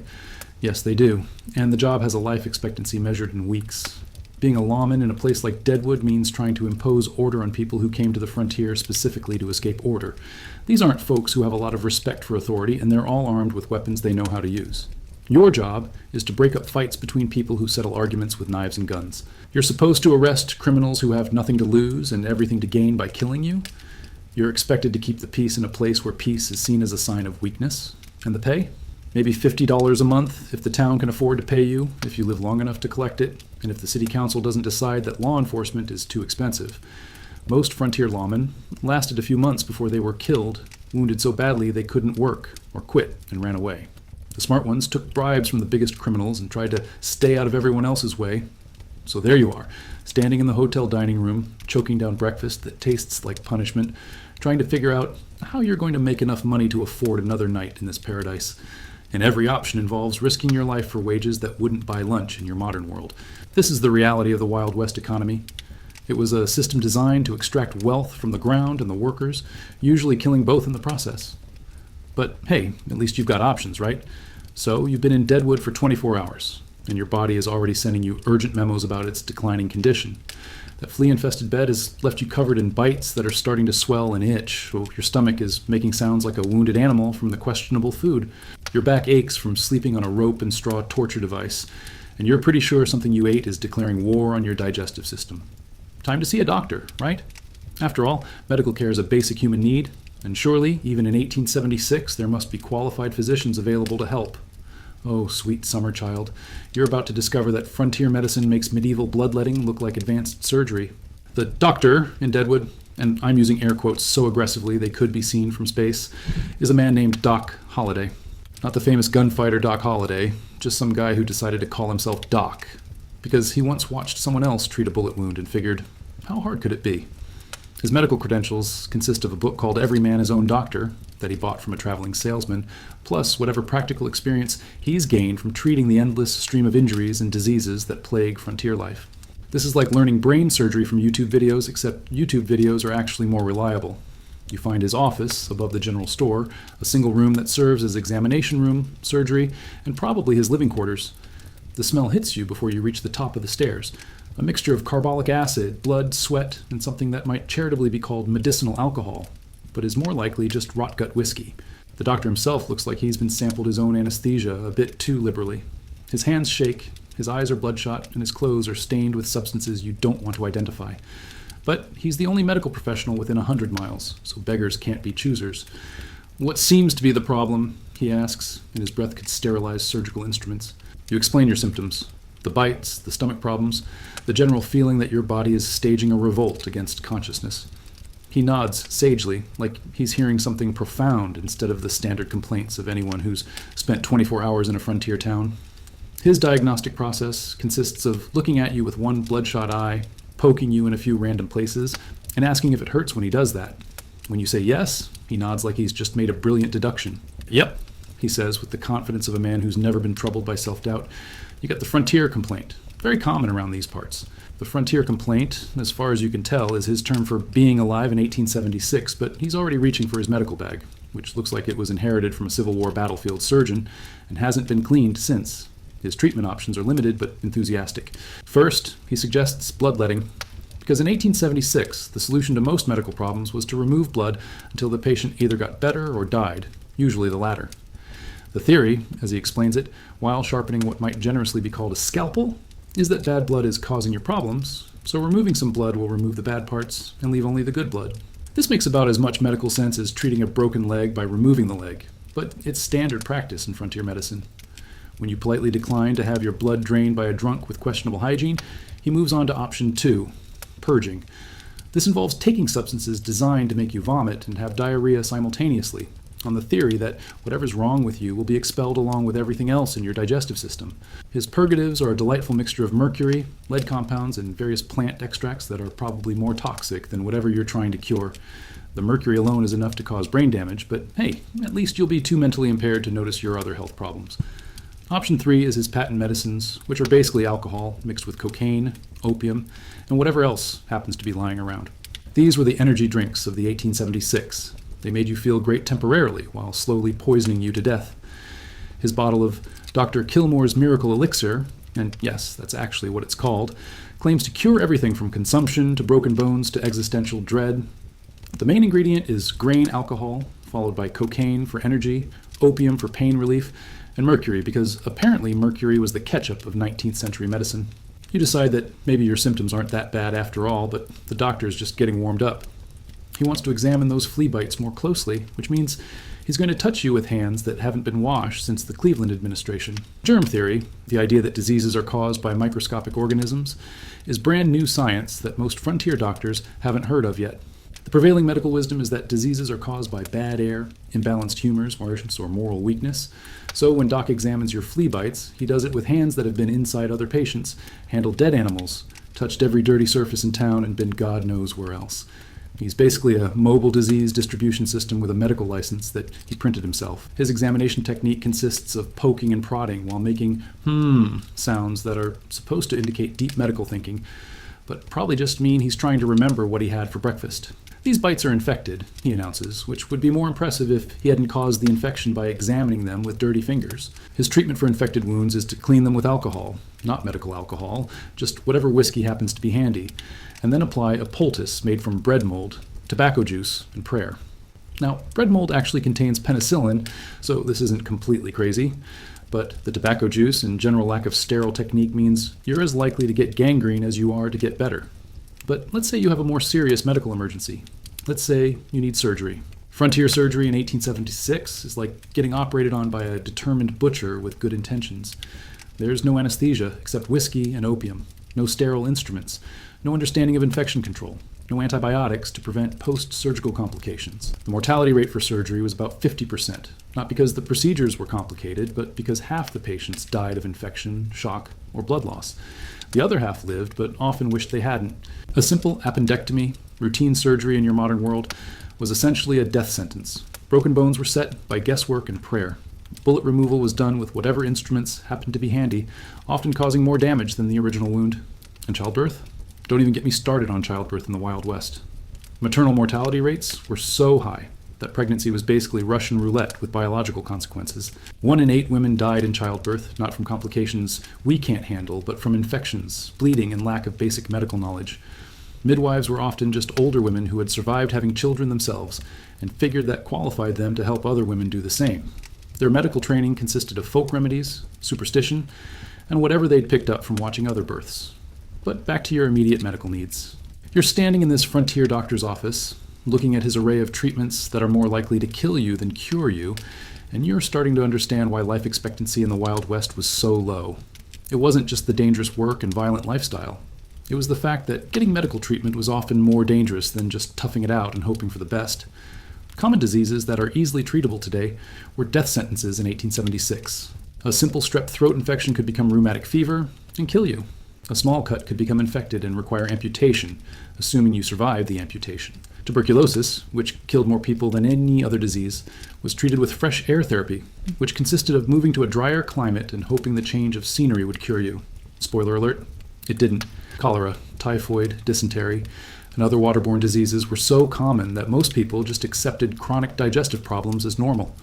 Yes, they do. And the job has a life expectancy measured in weeks. Being a lawman in a place like Deadwood means trying to impose order on people who came to the frontier specifically to escape order. These aren't folks who have a lot of respect for authority, and they're all armed with weapons they know how to use. Your job is to break up fights between people who settle arguments with knives and guns. You're supposed to arrest criminals who have nothing to lose and everything to gain by killing you. You're expected to keep the peace in a place where peace is seen as a sign of weakness. And the pay? Maybe $50 a month if the town can afford to pay you, if you live long enough to collect it, and if the city council doesn't decide that law enforcement is too expensive. Most frontier lawmen lasted a few months before they were killed, wounded so badly they couldn't work, or quit and ran away. The smart ones took bribes from the biggest criminals and tried to stay out of everyone else's way. So there you are, standing in the hotel dining room, choking down breakfast that tastes like punishment, trying to figure out how you're going to make enough money to afford another night in this paradise. And every option involves risking your life for wages that wouldn't buy lunch in your modern world. This is the reality of the Wild West economy. It was a system designed to extract wealth from the ground and the workers, usually killing both in the process. But hey, at least you've got options, right? So you've been in Deadwood for 24 hours, and your body is already sending you urgent memos about its declining condition. That flea-infested bed has left you covered in bites that are starting to swell and itch, so your stomach is making sounds like a wounded animal from the questionable food. Your back aches from sleeping on a rope and straw torture device, and you're pretty sure something you ate is declaring war on your digestive system. Time to see a doctor, right? After all, medical care is a basic human need, and surely, even in 1876, there must be qualified physicians available to help. Oh, sweet summer child, you're about to discover that frontier medicine makes medieval bloodletting look like advanced surgery. The doctor in Deadwood, and I'm using air quotes so aggressively they could be seen from space, is a man named Doc Holliday. Not the famous gunfighter Doc Holliday, just some guy who decided to call himself Doc, because he once watched someone else treat a bullet wound and figured, how hard could it be? His medical credentials consist of a book called Every Man His Own Doctor that he bought from a traveling salesman, plus whatever practical experience he's gained from treating the endless stream of injuries and diseases that plague frontier life. This is like learning brain surgery from YouTube videos, except YouTube videos are actually more reliable. You find his office above the general store, a single room that serves as examination room, surgery, and probably his living quarters. The smell hits you before you reach the top of the stairs. A mixture of carbolic acid, blood, sweat, and something that might charitably be called medicinal alcohol, but is more likely just rot-gut whiskey. The doctor himself looks like he's been sampled his own anesthesia a bit too liberally. His hands shake, his eyes are bloodshot, and his clothes are stained with substances you don't want to identify. But he's the only medical professional within 100 miles, so beggars can't be choosers. What seems to be the problem, he asks, and his breath could sterilize surgical instruments. You explain your symptoms. The bites, the stomach problems, the general feeling that your body is staging a revolt against consciousness. He nods sagely, like he's hearing something profound instead of the standard complaints of anyone who's spent 24 hours in a frontier town. His diagnostic process consists of looking at you with one bloodshot eye, poking you in a few random places, and asking if it hurts when he does that. When you say yes, he nods like he's just made a brilliant deduction. Yep, he says with the confidence of a man who's never been troubled by self-doubt. You got the frontier complaint, very common around these parts. The frontier complaint, as far as you can tell, is his term for being alive in 1876, but he's already reaching for his medical bag, which looks like it was inherited from a Civil War battlefield surgeon and hasn't been cleaned since. His treatment options are limited but enthusiastic. First, he suggests bloodletting, because in 1876, the solution to most medical problems was to remove blood until the patient either got better or died, usually the latter. The theory, as he explains it, while sharpening what might generously be called a scalpel, is that bad blood is causing your problems, so removing some blood will remove the bad parts and leave only the good blood. This makes about as much medical sense as treating a broken leg by removing the leg, but it's standard practice in frontier medicine. When you politely decline to have your blood drained by a drunk with questionable hygiene, he moves on to option 2, purging. This involves taking substances designed to make you vomit and have diarrhea simultaneously, on the theory that whatever's wrong with you will be expelled along with everything else in your digestive system. His purgatives are a delightful mixture of mercury, lead compounds, and various plant extracts that are probably more toxic than whatever you're trying to cure. The mercury alone is enough to cause brain damage, but hey, at least you'll be too mentally impaired to notice your other health problems. Option 3 is his patent medicines, which are basically alcohol mixed with cocaine, opium, and whatever else happens to be lying around. These were the energy drinks of the 1876. They made you feel great temporarily while slowly poisoning you to death. His bottle of Dr. Kilmore's Miracle Elixir, and yes, that's actually what it's called, claims to cure everything from consumption to broken bones to existential dread. The main ingredient is grain alcohol, followed by cocaine for energy, opium for pain relief, and mercury, because apparently mercury was the ketchup of 19th century medicine. You decide that maybe your symptoms aren't that bad after all, but the doctor's just getting warmed up. He wants to examine those flea bites more closely, which means he's going to touch you with hands that haven't been washed since the Cleveland administration. Germ theory, the idea that diseases are caused by microscopic organisms, is brand new science that most frontier doctors haven't heard of yet. The prevailing medical wisdom is that diseases are caused by bad air, imbalanced humors, or moral weakness. So when Doc examines your flea bites, he does it with hands that have been inside other patients, handled dead animals, touched every dirty surface in town, and been God knows where else. He's basically a mobile disease distribution system with a medical license that he printed himself. His examination technique consists of poking and prodding while making sounds that are supposed to indicate deep medical thinking, but probably just mean he's trying to remember what he had for breakfast. These bites are infected, he announces, which would be more impressive if he hadn't caused the infection by examining them with dirty fingers. His treatment for infected wounds is to clean them with alcohol, not medical alcohol, just whatever whiskey happens to be handy, and then apply a poultice made from bread mold, tobacco juice, and prayer. Now, bread mold actually contains penicillin, so this isn't completely crazy, but the tobacco juice and general lack of sterile technique means you're as likely to get gangrene as you are to get better. But let's say you have a more serious medical emergency. Let's say you need surgery. Frontier surgery in 1876 is like getting operated on by a determined butcher with good intentions. There's no anesthesia except whiskey and opium, no sterile instruments, no understanding of infection control, no antibiotics to prevent post-surgical complications. The mortality rate for surgery was about 50%, not because the procedures were complicated, but because half the patients died of infection, shock, or blood loss. The other half lived, but often wished they hadn't. A simple appendectomy, routine surgery in your modern world, was essentially a death sentence. Broken bones were set by guesswork and prayer. Bullet removal was done with whatever instruments happened to be handy, often causing more damage than the original wound. And childbirth? Don't even get me started on childbirth in the Wild West. Maternal mortality rates were so high that pregnancy was basically Russian roulette with biological consequences. 1 in 8 women died in childbirth, not from complications we can't handle, but from infections, bleeding, and lack of basic medical knowledge. Midwives were often just older women who had survived having children themselves and figured that qualified them to help other women do the same. Their medical training consisted of folk remedies, superstition, and whatever they'd picked up from watching other births. But back to your immediate medical needs. You're standing in this frontier doctor's office, looking at his array of treatments that are more likely to kill you than cure you, and you're starting to understand why life expectancy in the Wild West was so low. It wasn't just the dangerous work and violent lifestyle. It was the fact that getting medical treatment was often more dangerous than just toughing it out and hoping for the best. Common diseases that are easily treatable today were death sentences in 1876. A simple strep throat infection could become rheumatic fever and kill you. A small cut could become infected and require amputation, assuming you survived the amputation. Tuberculosis, which killed more people than any other disease, was treated with fresh air therapy, which consisted of moving to a drier climate and hoping the change of scenery would cure you. Spoiler alert, it didn't. Cholera, typhoid, dysentery, and other waterborne diseases were so common that most people just accepted chronic digestive problems as normal.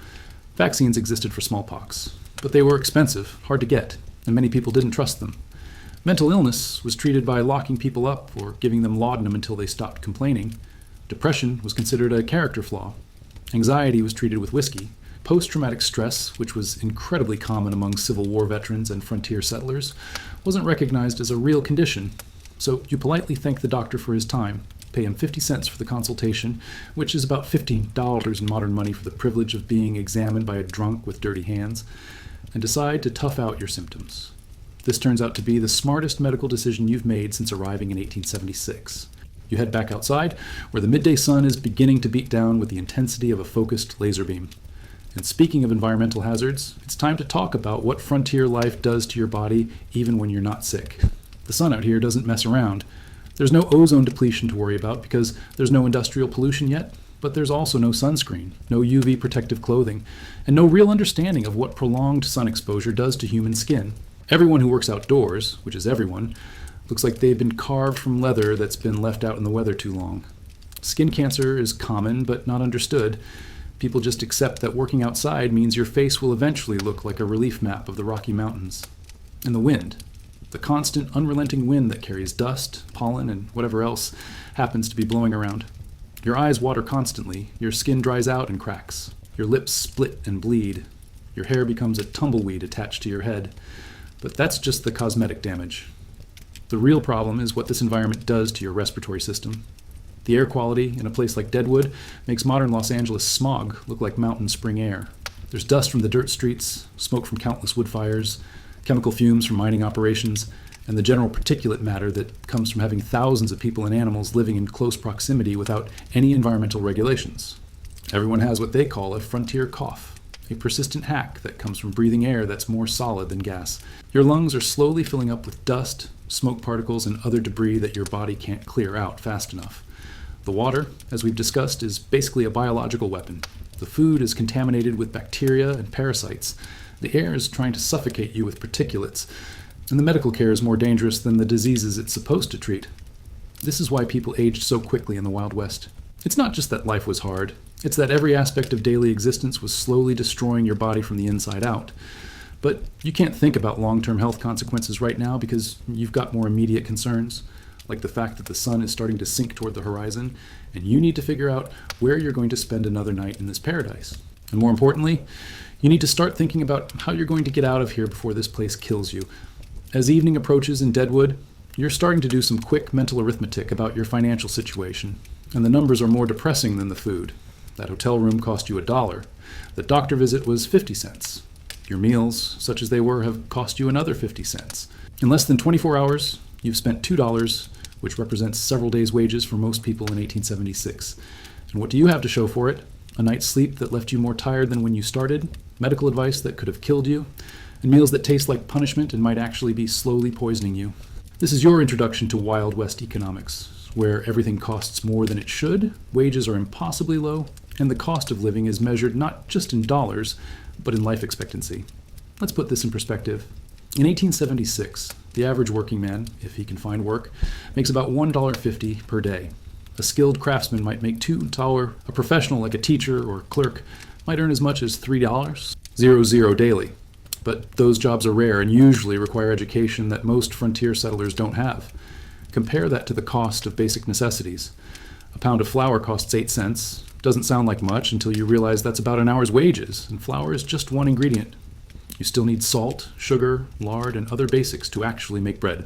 Vaccines existed for smallpox, but they were expensive, hard to get, and many people didn't trust them. Mental illness was treated by locking people up or giving them laudanum until they stopped complaining. Depression was considered a character flaw. Anxiety was treated with whiskey. Post-traumatic stress, which was incredibly common among Civil War veterans and frontier settlers, wasn't recognized as a real condition. So you politely thank the doctor for his time, pay him 50 cents for the consultation, which is about $15 in modern money for the privilege of being examined by a drunk with dirty hands, and decide to tough out your symptoms. This turns out to be the smartest medical decision you've made since arriving in 1876. You head back outside, where the midday sun is beginning to beat down with the intensity of a focused laser beam. And speaking of environmental hazards, it's time to talk about what frontier life does to your body even when you're not sick. The sun out here doesn't mess around. There's no ozone depletion to worry about because there's no industrial pollution yet, but there's also no sunscreen, no UV protective clothing, and no real understanding of what prolonged sun exposure does to human skin. Everyone who works outdoors, which is everyone, looks like they've been carved from leather that's been left out in the weather too long. Skin cancer is common but not understood. People just accept that working outside means your face will eventually look like a relief map of the Rocky Mountains. And the wind. The constant, unrelenting wind that carries dust, pollen, and whatever else happens to be blowing around. Your eyes water constantly, your skin dries out and cracks, your lips split and bleed, your hair becomes a tumbleweed attached to your head. But that's just the cosmetic damage. The real problem is what this environment does to your respiratory system. The air quality in a place like Deadwood makes modern Los Angeles smog look like mountain spring air. There's dust from the dirt streets, smoke from countless wood fires, chemical fumes from mining operations, and the general particulate matter that comes from having thousands of people and animals living in close proximity without any environmental regulations. Everyone has what they call a frontier cough, a persistent hack that comes from breathing air that's more solid than gas. Your lungs are slowly filling up with dust, smoke particles, and other debris that your body can't clear out fast enough. The water, as we've discussed, is basically a biological weapon. The food is contaminated with bacteria and parasites. The air is trying to suffocate you with particulates. And the medical care is more dangerous than the diseases it's supposed to treat. This is why people aged so quickly in the Wild West. It's not just that life was hard. It's that every aspect of daily existence was slowly destroying your body from the inside out. But you can't think about long-term health consequences right now because you've got more immediate concerns, like the fact that the sun is starting to sink toward the horizon, and you need to figure out where you're going to spend another night in this paradise. And more importantly, you need to start thinking about how you're going to get out of here before this place kills you. As evening approaches in Deadwood, you're starting to do some quick mental arithmetic about your financial situation, and the numbers are more depressing than the food. That hotel room cost you $1. The doctor visit was 50 cents. Your meals, such as they were, have cost you another 50 cents. In less than 24 hours, you've spent $2, which represents several days' wages for most people in 1876. And what do you have to show for it? A night's sleep that left you more tired than when you started, medical advice that could have killed you, and meals that taste like punishment and might actually be slowly poisoning you. This is your introduction to Wild West economics, where everything costs more than it should, wages are impossibly low, and the cost of living is measured not just in dollars, but in life expectancy. Let's put this in perspective. In 1876, the average working man, if he can find work, makes about $1.50 per day. A skilled craftsman might make $2. A professional like a teacher or clerk might earn as much as $3, daily. But those jobs are rare and usually require education that most frontier settlers don't have. Compare that to the cost of basic necessities. A pound of flour costs 8 cents. Doesn't sound like much until you realize that's about an hour's wages, and flour is just one ingredient. You still need salt, sugar, lard, and other basics to actually make bread.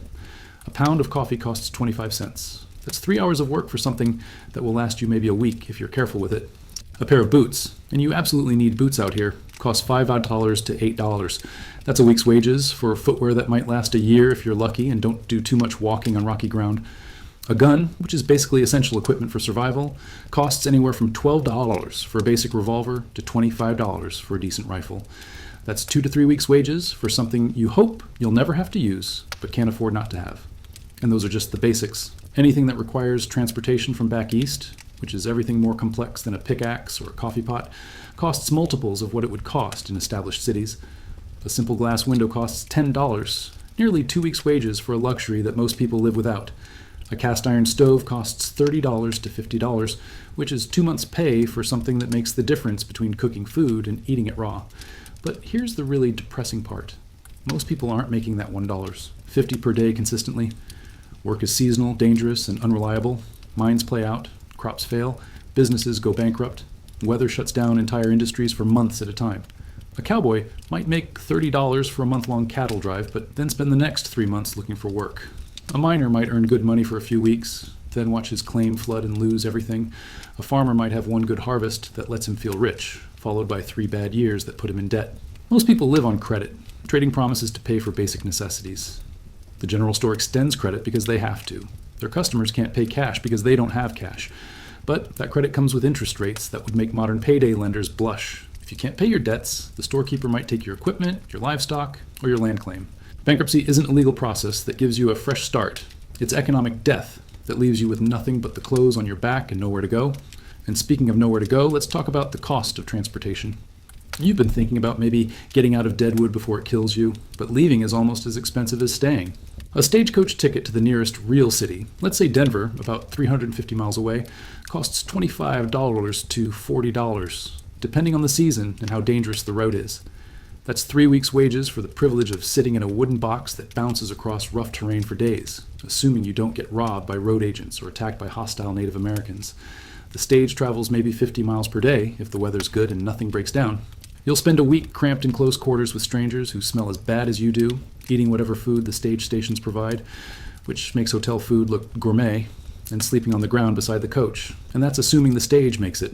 A pound of coffee costs 25 cents. That's 3 hours of work for something that will last you maybe a week if you're careful with it. A pair of boots, and you absolutely need boots out here, costs $5 to $8. That's a week's wages for footwear that might last a year if you're lucky and don't do too much walking on rocky ground. A gun, which is basically essential equipment for survival, costs anywhere from $12 for a basic revolver to $25 for a decent rifle. That's 2 to 3 weeks' wages for something you hope you'll never have to use, but can't afford not to have. And those are just the basics. Anything that requires transportation from back east, which is everything more complex than a pickaxe or a coffee pot, costs multiples of what it would cost in established cities. A simple glass window costs $10, Nearly 2 weeks' wages for a luxury that most people live without. A cast iron stove costs $30 to $50, which is 2 months' pay for something that makes the difference between cooking food and eating it raw. But here's the really depressing part. Most people aren't making that $1.50 per day consistently. Work is seasonal, dangerous, and unreliable. Mines play out, crops fail, businesses go bankrupt, weather shuts down entire industries for months at a time. A cowboy might make $30 for a month-long cattle drive, but then spend the next 3 months looking for work. A miner might earn good money for a few weeks, then watch his claim flood and lose everything. A farmer might have one good harvest that lets him feel rich, followed by 3 bad years that put him in debt. Most people live on credit, trading promises to pay for basic necessities. The general store extends credit because they have to. Their customers can't pay cash because they don't have cash. But that credit comes with interest rates that would make modern payday lenders blush. If you can't pay your debts, the storekeeper might take your equipment, your livestock, or your land claim. Bankruptcy isn't a legal process that gives you a fresh start. It's economic death that leaves you with nothing but the clothes on your back and nowhere to go. And speaking of nowhere to go, let's talk about the cost of transportation. You've been thinking about maybe getting out of Deadwood before it kills you, but leaving is almost as expensive as staying. A stagecoach ticket to the nearest real city, let's say Denver, about 350 miles away, costs $25 to $40, depending on the season and how dangerous the road is. That's 3 weeks' wages for the privilege of sitting in a wooden box that bounces across rough terrain for days, assuming you don't get robbed by road agents or attacked by hostile Native Americans. The stage travels maybe 50 miles per day if the weather's good and nothing breaks down. You'll spend a week cramped in close quarters with strangers who smell as bad as you do, eating whatever food the stage stations provide, which makes hotel food look gourmet, and sleeping on the ground beside the coach. And that's assuming the stage makes it.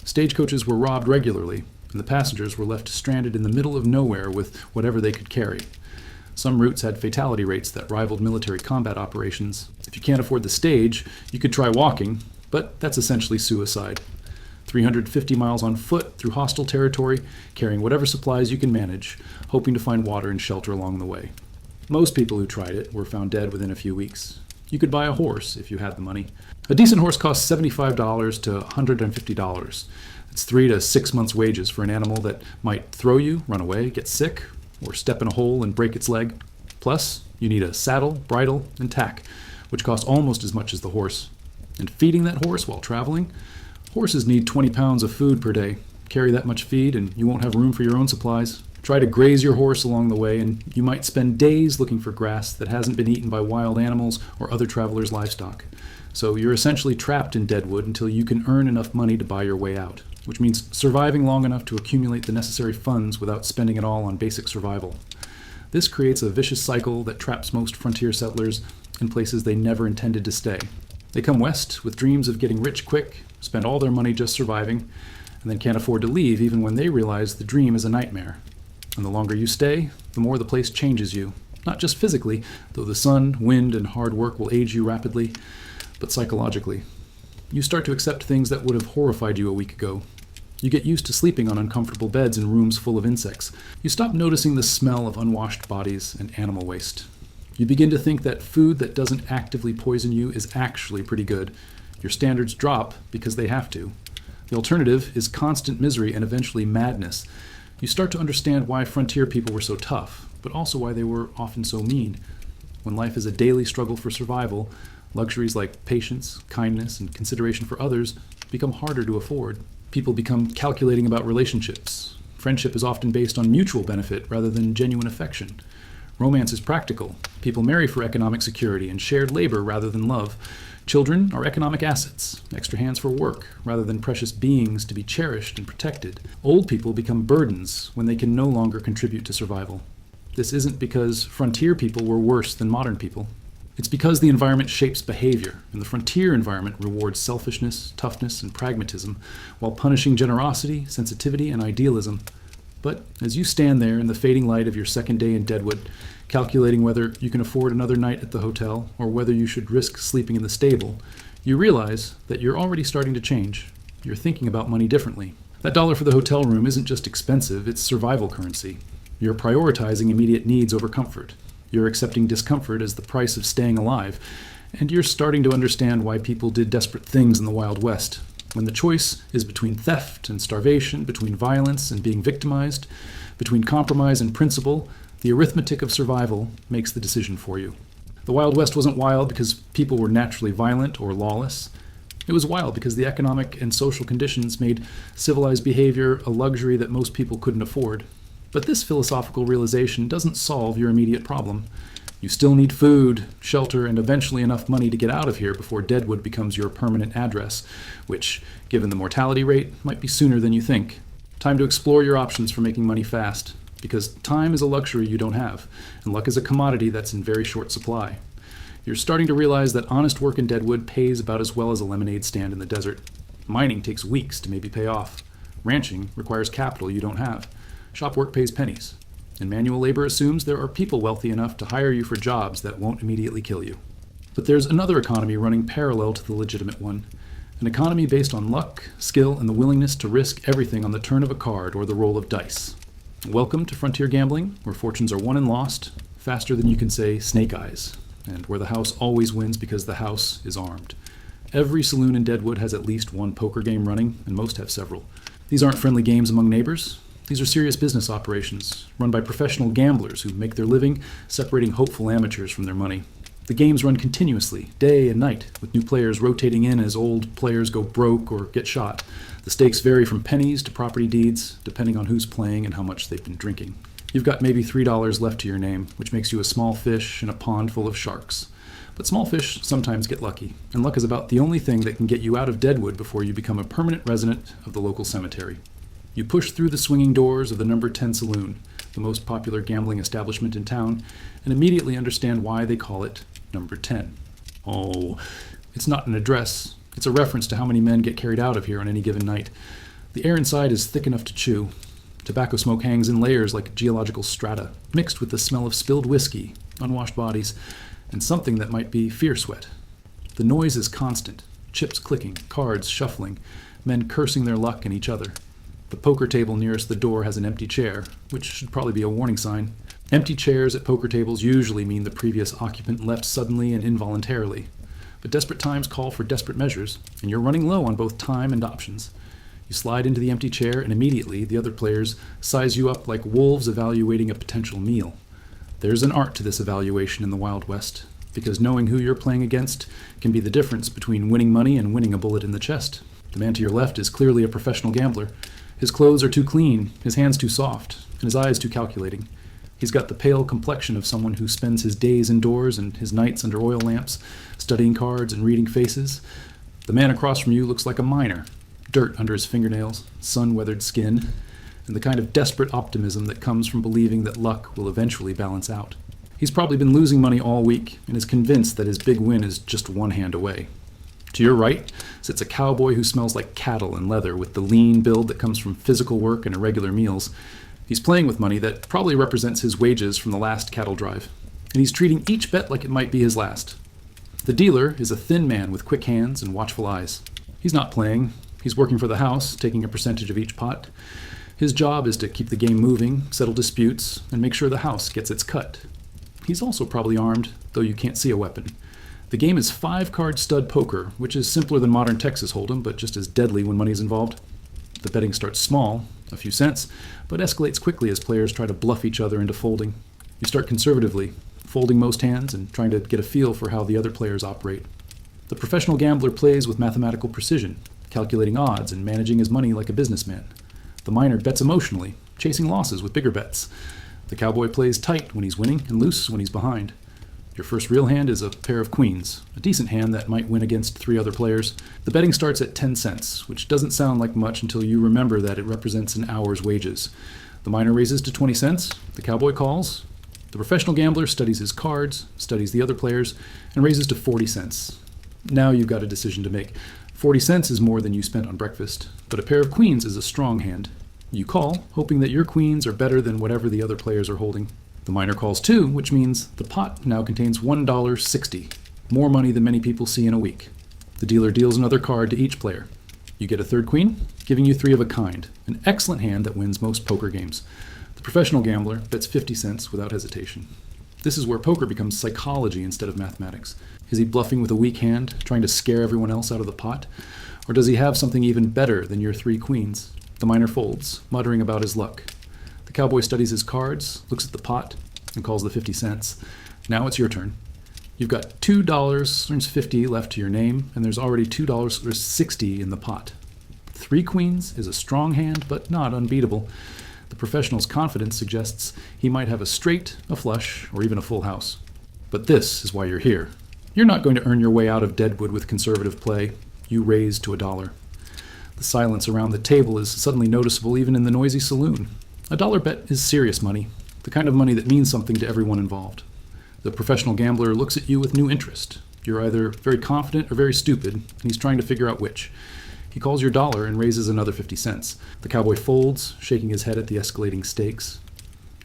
Stagecoaches were robbed regularly, and the passengers were left stranded in the middle of nowhere with whatever they could carry. Some routes had fatality rates that rivaled military combat operations. If you can't afford the stage, you could try walking, but that's essentially suicide. 350 miles on foot through hostile territory, carrying whatever supplies you can manage, hoping to find water and shelter along the way. Most people who tried it were found dead within a few weeks. You could buy a horse if you had the money. A decent horse costs $75 to $150. It's 3 to 6 months' wages for an animal that might throw you, run away, get sick, or step in a hole and break its leg. Plus, you need a saddle, bridle, and tack, which cost almost as much as the horse. And feeding that horse while traveling? Horses need 20 pounds of food per day. Carry that much feed and you won't have room for your own supplies. Try to graze your horse along the way and you might spend days looking for grass that hasn't been eaten by wild animals or other travelers' livestock. So you're essentially trapped in Deadwood until you can earn enough money to buy your way out, which means surviving long enough to accumulate the necessary funds without spending it all on basic survival. This creates a vicious cycle that traps most frontier settlers in places they never intended to stay. They come west with dreams of getting rich quick, spend all their money just surviving, and then can't afford to leave even when they realize the dream is a nightmare. And the longer you stay, the more the place changes you. Not just physically, though the sun, wind, and hard work will age you rapidly, but psychologically. You start to accept things that would have horrified you a week ago. You get used to sleeping on uncomfortable beds in rooms full of insects. You stop noticing the smell of unwashed bodies and animal waste. You begin to think that food that doesn't actively poison you is actually pretty good. Your standards drop because they have to. The alternative is constant misery and eventually madness. You start to understand why frontier people were so tough, but also why they were often so mean. When life is a daily struggle for survival, luxuries like patience, kindness, and consideration for others become harder to afford. People become calculating about relationships. Friendship is often based on mutual benefit rather than genuine affection. Romance is practical. People marry for economic security and shared labor rather than love. Children are economic assets, extra hands for work, rather than precious beings to be cherished and protected. Old people become burdens when they can no longer contribute to survival. This isn't because frontier people were worse than modern people. It's because the environment shapes behavior, and the frontier environment rewards selfishness, toughness, and pragmatism, while punishing generosity, sensitivity, and idealism. But as you stand there in the fading light of your second day in Deadwood, calculating whether you can afford another night at the hotel or whether you should risk sleeping in the stable, you realize that you're already starting to change. You're thinking about money differently. That dollar for the hotel room isn't just expensive, it's survival currency. You're prioritizing immediate needs over comfort. You're accepting discomfort as the price of staying alive. And you're starting to understand why people did desperate things in the Wild West. When the choice is between theft and starvation, between violence and being victimized, between compromise and principle, The arithmetic of survival makes the decision for you. The Wild West wasn't wild because people were naturally violent or lawless. It was wild because the economic and social conditions made civilized behavior a luxury that most people couldn't afford. But this philosophical realization doesn't solve your immediate problem. You still need food, shelter, and eventually enough money to get out of here before Deadwood becomes your permanent address, which, given the mortality rate, might be sooner than you think. Time to explore your options for making money fast, because time is a luxury you don't have, and luck is a commodity that's in very short supply. You're starting to realize that honest work in Deadwood pays about as well as a lemonade stand in the desert. Mining takes weeks to maybe pay off. Ranching requires capital you don't have. Shop work pays pennies. And manual labor assumes there are people wealthy enough to hire you for jobs that won't immediately kill you. But there's another economy running parallel to the legitimate one. An economy based on luck, skill, and the willingness to risk everything on the turn of a card or the roll of dice. Welcome to frontier gambling, where fortunes are won and lost faster than you can say snake eyes, and where the house always wins because the house is armed. Every saloon in Deadwood has at least one poker game running, and most have several. These aren't friendly games among neighbors. These are serious business operations, run by professional gamblers who make their living separating hopeful amateurs from their money. The games run continuously, day and night, with new players rotating in as old players go broke or get shot. The stakes vary from pennies to property deeds, depending on who's playing and how much they've been drinking. You've got maybe $3 left to your name, which makes you a small fish in a pond full of sharks. But small fish sometimes get lucky, and luck is about the only thing that can get you out of Deadwood before you become a permanent resident of the local cemetery. You push through the swinging doors of the number 10 saloon, the most popular gambling establishment in town, and immediately understand why they call it number 10. Oh, it's not an address. It's a reference to how many men get carried out of here on any given night. The air inside is thick enough to chew. Tobacco smoke hangs in layers like geological strata, mixed with the smell of spilled whiskey, unwashed bodies, and something that might be fear sweat. The noise is constant, chips clicking, cards shuffling, men cursing their luck and each other. The poker table nearest the door has an empty chair, which should probably be a warning sign. Empty chairs at poker tables usually mean the previous occupant left suddenly and involuntarily. But desperate times call for desperate measures, and you're running low on both time and options. You slide into the empty chair, and immediately the other players size you up like wolves evaluating a potential meal. There's an art to this evaluation in the Wild West, because knowing who you're playing against can be the difference between winning money and winning a bullet in the chest. The man to your left is clearly a professional gambler. His clothes are too clean, his hands too soft, and his eyes too calculating. He's got the pale complexion of someone who spends his days indoors and his nights under oil lamps, studying cards and reading faces. The man across from you looks like a miner, dirt under his fingernails, sun-weathered skin, and the kind of desperate optimism that comes from believing that luck will eventually balance out. He's probably been losing money all week and is convinced that his big win is just one hand away. To your right sits a cowboy who smells like cattle and leather with the lean build that comes from physical work and irregular meals. He's playing with money that probably represents his wages from the last cattle drive, and he's treating each bet like it might be his last. The dealer is a thin man with quick hands and watchful eyes. He's not playing. He's working for the house, taking a percentage of each pot. His job is to keep the game moving, settle disputes, and make sure the house gets its cut. He's also probably armed, though you can't see a weapon. The game is 5-card stud poker, which is simpler than modern Texas Hold'em, but just as deadly when money's involved. The betting starts small, a few cents, but escalates quickly as players try to bluff each other into folding. You start conservatively, folding most hands and trying to get a feel for how the other players operate. The professional gambler plays with mathematical precision, calculating odds and managing his money like a businessman. The miner bets emotionally, chasing losses with bigger bets. The cowboy plays tight when he's winning and loose when he's behind. Your first real hand is a pair of queens, a decent hand that might win against 3 other players. The betting starts at 10 cents, which doesn't sound like much until you remember that it represents an hour's wages. The miner raises to 20 cents, the cowboy calls. The professional gambler studies his cards, studies the other players, and raises to 40 cents. Now you've got a decision to make. 40 cents is more than you spent on breakfast, but a pair of queens is a strong hand. You call, hoping that your queens are better than whatever the other players are holding. The miner calls too, which means the pot now contains $1.60, more money than many people see in a week. The dealer deals another card to each player. You get a third queen, giving you 3 of a kind, an excellent hand that wins most poker games. The professional gambler bets 50 cents without hesitation. This is where poker becomes psychology instead of mathematics. Is he bluffing with a weak hand, trying to scare everyone else out of the pot? Or does he have something even better than your 3 queens? The miner folds, muttering about his luck. The cowboy studies his cards, looks at the pot, and calls the 50 cents. Now it's your turn. You've got $2.50 left to your name, and there's already $2.60 in the pot. 3 queens is a strong hand, but not unbeatable. The professional's confidence suggests he might have a straight, a flush, or even a full house. But this is why you're here. You're not going to earn your way out of Deadwood with conservative play. You raise to $1. The silence around the table is suddenly noticeable even in the noisy saloon. A dollar bet is serious money, the kind of money that means something to everyone involved. The professional gambler looks at you with new interest. You're either very confident or very stupid, and he's trying to figure out which. He calls your dollar and raises another 50 cents. The cowboy folds, shaking his head at the escalating stakes.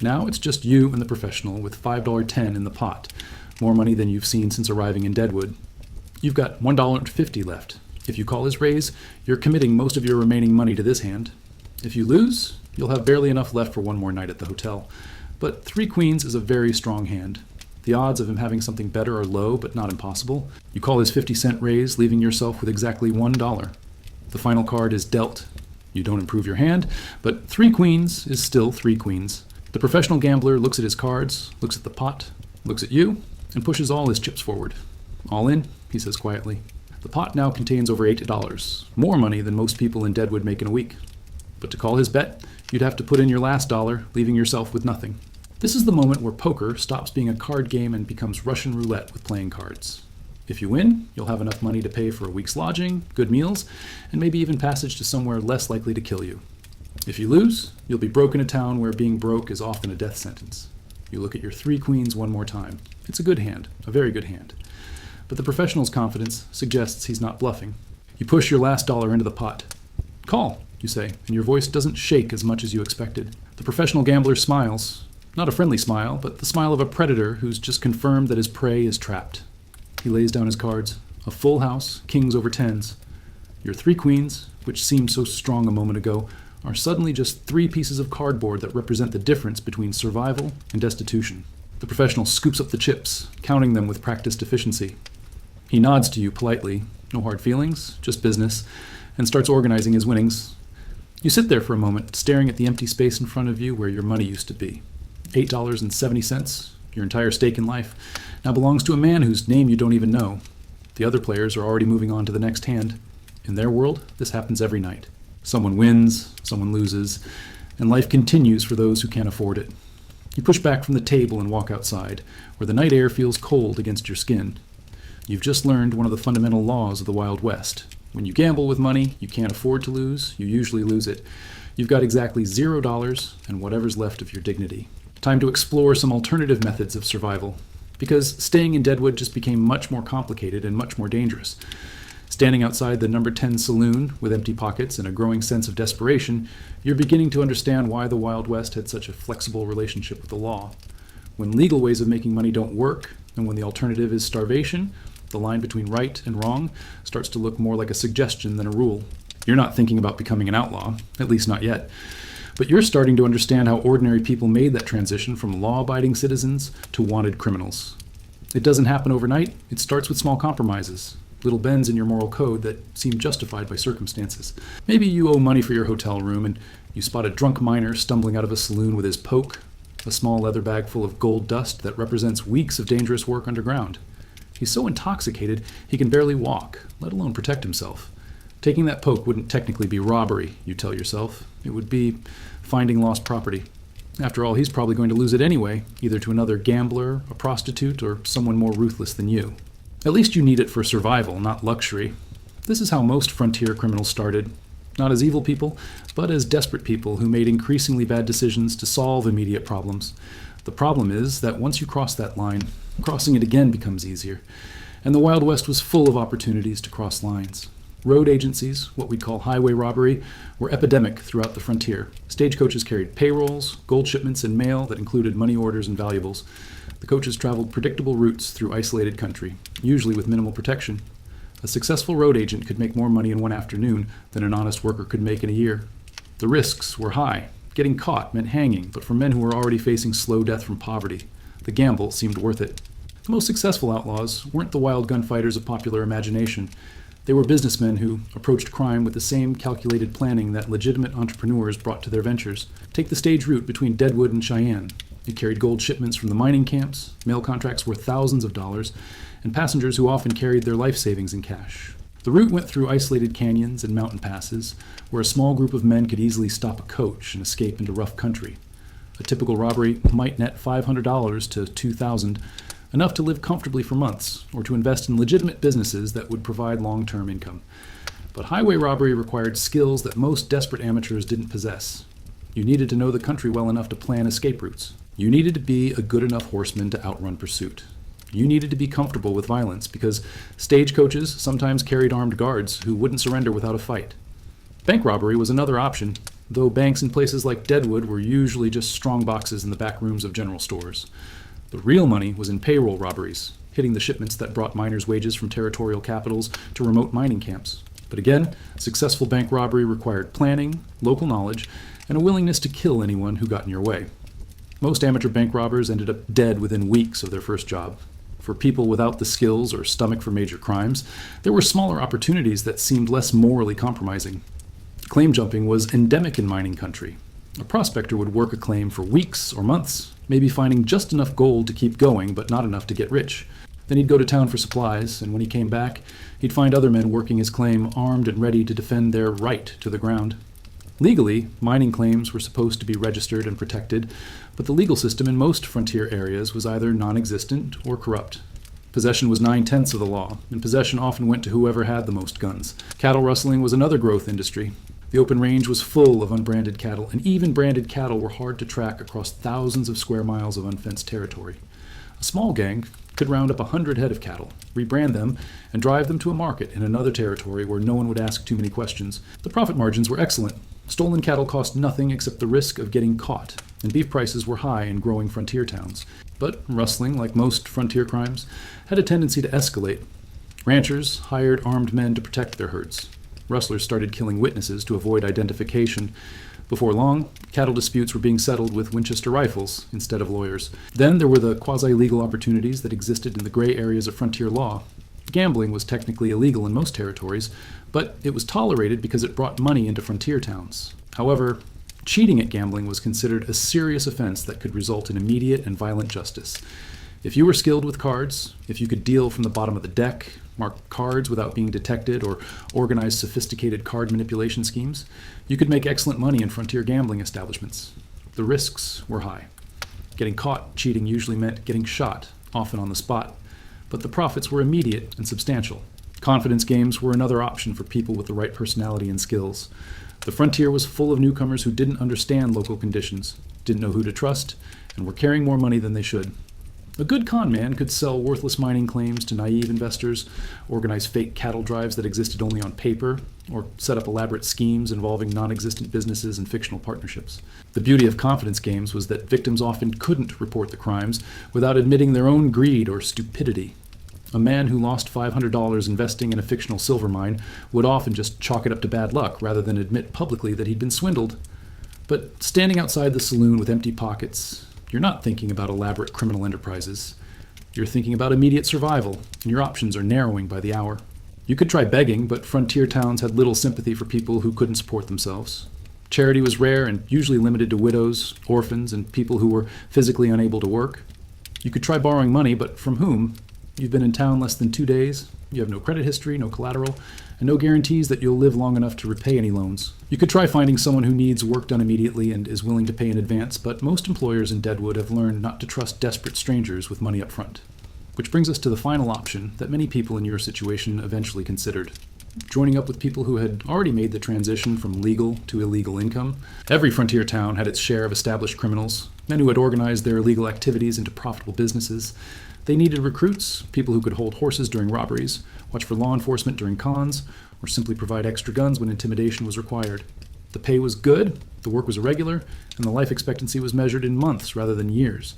Now it's just you and the professional with $5.10 in the pot, more money than you've seen since arriving in Deadwood. You've got $1.50 left. If you call his raise, you're committing most of your remaining money to this hand. If you lose, you'll have barely enough left for one more night at the hotel. But 3 queens is a very strong hand. The odds of him having something better are low, but not impossible. You call his 50-cent raise, leaving yourself with exactly $1. The final card is dealt. You don't improve your hand, but 3 queens is still 3 queens. The professional gambler looks at his cards, looks at the pot, looks at you, and pushes all his chips forward. All in, he says quietly. The pot now contains over $8, more money than most people in Deadwood make in a week. But to call his bet, you'd have to put in your last $1, leaving yourself with nothing. This is the moment where poker stops being a card game and becomes Russian roulette with playing cards. If you win, you'll have enough money to pay for a week's lodging, good meals, and maybe even passage to somewhere less likely to kill you. If you lose, you'll be broke in a town where being broke is often a death sentence. You look at your 3 queens one more time. It's a good hand, a very good hand. But the professional's confidence suggests he's not bluffing. You push your last $1 into the pot. Call, you say, and your voice doesn't shake as much as you expected. The professional gambler smiles. Not a friendly smile, but the smile of a predator who's just confirmed that his prey is trapped. He lays down his cards. A full house, kings over 10s. Your 3 queens, which seemed so strong a moment ago, are suddenly just 3 pieces of cardboard that represent the difference between survival and destitution. The professional scoops up the chips, counting them with practiced efficiency. He nods to you politely, no hard feelings, just business, and starts organizing his winnings. You sit there for a moment, staring at the empty space in front of you where your money used to be. $8.70, your entire stake in life, now belongs to a man whose name you don't even know. The other players are already moving on to the next hand. In their world, this happens every night. Someone wins, someone loses, and life continues for those who can't afford it. You push back from the table and walk outside, where the night air feels cold against your skin. You've just learned one of the fundamental laws of the Wild West. When you gamble with money you can't afford to lose, you usually lose it. You've got exactly $0 and whatever's left of your dignity. Time to explore some alternative methods of survival, because staying in Deadwood just became much more complicated and much more dangerous. Standing outside the number 10 saloon with empty pockets and a growing sense of desperation, you're beginning to understand why the Wild West had such a flexible relationship with the law. When legal ways of making money don't work, and when the alternative is starvation, the line between right and wrong starts to look more like a suggestion than a rule. You're not thinking about becoming an outlaw, at least not yet. But you're starting to understand how ordinary people made that transition from law-abiding citizens to wanted criminals. It doesn't happen overnight. It starts with small compromises, little bends in your moral code that seem justified by circumstances. Maybe you owe money for your hotel room and you spot a drunk miner stumbling out of a saloon with his poke, a small leather bag full of gold dust that represents weeks of dangerous work underground. He's so intoxicated he can barely walk, let alone protect himself. Taking that poke wouldn't technically be robbery, you tell yourself. It would be finding lost property. After all, he's probably going to lose it anyway, either to another gambler, a prostitute, or someone more ruthless than you. At least you need it for survival, not luxury. This is how most frontier criminals started. Not as evil people, but as desperate people who made increasingly bad decisions to solve immediate problems. The problem is that once you cross that line, crossing it again becomes easier. And the Wild West was full of opportunities to cross lines. Road agencies, what we'd call highway robbery, were epidemic throughout the frontier. Stagecoaches carried payrolls, gold shipments, and mail that included money orders and valuables. The coaches traveled predictable routes through isolated country, usually with minimal protection. A successful road agent could make more money in one afternoon than an honest worker could make in a year. The risks were high. Getting caught meant hanging, but for men who were already facing slow death from poverty, the gamble seemed worth it. The most successful outlaws weren't the wild gunfighters of popular imagination. They were businessmen who approached crime with the same calculated planning that legitimate entrepreneurs brought to their ventures. Take the stage route between Deadwood and Cheyenne. It carried gold shipments from the mining camps, mail contracts worth thousands of dollars, and passengers who often carried their life savings in cash. The route went through isolated canyons and mountain passes, where a small group of men could easily stop a coach and escape into rough country. A typical robbery might net $500 to $2,000, enough to live comfortably for months, or to invest in legitimate businesses that would provide long-term income. But highway robbery required skills that most desperate amateurs didn't possess. You needed to know the country well enough to plan escape routes. You needed to be a good enough horseman to outrun pursuit. You needed to be comfortable with violence, because stagecoaches sometimes carried armed guards who wouldn't surrender without a fight. Bank robbery was another option, though banks in places like Deadwood were usually just strong boxes in the back rooms of general stores. The real money was in payroll robberies, hitting the shipments that brought miners' wages from territorial capitals to remote mining camps. But again, successful bank robbery required planning, local knowledge, and a willingness to kill anyone who got in your way. Most amateur bank robbers ended up dead within weeks of their first job. For people without the skills or stomach for major crimes, there were smaller opportunities that seemed less morally compromising. Claim jumping was endemic in mining country. A prospector would work a claim for weeks or months, maybe finding just enough gold to keep going, but not enough to get rich. Then he'd go to town for supplies, and when he came back, he'd find other men working his claim, armed and ready to defend their right to the ground. Legally, mining claims were supposed to be registered and protected, but the legal system in most frontier areas was either non-existent or corrupt. Possession was 9/10 of the law, and possession often went to whoever had the most guns. Cattle rustling was another growth industry. The open range was full of unbranded cattle, and even branded cattle were hard to track across thousands of square miles of unfenced territory. A small gang could round up 100 head of cattle, rebrand them, and drive them to a market in another territory where no one would ask too many questions. The profit margins were excellent. Stolen cattle cost nothing except the risk of getting caught, and beef prices were high in growing frontier towns. But rustling, like most frontier crimes, had a tendency to escalate. Ranchers hired armed men to protect their herds. Rustlers started killing witnesses to avoid identification. Before long, cattle disputes were being settled with Winchester rifles instead of lawyers. Then there were the quasi-legal opportunities that existed in the gray areas of frontier law. Gambling was technically illegal in most territories, but it was tolerated because it brought money into frontier towns. However, cheating at gambling was considered a serious offense that could result in immediate and violent justice. If you were skilled with cards, if you could deal from the bottom of the deck, mark cards without being detected, or organize sophisticated card manipulation schemes, you could make excellent money in frontier gambling establishments. The risks were high. Getting caught cheating usually meant getting shot, often on the spot, but the profits were immediate and substantial. Confidence games were another option for people with the right personality and skills. The frontier was full of newcomers who didn't understand local conditions, didn't know who to trust, and were carrying more money than they should. A good con man could sell worthless mining claims to naive investors, organize fake cattle drives that existed only on paper, or set up elaborate schemes involving non-existent businesses and fictional partnerships. The beauty of confidence games was that victims often couldn't report the crimes without admitting their own greed or stupidity. A man who lost $500 investing in a fictional silver mine would often just chalk it up to bad luck rather than admit publicly that he'd been swindled. But standing outside the saloon with empty pockets, you're not thinking about elaborate criminal enterprises. You're thinking about immediate survival, and your options are narrowing by the hour. You could try begging, but frontier towns had little sympathy for people who couldn't support themselves. Charity was rare and usually limited to widows, orphans, and people who were physically unable to work. You could try borrowing money, but from whom? You've been in town less than 2 days, you have no credit history, no collateral, and no guarantees that you'll live long enough to repay any loans. You could try finding someone who needs work done immediately and is willing to pay in advance, but most employers in Deadwood have learned not to trust desperate strangers with money up front. Which brings us to the final option that many people in your situation eventually considered: joining up with people who had already made the transition from legal to illegal income. Every frontier town had its share of established criminals, men who had organized their illegal activities into profitable businesses. They needed recruits, people who could hold horses during robberies, watch for law enforcement during cons, or simply provide extra guns when intimidation was required. The pay was good, the work was irregular, and the life expectancy was measured in months rather than years.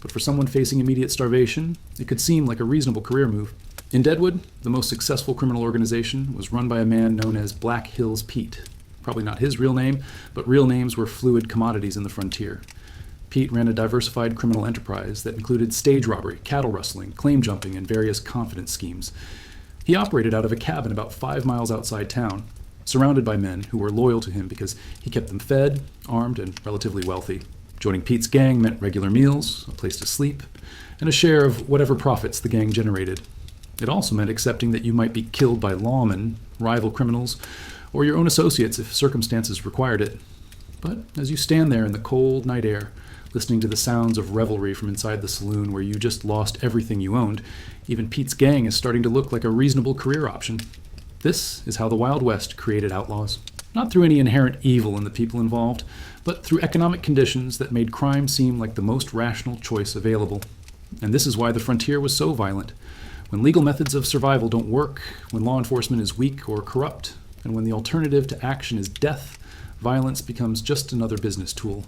But for someone facing immediate starvation, it could seem like a reasonable career move. In Deadwood, the most successful criminal organization was run by a man known as Black Hills Pete. Probably not his real name, but real names were fluid commodities in the frontier. Pete ran a diversified criminal enterprise that included stage robbery, cattle rustling, claim jumping, and various confidence schemes. He operated out of a cabin about 5 miles outside town, surrounded by men who were loyal to him because he kept them fed, armed, and relatively wealthy. Joining Pete's gang meant regular meals, a place to sleep, and a share of whatever profits the gang generated. It also meant accepting that you might be killed by lawmen, rival criminals, or your own associates if circumstances required it. But as you stand there in the cold night air, listening to the sounds of revelry from inside the saloon where you just lost everything you owned, even Pete's gang is starting to look like a reasonable career option. This is how the Wild West created outlaws. Not through any inherent evil in the people involved, but through economic conditions that made crime seem like the most rational choice available. And this is why the frontier was so violent. When legal methods of survival don't work, when law enforcement is weak or corrupt, and when the alternative to action is death, violence becomes just another business tool.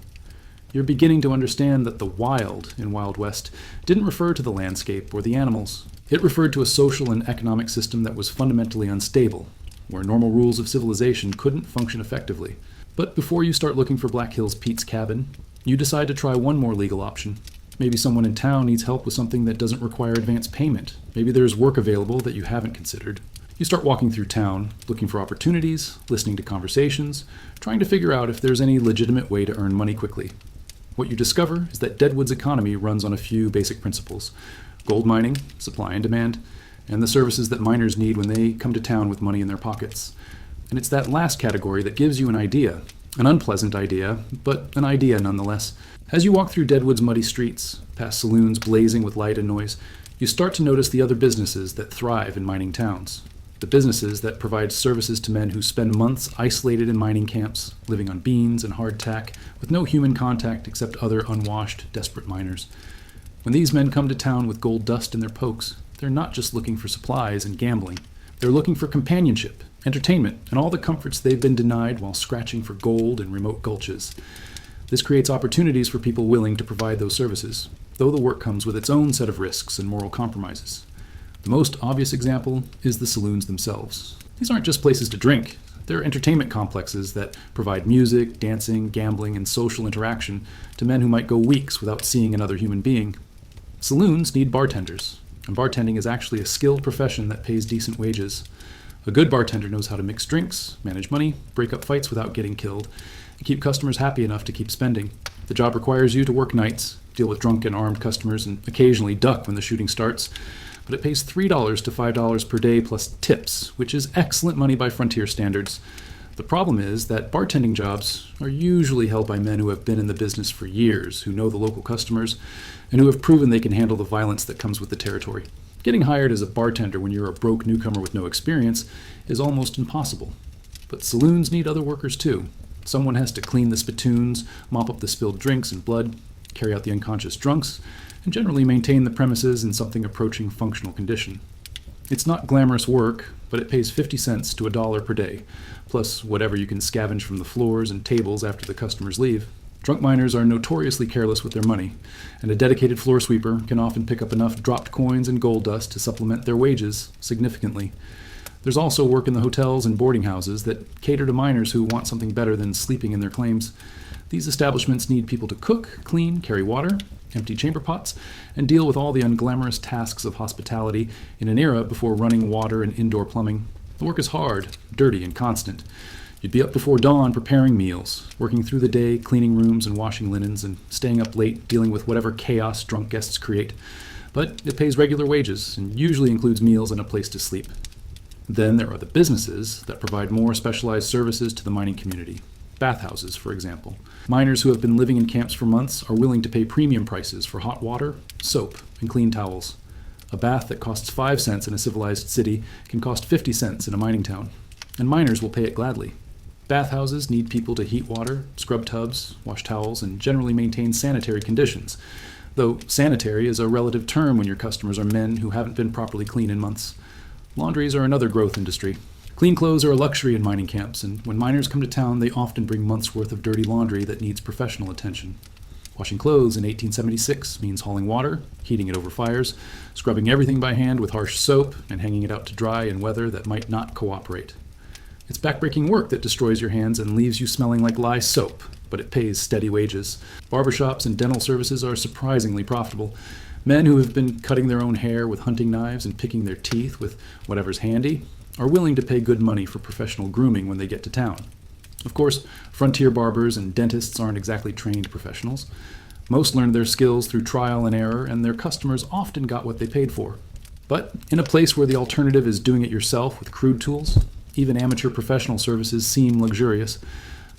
You're beginning to understand that the wild in Wild West didn't refer to the landscape or the animals. It referred to a social and economic system that was fundamentally unstable, where normal rules of civilization couldn't function effectively. But before you start looking for Black Hills Pete's cabin, you decide to try one more legal option. Maybe someone in town needs help with something that doesn't require advance payment. Maybe there's work available that you haven't considered. You start walking through town, looking for opportunities, listening to conversations, trying to figure out if there's any legitimate way to earn money quickly. What you discover is that Deadwood's economy runs on a few basic principles: gold mining, supply and demand, and the services that miners need when they come to town with money in their pockets. And it's that last category that gives you an idea. An unpleasant idea, but an idea nonetheless. As you walk through Deadwood's muddy streets, past saloons blazing with light and noise, you start to notice the other businesses that thrive in mining towns. The businesses that provide services to men who spend months isolated in mining camps, living on beans and hardtack, with no human contact except other unwashed, desperate miners. When these men come to town with gold dust in their pokes, they're not just looking for supplies and gambling. They're looking for companionship, entertainment, and all the comforts they've been denied while scratching for gold in remote gulches. This creates opportunities for people willing to provide those services, though the work comes with its own set of risks and moral compromises. The most obvious example is the saloons themselves. These aren't just places to drink. They're entertainment complexes that provide music, dancing, gambling, and social interaction to men who might go weeks without seeing another human being. Saloons need bartenders, and bartending is actually a skilled profession that pays decent wages. A good bartender knows how to mix drinks, manage money, break up fights without getting killed, and keep customers happy enough to keep spending. The job requires you to work nights, deal with drunk and armed customers, and occasionally duck when the shooting starts. But it pays $3 to $5 per day plus tips, which is excellent money by frontier standards. The problem is that bartending jobs are usually held by men who have been in the business for years, who know the local customers, and who have proven they can handle the violence that comes with the territory. Getting hired as a bartender when you're a broke newcomer with no experience is almost impossible. But saloons need other workers too. Someone has to clean the spittoons, mop up the spilled drinks and blood, carry out the unconscious drunks, and generally maintain the premises in something approaching functional condition. It's not glamorous work, but it pays 50 cents to $1 per day, plus whatever you can scavenge from the floors and tables after the customers leave. Drunk miners are notoriously careless with their money, and a dedicated floor sweeper can often pick up enough dropped coins and gold dust to supplement their wages significantly. There's also work in the hotels and boarding houses that cater to miners who want something better than sleeping in their claims. These establishments need people to cook, clean, carry water, empty chamber pots, and deal with all the unglamorous tasks of hospitality in an era before running water and indoor plumbing. The work is hard, dirty, and constant. You'd be up before dawn preparing meals, working through the day, cleaning rooms and washing linens, and staying up late dealing with whatever chaos drunk guests create. But it pays regular wages, and usually includes meals and a place to sleep. Then there are the businesses that provide more specialized services to the mining community. Bathhouses, for example. Miners who have been living in camps for months are willing to pay premium prices for hot water, soap, and clean towels. A bath that costs 5 cents in a civilized city can cost 50 cents in a mining town, and miners will pay it gladly. Bathhouses need people to heat water, scrub tubs, wash towels, and generally maintain sanitary conditions, though sanitary is a relative term when your customers are men who haven't been properly clean in months. Laundries are another growth industry. Clean clothes are a luxury in mining camps, and when miners come to town, they often bring months' worth of dirty laundry that needs professional attention. Washing clothes in 1876 means hauling water, heating it over fires, scrubbing everything by hand with harsh soap, and hanging it out to dry in weather that might not cooperate. It's backbreaking work that destroys your hands and leaves you smelling like lye soap, but it pays steady wages. Barbershops and dental services are surprisingly profitable. Men who have been cutting their own hair with hunting knives and picking their teeth with whatever's handy are willing to pay good money for professional grooming when they get to town. Of course, frontier barbers and dentists aren't exactly trained professionals. Most learned their skills through trial and error, and their customers often got what they paid for. But in a place where the alternative is doing it yourself with crude tools, even amateur professional services seem luxurious.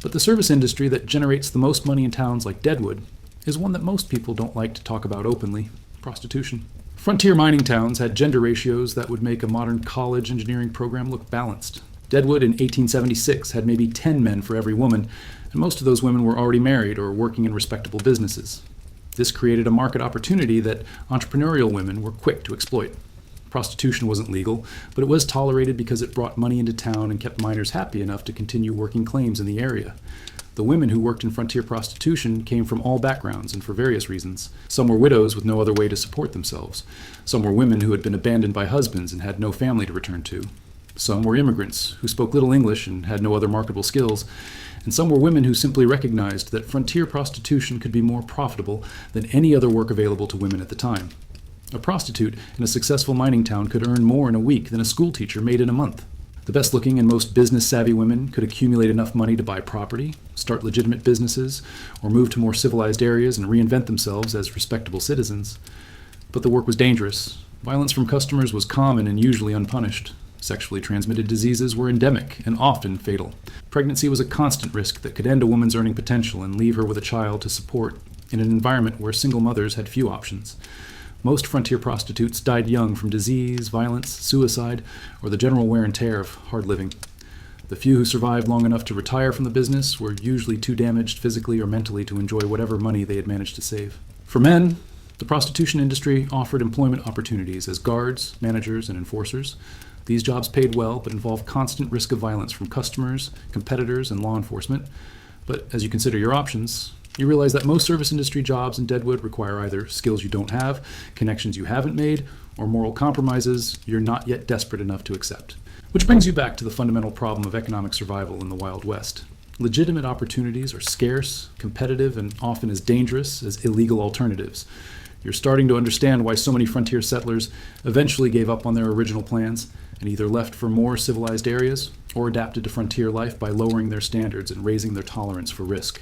But the service industry that generates the most money in towns like Deadwood is one that most people don't like to talk about openly: prostitution. Frontier mining towns had gender ratios that would make a modern college engineering program look balanced. Deadwood in 1876 had maybe 10 men for every woman, and most of those women were already married or working in respectable businesses. This created a market opportunity that entrepreneurial women were quick to exploit. Prostitution wasn't legal, but it was tolerated because it brought money into town and kept miners happy enough to continue working claims in the area. The women who worked in frontier prostitution came from all backgrounds and for various reasons. Some were widows with no other way to support themselves. Some were women who had been abandoned by husbands and had no family to return to. Some were immigrants who spoke little English and had no other marketable skills. And some were women who simply recognized that frontier prostitution could be more profitable than any other work available to women at the time. A prostitute in a successful mining town could earn more in a week than a schoolteacher made in a month. The best-looking and most business-savvy women could accumulate enough money to buy property, start legitimate businesses, or move to more civilized areas and reinvent themselves as respectable citizens. But the work was dangerous. Violence from customers was common and usually unpunished. Sexually transmitted diseases were endemic and often fatal. Pregnancy was a constant risk that could end a woman's earning potential and leave her with a child to support in an environment where single mothers had few options. Most frontier prostitutes died young from disease, violence, suicide, or the general wear and tear of hard living. The few who survived long enough to retire from the business were usually too damaged physically or mentally to enjoy whatever money they had managed to save. For men, the prostitution industry offered employment opportunities as guards, managers, and enforcers. These jobs paid well, but involved constant risk of violence from customers, competitors, and law enforcement. But as you consider your options, you realize that most service industry jobs in Deadwood require either skills you don't have, connections you haven't made, or moral compromises you're not yet desperate enough to accept. Which brings you back to the fundamental problem of economic survival in the Wild West. Legitimate opportunities are scarce, competitive, and often as dangerous as illegal alternatives. You're starting to understand why so many frontier settlers eventually gave up on their original plans and either left for more civilized areas or adapted to frontier life by lowering their standards and raising their tolerance for risk.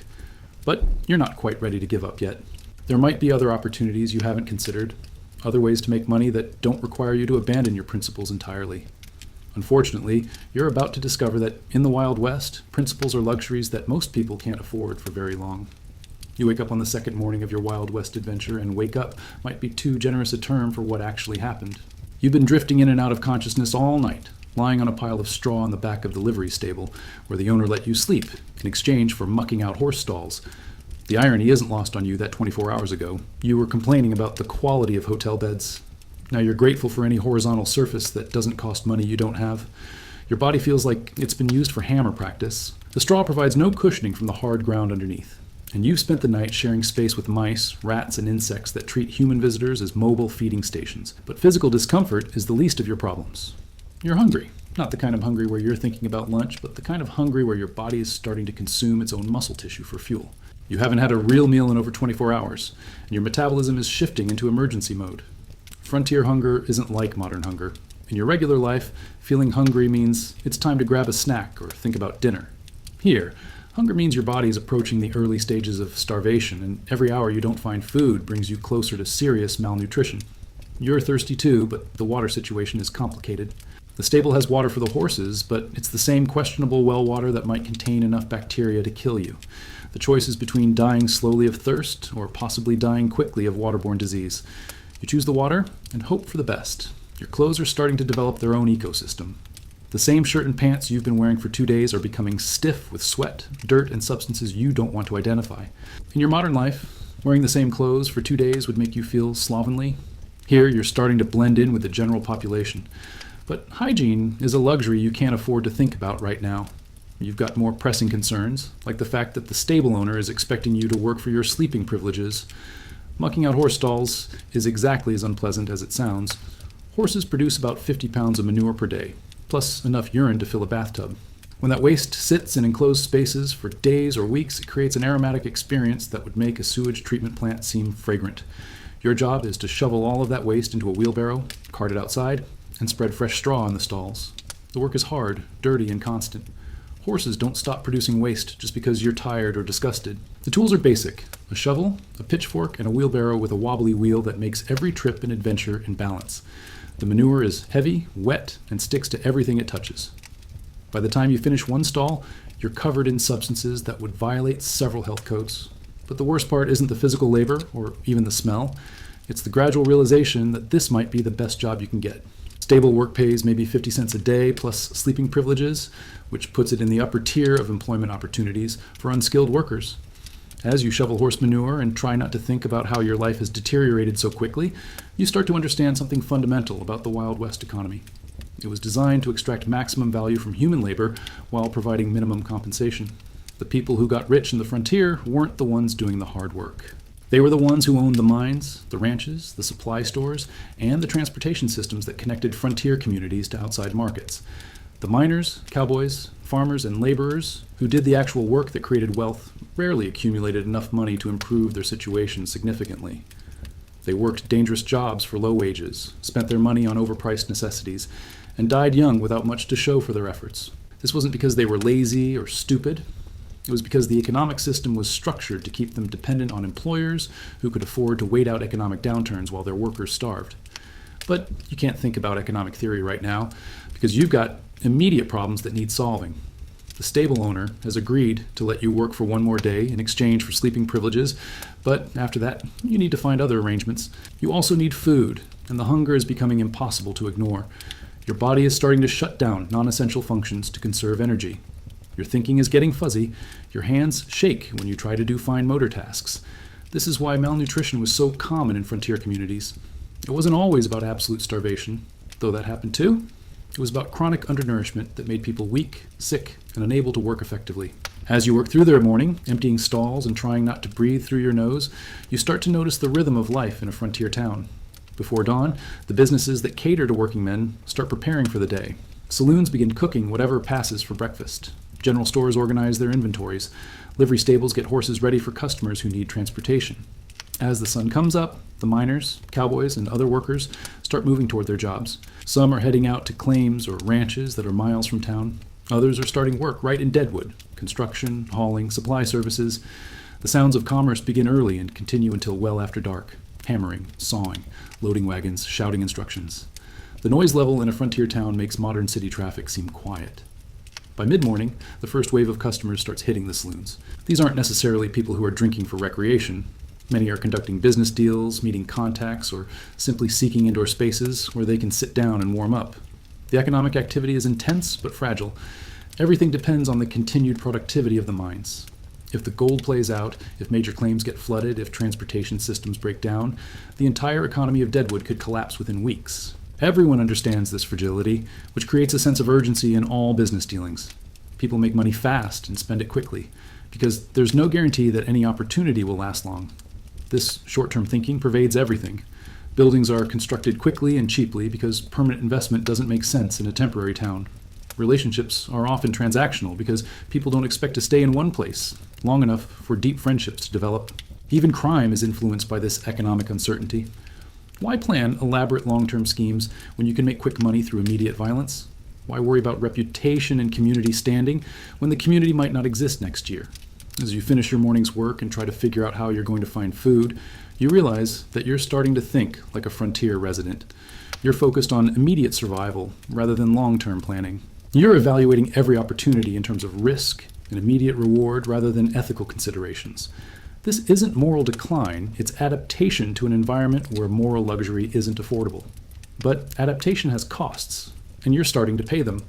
But you're not quite ready to give up yet. There might be other opportunities you haven't considered, other ways to make money that don't require you to abandon your principles entirely. Unfortunately, you're about to discover that in the Wild West, principles are luxuries that most people can't afford for very long. You wake up on the second morning of your Wild West adventure, and wake up might be too generous a term for what actually happened. You've been drifting in and out of consciousness all night, lying on a pile of straw in the back of the livery stable, where the owner let you sleep in exchange for mucking out horse stalls. The irony isn't lost on you that 24 hours ago, you were complaining about the quality of hotel beds. Now you're grateful for any horizontal surface that doesn't cost money you don't have. Your body feels like it's been used for hammer practice. The straw provides no cushioning from the hard ground underneath. And you've spent the night sharing space with mice, rats, and insects that treat human visitors as mobile feeding stations. But physical discomfort is the least of your problems. You're hungry. Not the kind of hungry where you're thinking about lunch, but the kind of hungry where your body is starting to consume its own muscle tissue for fuel. You haven't had a real meal in over 24 hours, and your metabolism is shifting into emergency mode. Frontier hunger isn't like modern hunger. In your regular life, feeling hungry means it's time to grab a snack or think about dinner. Here, hunger means your body is approaching the early stages of starvation, and every hour you don't find food brings you closer to serious malnutrition. You're thirsty too, but the water situation is complicated. The stable has water for the horses, but it's the same questionable well water that might contain enough bacteria to kill you. The choice is between dying slowly of thirst or possibly dying quickly of waterborne disease. You choose the water and hope for the best. Your clothes are starting to develop their own ecosystem. The same shirt and pants you've been wearing for 2 days are becoming stiff with sweat, dirt, and substances you don't want to identify. In your modern life, wearing the same clothes for 2 days would make you feel slovenly. Here, you're starting to blend in with the general population. But hygiene is a luxury you can't afford to think about right now. You've got more pressing concerns, like the fact that the stable owner is expecting you to work for your sleeping privileges. Mucking out horse stalls is exactly as unpleasant as it sounds. Horses produce about 50 pounds of manure per day, plus enough urine to fill a bathtub. When that waste sits in enclosed spaces for days or weeks, it creates an aromatic experience that would make a sewage treatment plant seem fragrant. Your job is to shovel all of that waste into a wheelbarrow, cart it outside, and spread fresh straw in the stalls. The work is hard, dirty, and constant. Horses don't stop producing waste just because you're tired or disgusted. The tools are basic: a shovel, a pitchfork, and a wheelbarrow with a wobbly wheel that makes every trip an adventure in balance. The manure is heavy, wet, and sticks to everything it touches. By the time you finish one stall, you're covered in substances that would violate several health codes. But the worst part isn't the physical labor or even the smell. It's the gradual realization that this might be the best job you can get. Stable work pays maybe 50 cents a day plus sleeping privileges, which puts it in the upper tier of employment opportunities for unskilled workers. As you shovel horse manure and try not to think about how your life has deteriorated so quickly, you start to understand something fundamental about the Wild West economy. It was designed to extract maximum value from human labor while providing minimum compensation. The people who got rich in the frontier weren't the ones doing the hard work. They were the ones who owned the mines, the ranches, the supply stores, and the transportation systems that connected frontier communities to outside markets. The miners, cowboys, farmers, and laborers who did the actual work that created wealth rarely accumulated enough money to improve their situation significantly. They worked dangerous jobs for low wages, spent their money on overpriced necessities, and died young without much to show for their efforts. This wasn't because they were lazy or stupid. It was because the economic system was structured to keep them dependent on employers who could afford to wait out economic downturns while their workers starved. But you can't think about economic theory right now because you've got immediate problems that need solving. The stable owner has agreed to let you work for one more day in exchange for sleeping privileges, but after that, you need to find other arrangements. You also need food, and the hunger is becoming impossible to ignore. Your body is starting to shut down non-essential functions to conserve energy. Your thinking is getting fuzzy. Your hands shake when you try to do fine motor tasks. This is why malnutrition was so common in frontier communities. It wasn't always about absolute starvation, though that happened too. It was about chronic undernourishment that made people weak, sick, and unable to work effectively. As you work through their morning, emptying stalls and trying not to breathe through your nose, you start to notice the rhythm of life in a frontier town. Before dawn, the businesses that cater to working men start preparing for the day. Saloons begin cooking whatever passes for breakfast. General stores organize their inventories. Livery stables get horses ready for customers who need transportation. As the sun comes up, the miners, cowboys, and other workers start moving toward their jobs. Some are heading out to claims or ranches that are miles from town. Others are starting work right in Deadwood: construction, hauling, supply services. The sounds of commerce begin early and continue until well after dark. Hammering, sawing, loading wagons, shouting instructions. The noise level in a frontier town makes modern city traffic seem quiet. By mid-morning, the first wave of customers starts hitting the saloons. These aren't necessarily people who are drinking for recreation. Many are conducting business deals, meeting contacts, or simply seeking indoor spaces where they can sit down and warm up. The economic activity is intense but fragile. Everything depends on the continued productivity of the mines. If the gold plays out, if major claims get flooded, if transportation systems break down, the entire economy of Deadwood could collapse within weeks. Everyone understands this fragility, which creates a sense of urgency in all business dealings. People make money fast and spend it quickly, because there's no guarantee that any opportunity will last long. This short-term thinking pervades everything. Buildings are constructed quickly and cheaply because permanent investment doesn't make sense in a temporary town. Relationships are often transactional because people don't expect to stay in one place long enough for deep friendships to develop. Even crime is influenced by this economic uncertainty. Why plan elaborate long-term schemes when you can make quick money through immediate violence? Why worry about reputation and community standing when the community might not exist next year? As you finish your morning's work and try to figure out how you're going to find food, you realize that you're starting to think like a frontier resident. You're focused on immediate survival rather than long-term planning. You're evaluating every opportunity in terms of risk and immediate reward rather than ethical considerations. This isn't moral decline, it's adaptation to an environment where moral luxury isn't affordable. But adaptation has costs, and you're starting to pay them.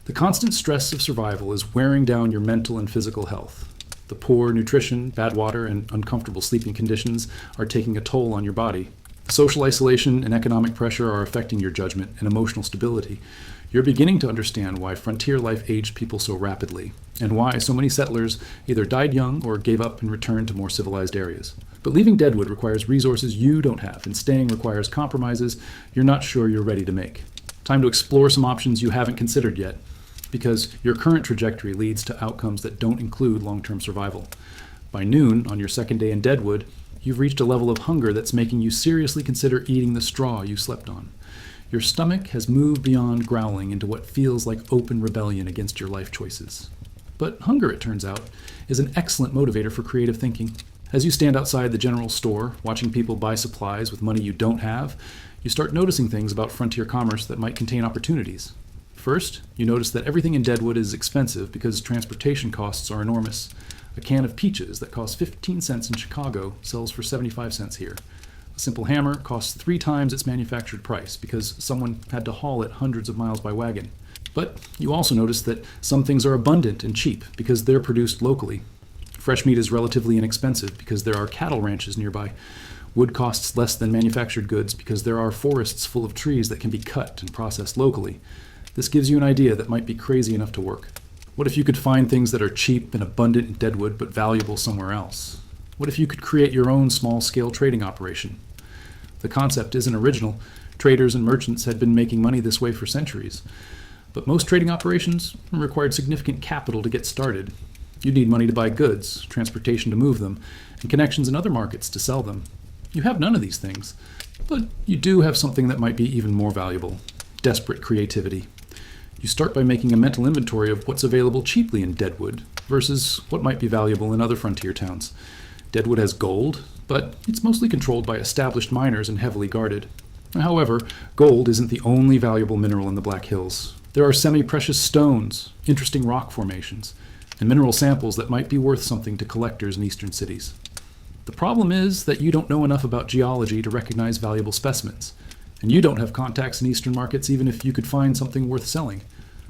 The constant stress of survival is wearing down your mental and physical health. The poor nutrition, bad water, and uncomfortable sleeping conditions are taking a toll on your body. Social isolation and economic pressure are affecting your judgment and emotional stability. You're beginning to understand why frontier life aged people so rapidly, and why so many settlers either died young or gave up and returned to more civilized areas. But leaving Deadwood requires resources you don't have, and staying requires compromises you're not sure you're ready to make. Time to explore some options you haven't considered yet, because your current trajectory leads to outcomes that don't include long-term survival. By noon, on your second day in Deadwood, you've reached a level of hunger that's making you seriously consider eating the straw you slept on. Your stomach has moved beyond growling into what feels like open rebellion against your life choices. But hunger, it turns out, is an excellent motivator for creative thinking. As you stand outside the general store, watching people buy supplies with money you don't have, you start noticing things about frontier commerce that might contain opportunities. First, you notice that everything in Deadwood is expensive because transportation costs are enormous. A can of peaches that costs 15 cents in Chicago sells for 75 cents here. A simple hammer costs 3 times its manufactured price because someone had to haul it hundreds of miles by wagon. But you also notice that some things are abundant and cheap because they're produced locally. Fresh meat is relatively inexpensive because there are cattle ranches nearby. Wood costs less than manufactured goods because there are forests full of trees that can be cut and processed locally. This gives you an idea that might be crazy enough to work. What if you could find things that are cheap and abundant in Deadwood but valuable somewhere else? What if you could create your own small-scale trading operation? The concept isn't original. Traders and merchants had been making money this way for centuries. But most trading operations required significant capital to get started. You'd need money to buy goods, transportation to move them, and connections in other markets to sell them. You have none of these things, but you do have something that might be even more valuable: desperate creativity. You start by making a mental inventory of what's available cheaply in Deadwood versus what might be valuable in other frontier towns. Deadwood has gold, but it's mostly controlled by established miners and heavily guarded. However, gold isn't the only valuable mineral in the Black Hills. There are semi-precious stones, interesting rock formations, and mineral samples that might be worth something to collectors in eastern cities. The problem is that you don't know enough about geology to recognize valuable specimens, and you don't have contacts in eastern markets even if you could find something worth selling.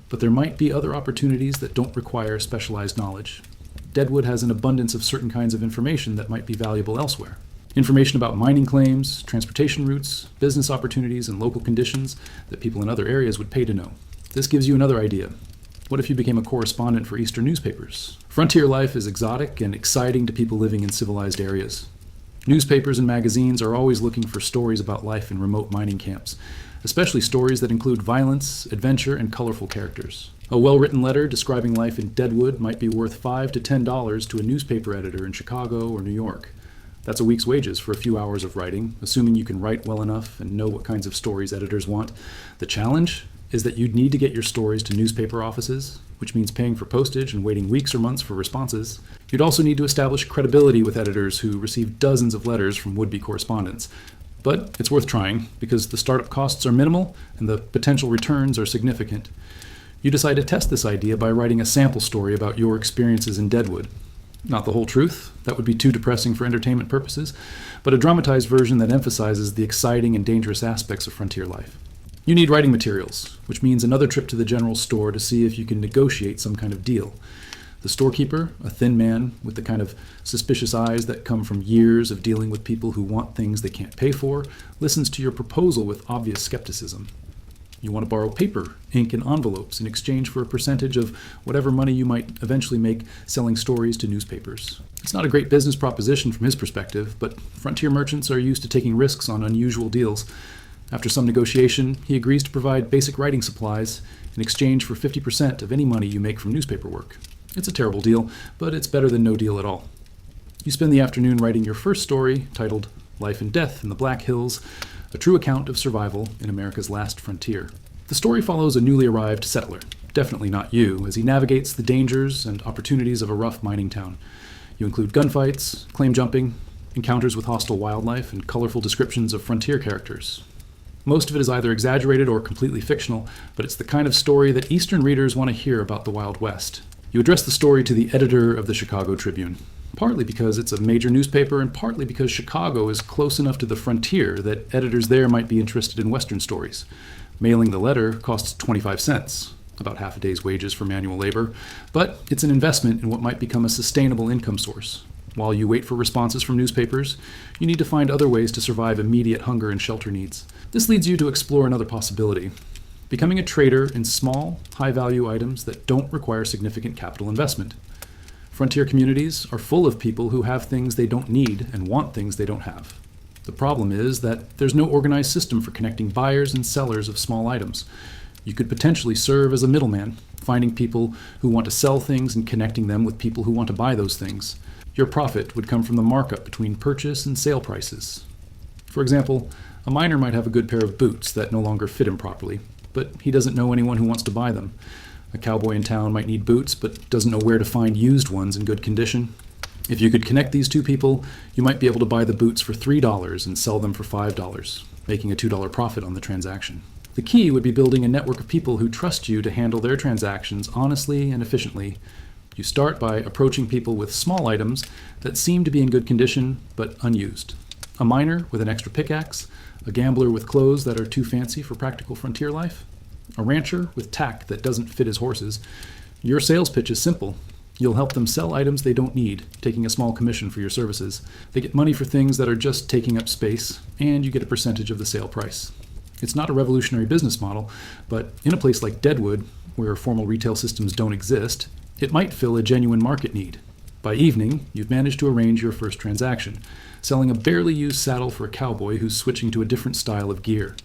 But there might be other opportunities that don't require specialized knowledge. Deadwood has an abundance of certain kinds of information that might be valuable elsewhere. Information about mining claims, transportation routes, business opportunities, and local conditions that people in other areas would pay to know. This gives you another idea. What if you became a correspondent for Eastern newspapers? Frontier life is exotic and exciting to people living in civilized areas. Newspapers and magazines are always looking for stories about life in remote mining camps, especially stories that include violence, adventure, and colorful characters. A well-written letter describing life in Deadwood might be worth $5 to $10 to a newspaper editor in Chicago or New York. That's a week's wages for a few hours of writing, assuming you can write well enough and know what kinds of stories editors want. The challenge is that you'd need to get your stories to newspaper offices, which means paying for postage and waiting weeks or months for responses. You'd also need to establish credibility with editors who receive dozens of letters from would-be correspondents. But it's worth trying, because the startup costs are minimal and the potential returns are significant. You decide to test this idea by writing a sample story about your experiences in Deadwood. Not the whole truth, that would be too depressing for entertainment purposes, but a dramatized version that emphasizes the exciting and dangerous aspects of frontier life. You need writing materials, which means another trip to the general store to see if you can negotiate some kind of deal. The storekeeper, a thin man with the kind of suspicious eyes that come from years of dealing with people who want things they can't pay for, listens to your proposal with obvious skepticism. You want to borrow paper, ink, and envelopes in exchange for a percentage of whatever money you might eventually make selling stories to newspapers. It's not a great business proposition from his perspective, but frontier merchants are used to taking risks on unusual deals. After some negotiation, he agrees to provide basic writing supplies in exchange for 50% of any money you make from newspaper work. It's a terrible deal, but it's better than no deal at all. You spend the afternoon writing your first story, titled Life and Death in the Black Hills, a true account of survival in America's last frontier. The story follows a newly arrived settler, definitely not you, as he navigates the dangers and opportunities of a rough mining town. You include gunfights, claim jumping, encounters with hostile wildlife, and colorful descriptions of frontier characters. Most of it is either exaggerated or completely fictional, but it's the kind of story that Eastern readers want to hear about the Wild West. You address the story to the editor of the Chicago Tribune, partly because it's a major newspaper and partly because Chicago is close enough to the frontier that editors there might be interested in Western stories. Mailing the letter costs 25 cents, about half a day's wages for manual labor, but it's an investment in what might become a sustainable income source. While you wait for responses from newspapers, you need to find other ways to survive immediate hunger and shelter needs. This leads you to explore another possibility: becoming a trader in small, high-value items that don't require significant capital investment. Frontier communities are full of people who have things they don't need and want things they don't have. The problem is that there's no organized system for connecting buyers and sellers of small items. You could potentially serve as a middleman, finding people who want to sell things and connecting them with people who want to buy those things. Your profit would come from the markup between purchase and sale prices. For example, A miner might have a good pair of boots that no longer fit him properly, but he doesn't know anyone who wants to buy them. A cowboy in town might need boots, but doesn't know where to find used ones in good condition. If you could connect these two people, you might be able to buy the boots for $3 and sell them for $5, making a $2 profit on the transaction. The key would be building a network of people who trust you to handle their transactions honestly and efficiently. You start by approaching people with small items that seem to be in good condition but unused. A miner with an extra pickaxe, a gambler with clothes that are too fancy for practical frontier life, a rancher with tack that doesn't fit his horses. Your sales pitch is simple. You'll help them sell items they don't need, taking a small commission for your services. They get money for things that are just taking up space, and you get a percentage of the sale price. It's not a revolutionary business model, but in a place like Deadwood, where formal retail systems don't exist, it might fill a genuine market need. By evening, you've managed to arrange your first transaction, selling a barely used saddle for a cowboy who's switching to a different style of gear.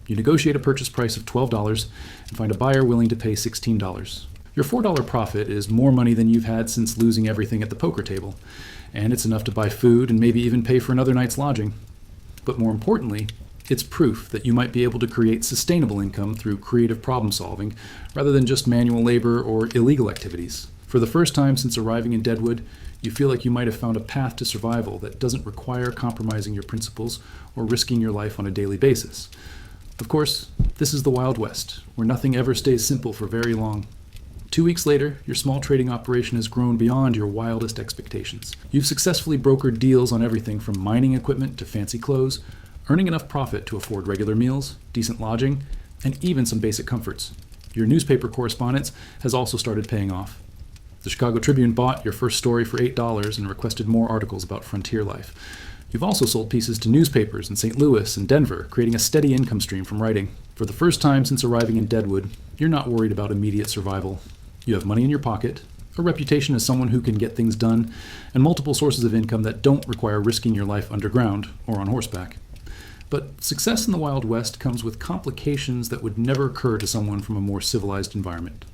You negotiate a purchase price of $12 and find a buyer willing to pay $16. Your $4 profit is more money than you've had since losing everything at the poker table, and it's enough to buy food and maybe even pay for another night's lodging. But more importantly, it's proof that you might be able to create sustainable income through creative problem solving rather than just manual labor or illegal activities. For the first time since arriving in Deadwood, you feel like you might have found a path to survival that doesn't require compromising your principles or risking your life on a daily basis. Of course, this is the Wild West, where nothing ever stays simple for very long. 2 weeks later, your small trading operation has grown beyond your wildest expectations. You've successfully brokered deals on everything from mining equipment to fancy clothes, earning enough profit to afford regular meals, decent lodging, and even some basic comforts. Your newspaper correspondence has also started paying off. The Chicago Tribune bought your first story for $8 and requested more articles about frontier life. You've also sold pieces to newspapers in St. Louis and Denver, creating a steady income stream from writing. For the first time since arriving in Deadwood, you're not worried about immediate survival. You have money in your pocket, a reputation as someone who can get things done, and multiple sources of income that don't require risking your life underground or on horseback. But success in the Wild West comes with complications that would never occur to someone from a more civilized environment.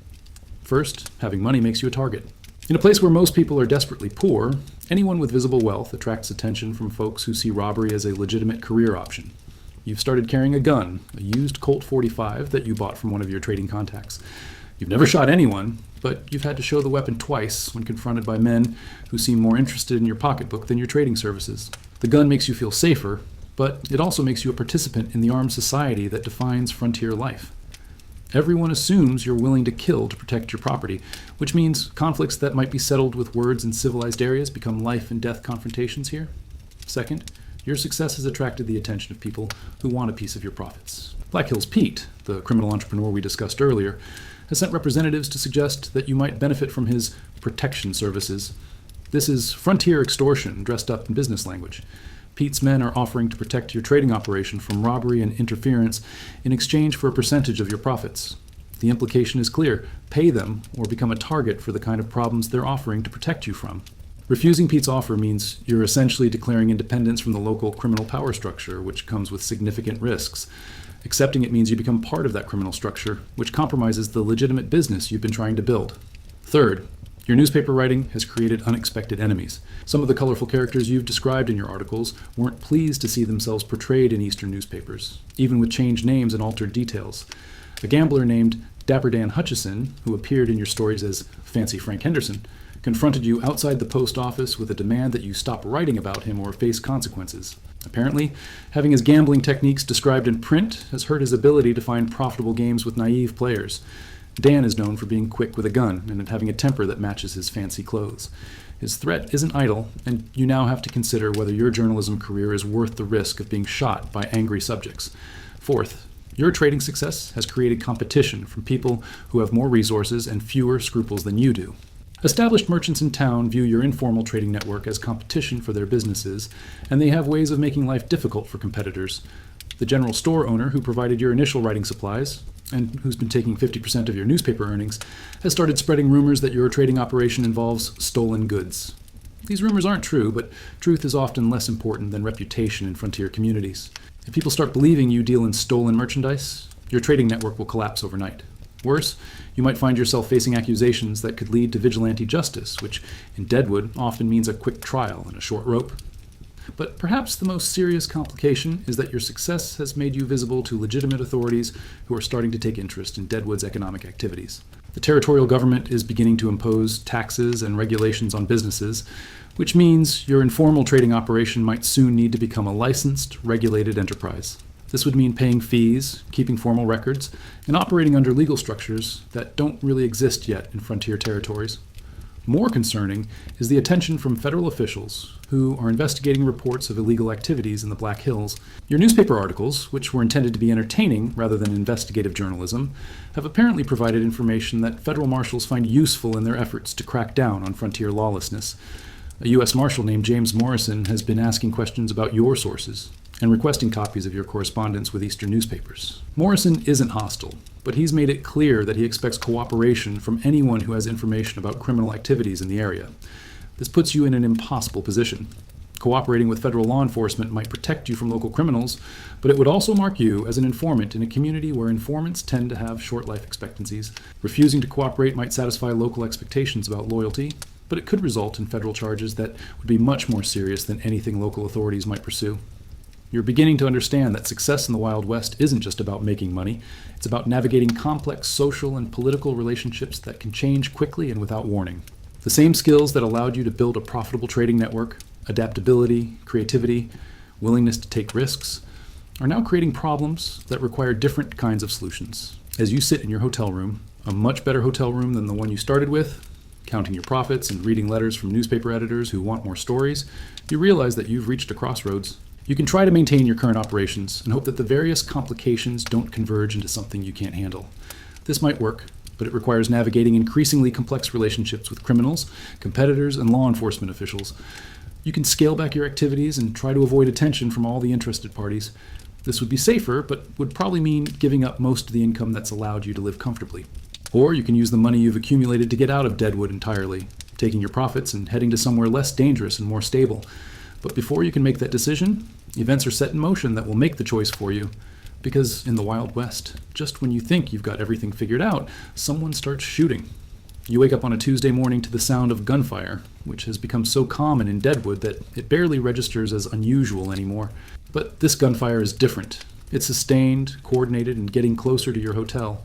First, having money makes you a target. In a place where most people are desperately poor, anyone with visible wealth attracts attention from folks who see robbery as a legitimate career option. You've started carrying a gun, a used Colt .45 that you bought from one of your trading contacts. You've never shot anyone, but you've had to show the weapon twice when confronted by men who seem more interested in your pocketbook than your trading services. The gun makes you feel safer, but it also makes you a participant in the armed society that defines frontier life. Everyone assumes you're willing to kill to protect your property, which means conflicts that might be settled with words in civilized areas become life and death confrontations here. Second, your success has attracted the attention of people who want a piece of your profits. Black Hills Pete, the criminal entrepreneur we discussed earlier, has sent representatives to suggest that you might benefit from his protection services. This is frontier extortion dressed up in business language. Pete's men are offering to protect your trading operation from robbery and interference in exchange for a percentage of your profits. The implication is clear: pay them or become a target for the kind of problems they're offering to protect you from. Refusing Pete's offer means you're essentially declaring independence from the local criminal power structure, which comes with significant risks. Accepting it means you become part of that criminal structure, which compromises the legitimate business you've been trying to build. Third, your newspaper writing has created unexpected enemies. Some of the colorful characters you've described in your articles weren't pleased to see themselves portrayed in Eastern newspapers, even with changed names and altered details. A gambler named Dapper Dan Hutchison, who appeared in your stories as Fancy Frank Henderson, confronted you outside the post office with a demand that you stop writing about him or face consequences. Apparently, having his gambling techniques described in print has hurt his ability to find profitable games with naive players. Dan is known for being quick with a gun and having a temper that matches his fancy clothes. His threat isn't idle, and you now have to consider whether your journalism career is worth the risk of being shot by angry subjects. Fourth, your trading success has created competition from people who have more resources and fewer scruples than you do. Established merchants in town view your informal trading network as competition for their businesses, and they have ways of making life difficult for competitors. The general store owner who provided your initial writing supplies, and who's been taking 50% of your newspaper earnings, has started spreading rumors that your trading operation involves stolen goods. These rumors aren't true, but truth is often less important than reputation in frontier communities. If people start believing you deal in stolen merchandise, your trading network will collapse overnight. Worse, you might find yourself facing accusations that could lead to vigilante justice, which in Deadwood often means a quick trial and a short rope. But perhaps the most serious complication is that your success has made you visible to legitimate authorities who are starting to take interest in Deadwood's economic activities. The territorial government is beginning to impose taxes and regulations on businesses, which means your informal trading operation might soon need to become a licensed, regulated enterprise. This would mean paying fees, keeping formal records, and operating under legal structures that don't really exist yet in frontier territories. More concerning is the attention from federal officials who are investigating reports of illegal activities in the Black Hills. Your newspaper articles, which were intended to be entertaining rather than investigative journalism, have apparently provided information that federal marshals find useful in their efforts to crack down on frontier lawlessness. A U.S. Marshal named James Morrison has been asking questions about your sources and requesting copies of your correspondence with Eastern newspapers. Morrison isn't hostile, but he's made it clear that he expects cooperation from anyone who has information about criminal activities in the area. This puts you in an impossible position. Cooperating with federal law enforcement might protect you from local criminals, but it would also mark you as an informant in a community where informants tend to have short life expectancies. Refusing to cooperate might satisfy local expectations about loyalty, but it could result in federal charges that would be much more serious than anything local authorities might pursue. You're beginning to understand that success in the Wild West isn't just about making money. It's about navigating complex social and political relationships that can change quickly and without warning. The same skills that allowed you to build a profitable trading network, adaptability, creativity, willingness to take risks, are now creating problems that require different kinds of solutions. As you sit in your hotel room, a much better hotel room than the one you started with, counting your profits and reading letters from newspaper editors who want more stories, you realize that you've reached a crossroads. You can try to maintain your current operations and hope that the various complications don't converge into something you can't handle. This might work, but it requires navigating increasingly complex relationships with criminals, competitors, and law enforcement officials. You can scale back your activities and try to avoid attention from all the interested parties. This would be safer, but would probably mean giving up most of the income that's allowed you to live comfortably. Or you can use the money you've accumulated to get out of Deadwood entirely, taking your profits and heading to somewhere less dangerous and more stable. But before you can make that decision, events are set in motion that will make the choice for you. Because in the Wild West, just when you think you've got everything figured out, someone starts shooting. You wake up on a Tuesday morning to the sound of gunfire, which has become so common in Deadwood that it barely registers as unusual anymore. But this gunfire is different. It's sustained, coordinated, and getting closer to your hotel.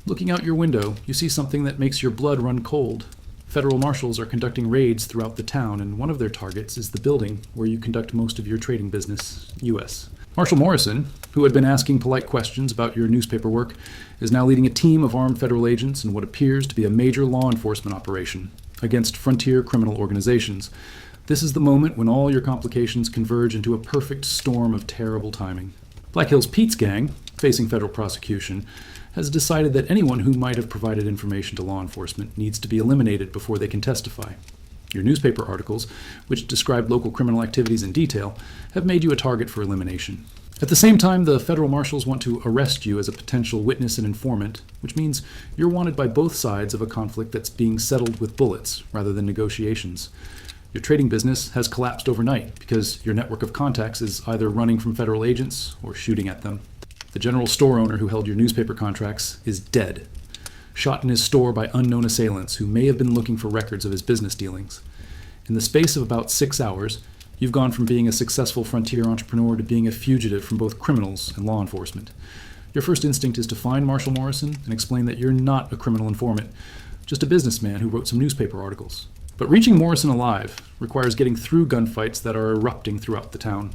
Looking out your window, you see something that makes your blood run cold. Federal marshals are conducting raids throughout the town, and one of their targets is the building where you conduct most of your trading business, U.S. Marshal Morrison, who had been asking polite questions about your newspaper work, is now leading a team of armed federal agents in what appears to be a major law enforcement operation against frontier criminal organizations. This is the moment when all your complications converge into a perfect storm of terrible timing. Black Hills Pete's gang, facing federal prosecution, has decided that anyone who might have provided information to law enforcement needs to be eliminated before they can testify. Your newspaper articles, which describe local criminal activities in detail, have made you a target for elimination. At the same time, the federal marshals want to arrest you as a potential witness and informant, which means you're wanted by both sides of a conflict that's being settled with bullets rather than negotiations. Your trading business has collapsed overnight because your network of contacts is either running from federal agents or shooting at them. The general store owner who held your newspaper contracts is dead, shot in his store by unknown assailants who may have been looking for records of his business dealings. In the space of about 6 hours, you've gone from being a successful frontier entrepreneur to being a fugitive from both criminals and law enforcement. Your first instinct is to find Marshal Morrison and explain that you're not a criminal informant, just a businessman who wrote some newspaper articles. But reaching Morrison alive requires getting through gunfights that are erupting throughout the town.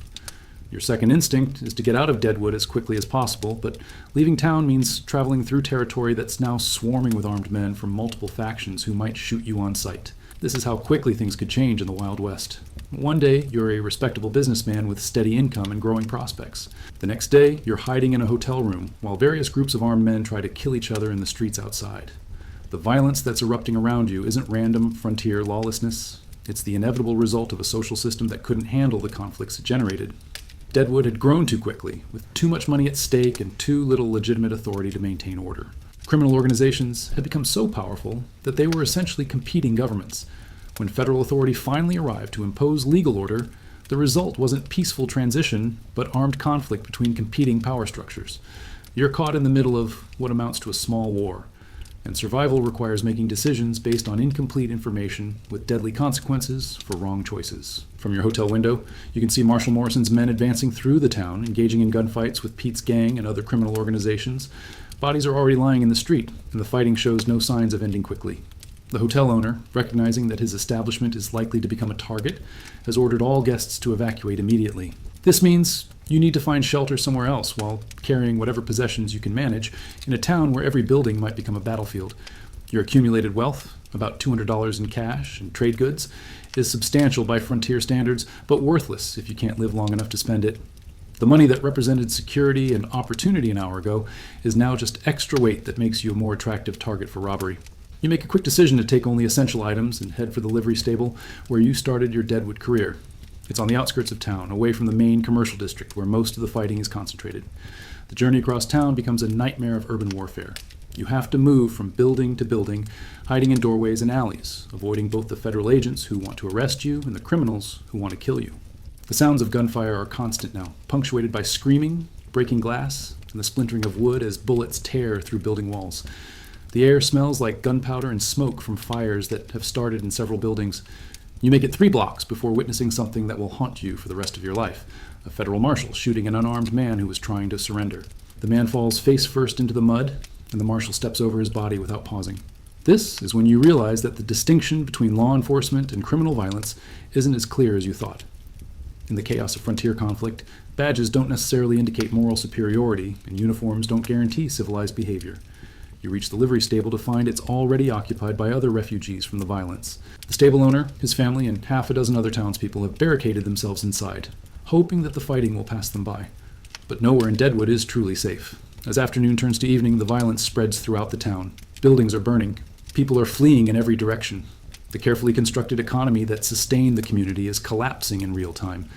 Your second instinct is to get out of Deadwood as quickly as possible, but leaving town means traveling through territory that's now swarming with armed men from multiple factions who might shoot you on sight. This is how quickly things could change in the Wild West. One day, you're a respectable businessman with steady income and growing prospects. The next day, you're hiding in a hotel room while various groups of armed men try to kill each other in the streets outside. The violence that's erupting around you isn't random frontier lawlessness. It's the inevitable result of a social system that couldn't handle the conflicts it generated. Deadwood had grown too quickly, with too much money at stake and too little legitimate authority to maintain order. Criminal organizations had become so powerful that they were essentially competing governments. When federal authority finally arrived to impose legal order, the result wasn't peaceful transition, but armed conflict between competing power structures. You're caught in the middle of what amounts to a small war. and survival requires making decisions based on incomplete information with deadly consequences for wrong choices. From your hotel window, you can see Marshall Morrison's men advancing through the town, engaging in gunfights with Pete's gang and other criminal organizations. Bodies are already lying in the street, and the fighting shows no signs of ending quickly. The hotel owner, recognizing that his establishment is likely to become a target, has ordered all guests to evacuate immediately. This means you need to find shelter somewhere else while carrying whatever possessions you can manage in a town where every building might become a battlefield. Your accumulated wealth, about $200 in cash and trade goods, is substantial by frontier standards, but worthless if you can't live long enough to spend it. The money that represented security and opportunity an hour ago is now just extra weight that makes you a more attractive target for robbery. You make a quick decision to take only essential items and head for the livery stable where you started your Deadwood career. It's on the outskirts of town, away from the main commercial district where most of the fighting is concentrated. The journey across town becomes a nightmare of urban warfare. You have to move from building to building, hiding in doorways and alleys, avoiding both the federal agents who want to arrest you and the criminals who want to kill you. The sounds of gunfire are constant now, punctuated by screaming, breaking glass, and the splintering of wood as bullets tear through building walls. The air smells like gunpowder and smoke from fires that have started in several buildings. You make it 3 blocks before witnessing something that will haunt you for the rest of your life. A federal marshal shooting an unarmed man who was trying to surrender. The man falls face first into the mud, and the marshal steps over his body without pausing. This is when you realize that the distinction between law enforcement and criminal violence isn't as clear as you thought. In the chaos of frontier conflict, badges don't necessarily indicate moral superiority, and uniforms don't guarantee civilized behavior. You reach the livery stable to find it's already occupied by other refugees from the violence. The stable owner, his family, and half a dozen other townspeople have barricaded themselves inside, hoping that the fighting will pass them by. But nowhere in Deadwood is truly safe. As afternoon turns to evening, the violence spreads throughout the town. Buildings are burning. People are fleeing in every direction. The carefully constructed economy that sustained the community is collapsing in real time.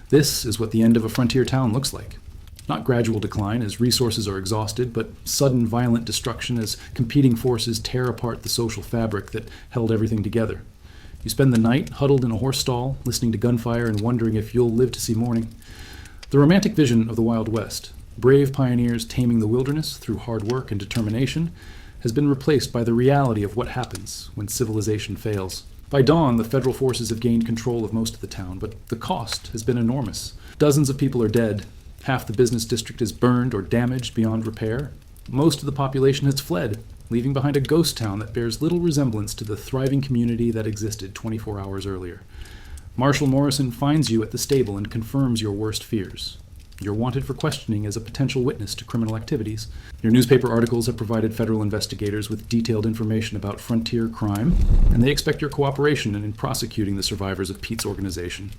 This is what the end of a frontier town looks like. Not gradual decline as resources are exhausted, but sudden violent destruction as competing forces tear apart the social fabric that held everything together. You spend the night huddled in a horse stall, listening to gunfire and wondering if you'll live to see morning. The romantic vision of the Wild West, brave pioneers taming the wilderness through hard work and determination, has been replaced by the reality of what happens when civilization fails. By dawn, the federal forces have gained control of most of the town, but the cost has been enormous. Dozens of people are dead. Half the business district is burned or damaged beyond repair. Most of the population has fled, leaving behind a ghost town that bears little resemblance to the thriving community that existed 24 hours earlier. Marshal Morrison finds you at the stable and confirms your worst fears. You're wanted for questioning as a potential witness to criminal activities. Your newspaper articles have provided federal investigators with detailed information about frontier crime, and they expect your cooperation in prosecuting the survivors of Pete's organization.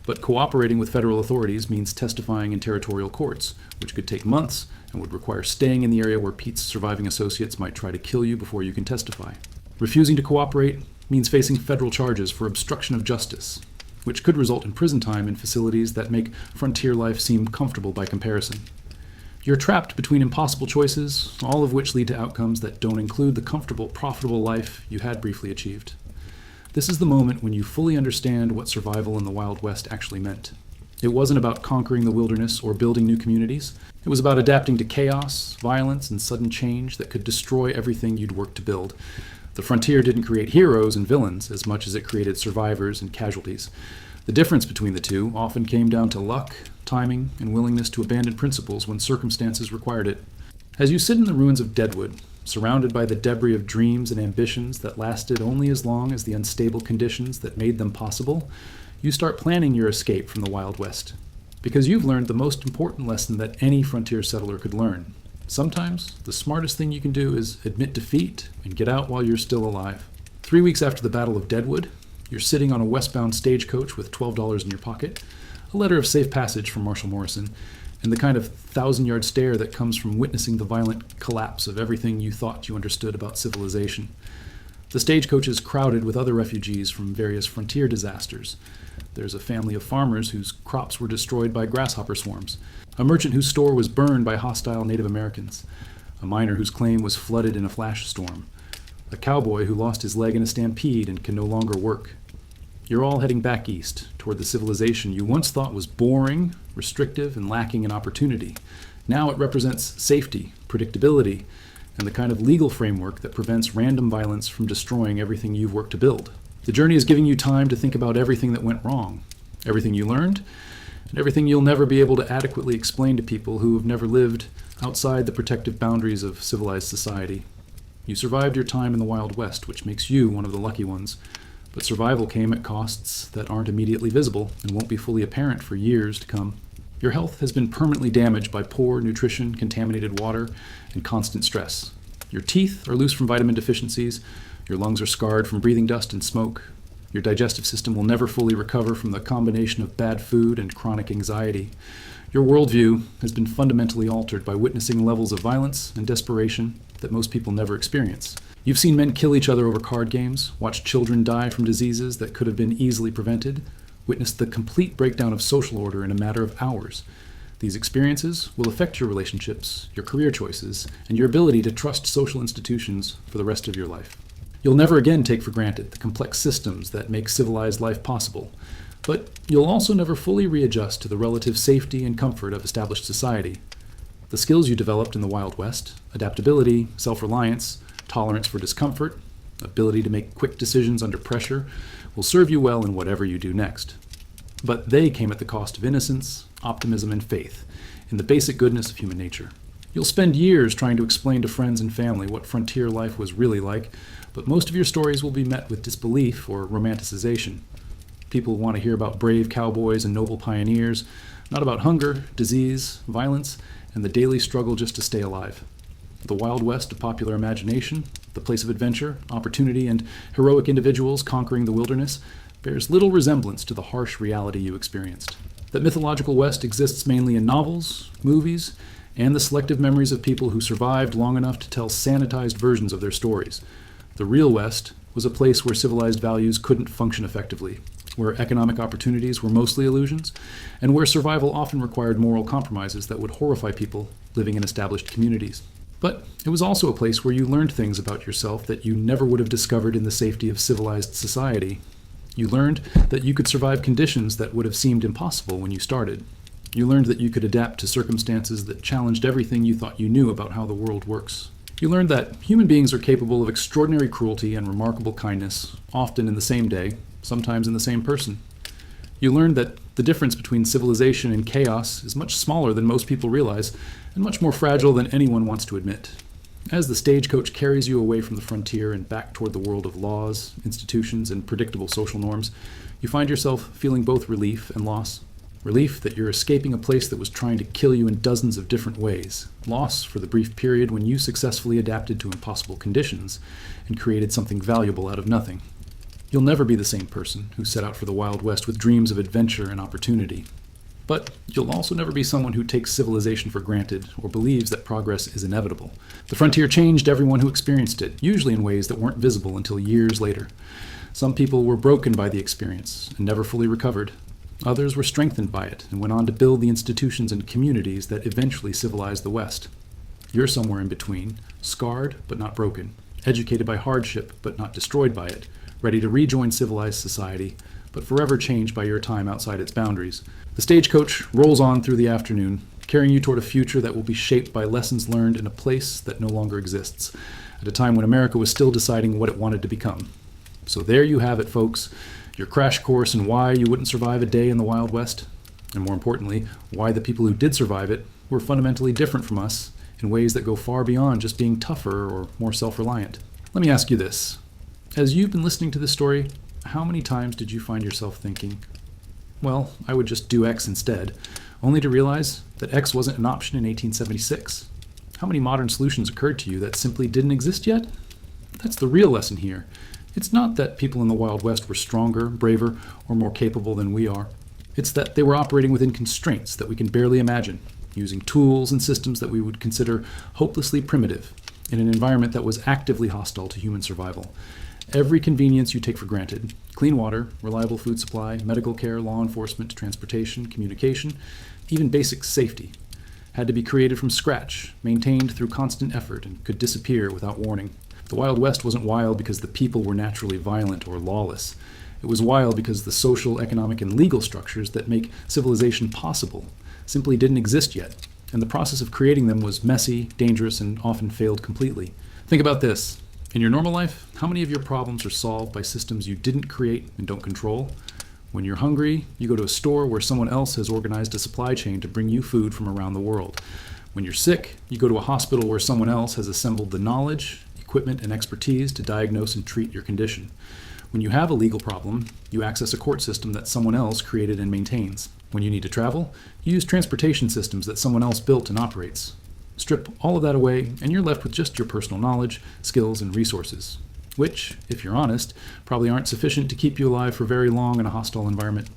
But cooperating with federal authorities means testifying in territorial courts, which could take months and would require staying in the area where Pete's surviving associates might try to kill you before you can testify. Refusing to cooperate means facing federal charges for obstruction of justice, which could result in prison time in facilities that make frontier life seem comfortable by comparison. You're trapped between impossible choices, all of which lead to outcomes that don't include the comfortable, profitable life you had briefly achieved. This is the moment when you fully understand what survival in the Wild West actually meant. It wasn't about conquering the wilderness or building new communities. It was about adapting to chaos, violence, and sudden change that could destroy everything you'd worked to build. The frontier didn't create heroes and villains as much as it created survivors and casualties. The difference between the two often came down to luck, timing, and willingness to abandon principles when circumstances required it. As you sit in the ruins of Deadwood, surrounded by the debris of dreams and ambitions that lasted only as long as the unstable conditions that made them possible, you start planning your escape from the Wild West. Because you've learned the most important lesson that any frontier settler could learn. Sometimes, the smartest thing you can do is admit defeat and get out while you're still alive. 3 weeks after the Battle of Deadwood, you're sitting on a westbound stagecoach with $12 in your pocket, a letter of safe passage from Marshal Morrison, and the kind of 1,000-yard stare that comes from witnessing the violent collapse of everything you thought you understood about civilization. The stagecoach is crowded with other refugees from various frontier disasters. There's a family of farmers whose crops were destroyed by grasshopper swarms, a merchant whose store was burned by hostile Native Americans, a miner whose claim was flooded in a flash storm, a cowboy who lost his leg in a stampede and can no longer work. You're all heading back east, toward the civilization you once thought was boring, restrictive, and lacking in opportunity. Now it represents safety, predictability, and the kind of legal framework that prevents random violence from destroying everything you've worked to build. The journey is giving you time to think about everything that went wrong, everything you learned, and everything you'll never be able to adequately explain to people who have never lived outside the protective boundaries of civilized society. You survived your time in the Wild West, which makes you one of the lucky ones, but survival came at costs that aren't immediately visible and won't be fully apparent for years to come. Your health has been permanently damaged by poor nutrition, contaminated water, and constant stress. Your teeth are loose from vitamin deficiencies, your lungs are scarred from breathing dust and smoke. Your digestive system will never fully recover from the combination of bad food and chronic anxiety. Your worldview has been fundamentally altered by witnessing levels of violence and desperation that most people never experience. You've seen men kill each other over card games, watched children die from diseases that could have been easily prevented, witnessed the complete breakdown of social order in a matter of hours. These experiences will affect your relationships, your career choices, and your ability to trust social institutions for the rest of your life. You'll never again take for granted the complex systems that make civilized life possible, but you'll also never fully readjust to the relative safety and comfort of established society. The skills you developed in the Wild West, adaptability, self-reliance, tolerance for discomfort, ability to make quick decisions under pressure, will serve you well in whatever you do next. But they came at the cost of innocence, optimism, and faith in the basic goodness of human nature. You'll spend years trying to explain to friends and family what frontier life was really like, but most of your stories will be met with disbelief or romanticization. People want to hear about brave cowboys and noble pioneers, not about hunger, disease, violence, and the daily struggle just to stay alive. The Wild West of popular imagination, the place of adventure, opportunity, and heroic individuals conquering the wilderness, bears little resemblance to the harsh reality you experienced. That mythological West exists mainly in novels, movies, and the selective memories of people who survived long enough to tell sanitized versions of their stories. The real West was a place where civilized values couldn't function effectively, where economic opportunities were mostly illusions, and where survival often required moral compromises that would horrify people living in established communities. But it was also a place where you learned things about yourself that you never would have discovered in the safety of civilized society. You learned that you could survive conditions that would have seemed impossible when you started. You learned that you could adapt to circumstances that challenged everything you thought you knew about how the world works. You learned that human beings are capable of extraordinary cruelty and remarkable kindness, often in the same day, sometimes in the same person. You learned that the difference between civilization and chaos is much smaller than most people realize, and much more fragile than anyone wants to admit. As the stagecoach carries you away from the frontier and back toward the world of laws, institutions, and predictable social norms, you find yourself feeling both relief and loss. Relief that you're escaping a place that was trying to kill you in dozens of different ways. Loss for the brief period when you successfully adapted to impossible conditions and created something valuable out of nothing. You'll never be the same person who set out for the Wild West with dreams of adventure and opportunity. But you'll also never be someone who takes civilization for granted or believes that progress is inevitable. The frontier changed everyone who experienced it, usually in ways that weren't visible until years later. Some people were broken by the experience and never fully recovered. Others were strengthened by it and went on to build the institutions and communities that eventually civilized the West. You're somewhere in between, scarred but not broken, educated by hardship but not destroyed by it, ready to rejoin civilized society, but forever changed by your time outside its boundaries. The stagecoach rolls on through the afternoon, carrying you toward a future that will be shaped by lessons learned in a place that no longer exists, at a time when America was still deciding what it wanted to become. So there you have it, folks. Your crash course in why you wouldn't survive a day in the Wild West, and more importantly, why the people who did survive it were fundamentally different from us in ways that go far beyond just being tougher or more self-reliant. Let me ask you this. As you've been listening to this story, how many times did you find yourself thinking, well, I would just do X instead, only to realize that X wasn't an option in 1876? How many modern solutions occurred to you that simply didn't exist yet? That's the real lesson here. It's not that people in the Wild West were stronger, braver, or more capable than we are. It's that they were operating within constraints that we can barely imagine, using tools and systems that we would consider hopelessly primitive, in an environment that was actively hostile to human survival. Every convenience you take for granted, clean water, reliable food supply, medical care, law enforcement, transportation, communication, even basic safety, had to be created from scratch, maintained through constant effort, and could disappear without warning. The Wild West wasn't wild because the people were naturally violent or lawless. It was wild because the social, economic, and legal structures that make civilization possible simply didn't exist yet, and the process of creating them was messy, dangerous, and often failed completely. Think about this. In your normal life, how many of your problems are solved by systems you didn't create and don't control? When you're hungry, you go to a store where someone else has organized a supply chain to bring you food from around the world. When you're sick, you go to a hospital where someone else has assembled the knowledge, equipment, and expertise to diagnose and treat your condition. When you have a legal problem, you access a court system that someone else created and maintains. When you need to travel, you use transportation systems that someone else built and operates. Strip all of that away, and you're left with just your personal knowledge, skills, and resources, which, if you're honest, probably aren't sufficient to keep you alive for very long in a hostile environment.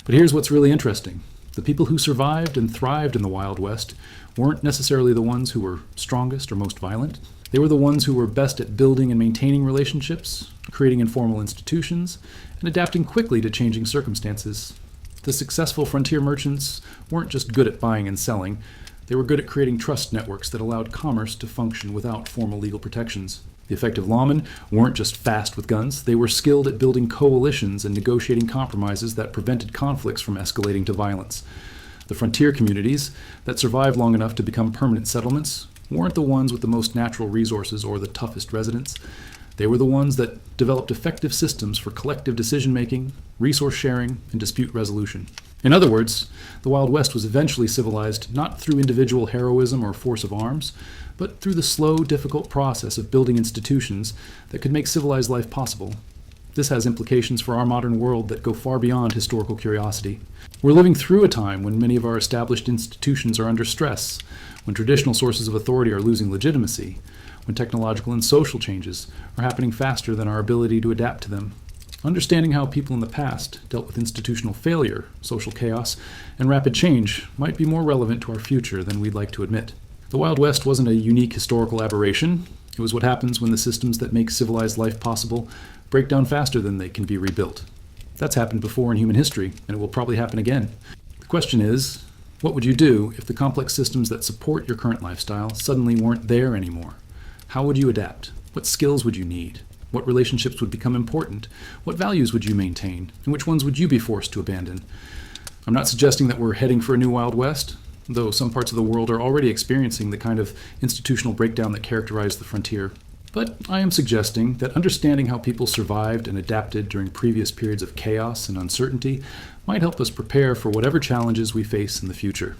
But here's what's really interesting. The people who survived and thrived in the Wild West weren't necessarily the ones who were strongest or most violent. They were the ones who were best at building and maintaining relationships, creating informal institutions, and adapting quickly to changing circumstances. The successful frontier merchants weren't just good at buying and selling. They were good at creating trust networks that allowed commerce to function without formal legal protections. The effective lawmen weren't just fast with guns. They were skilled at building coalitions and negotiating compromises that prevented conflicts from escalating to violence. The frontier communities that survived long enough to become permanent settlements weren't the ones with the most natural resources or the toughest residents. They were the ones that developed effective systems for collective decision-making, resource sharing, and dispute resolution. In other words, the Wild West was eventually civilized not through individual heroism or force of arms, but through the slow, difficult process of building institutions that could make civilized life possible. This has implications for our modern world that go far beyond historical curiosity. We're living through a time when many of our established institutions are under stress, when traditional sources of authority are losing legitimacy, when technological and social changes are happening faster than our ability to adapt to them. Understanding how people in the past dealt with institutional failure, social chaos, and rapid change might be more relevant to our future than we'd like to admit. The Wild West wasn't a unique historical aberration. It was what happens when the systems that make civilized life possible break down faster than they can be rebuilt. That's happened before in human history, and it will probably happen again. The question is, what would you do if the complex systems that support your current lifestyle suddenly weren't there anymore? How would you adapt? What skills would you need? What relationships would become important? What values would you maintain? And which ones would you be forced to abandon? I'm not suggesting that we're heading for a new Wild West, though some parts of the world are already experiencing the kind of institutional breakdown that characterized the frontier. But I am suggesting that understanding how people survived and adapted during previous periods of chaos and uncertainty might help us prepare for whatever challenges we face in the future.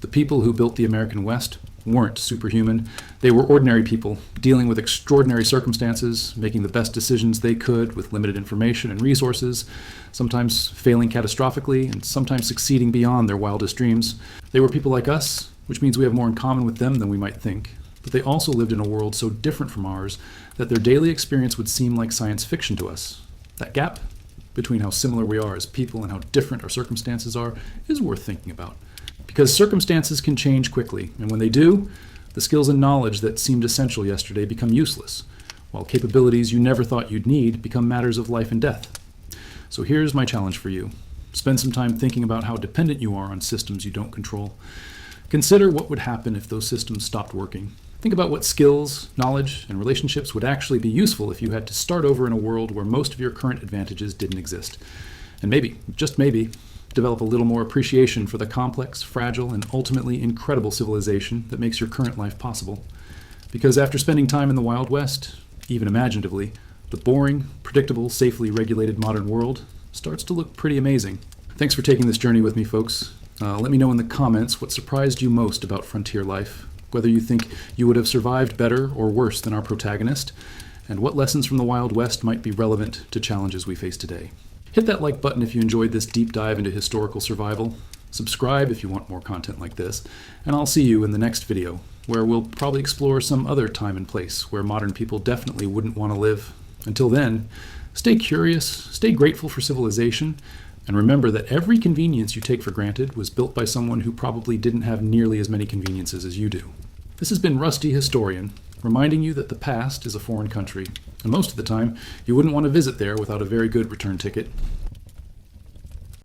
The people who built the American West weren't superhuman. They were ordinary people, dealing with extraordinary circumstances, making the best decisions they could with limited information and resources, sometimes failing catastrophically and sometimes succeeding beyond their wildest dreams. They were people like us, which means we have more in common with them than we might think. But they also lived in a world so different from ours that their daily experience would seem like science fiction to us. That gap between how similar we are as people and how different our circumstances are is worth thinking about. Because circumstances can change quickly, and when they do, the skills and knowledge that seemed essential yesterday become useless, while capabilities you never thought you'd need become matters of life and death. So here's my challenge for you. Spend some time thinking about how dependent you are on systems you don't control. Consider what would happen if those systems stopped working. Think about what skills, knowledge, and relationships would actually be useful if you had to start over in a world where most of your current advantages didn't exist. And maybe, just maybe, develop a little more appreciation for the complex, fragile, and ultimately incredible civilization that makes your current life possible. Because after spending time in the Wild West, even imaginatively, the boring, predictable, safely regulated modern world starts to look pretty amazing. Thanks for taking this journey with me, folks. Let me know in the comments what surprised you most about frontier life, whether you think you would have survived better or worse than our protagonist, and what lessons from the Wild West might be relevant to challenges we face today. Hit that like button if you enjoyed this deep dive into historical survival. Subscribe if you want more content like this, and I'll see you in the next video, where we'll probably explore some other time and place where modern people definitely wouldn't want to live. Until then, stay curious, stay grateful for civilization, and remember that every convenience you take for granted was built by someone who probably didn't have nearly as many conveniences as you do. This has been Rusty Historian, reminding you that the past is a foreign country, and most of the time, you wouldn't want to visit there without a very good return ticket.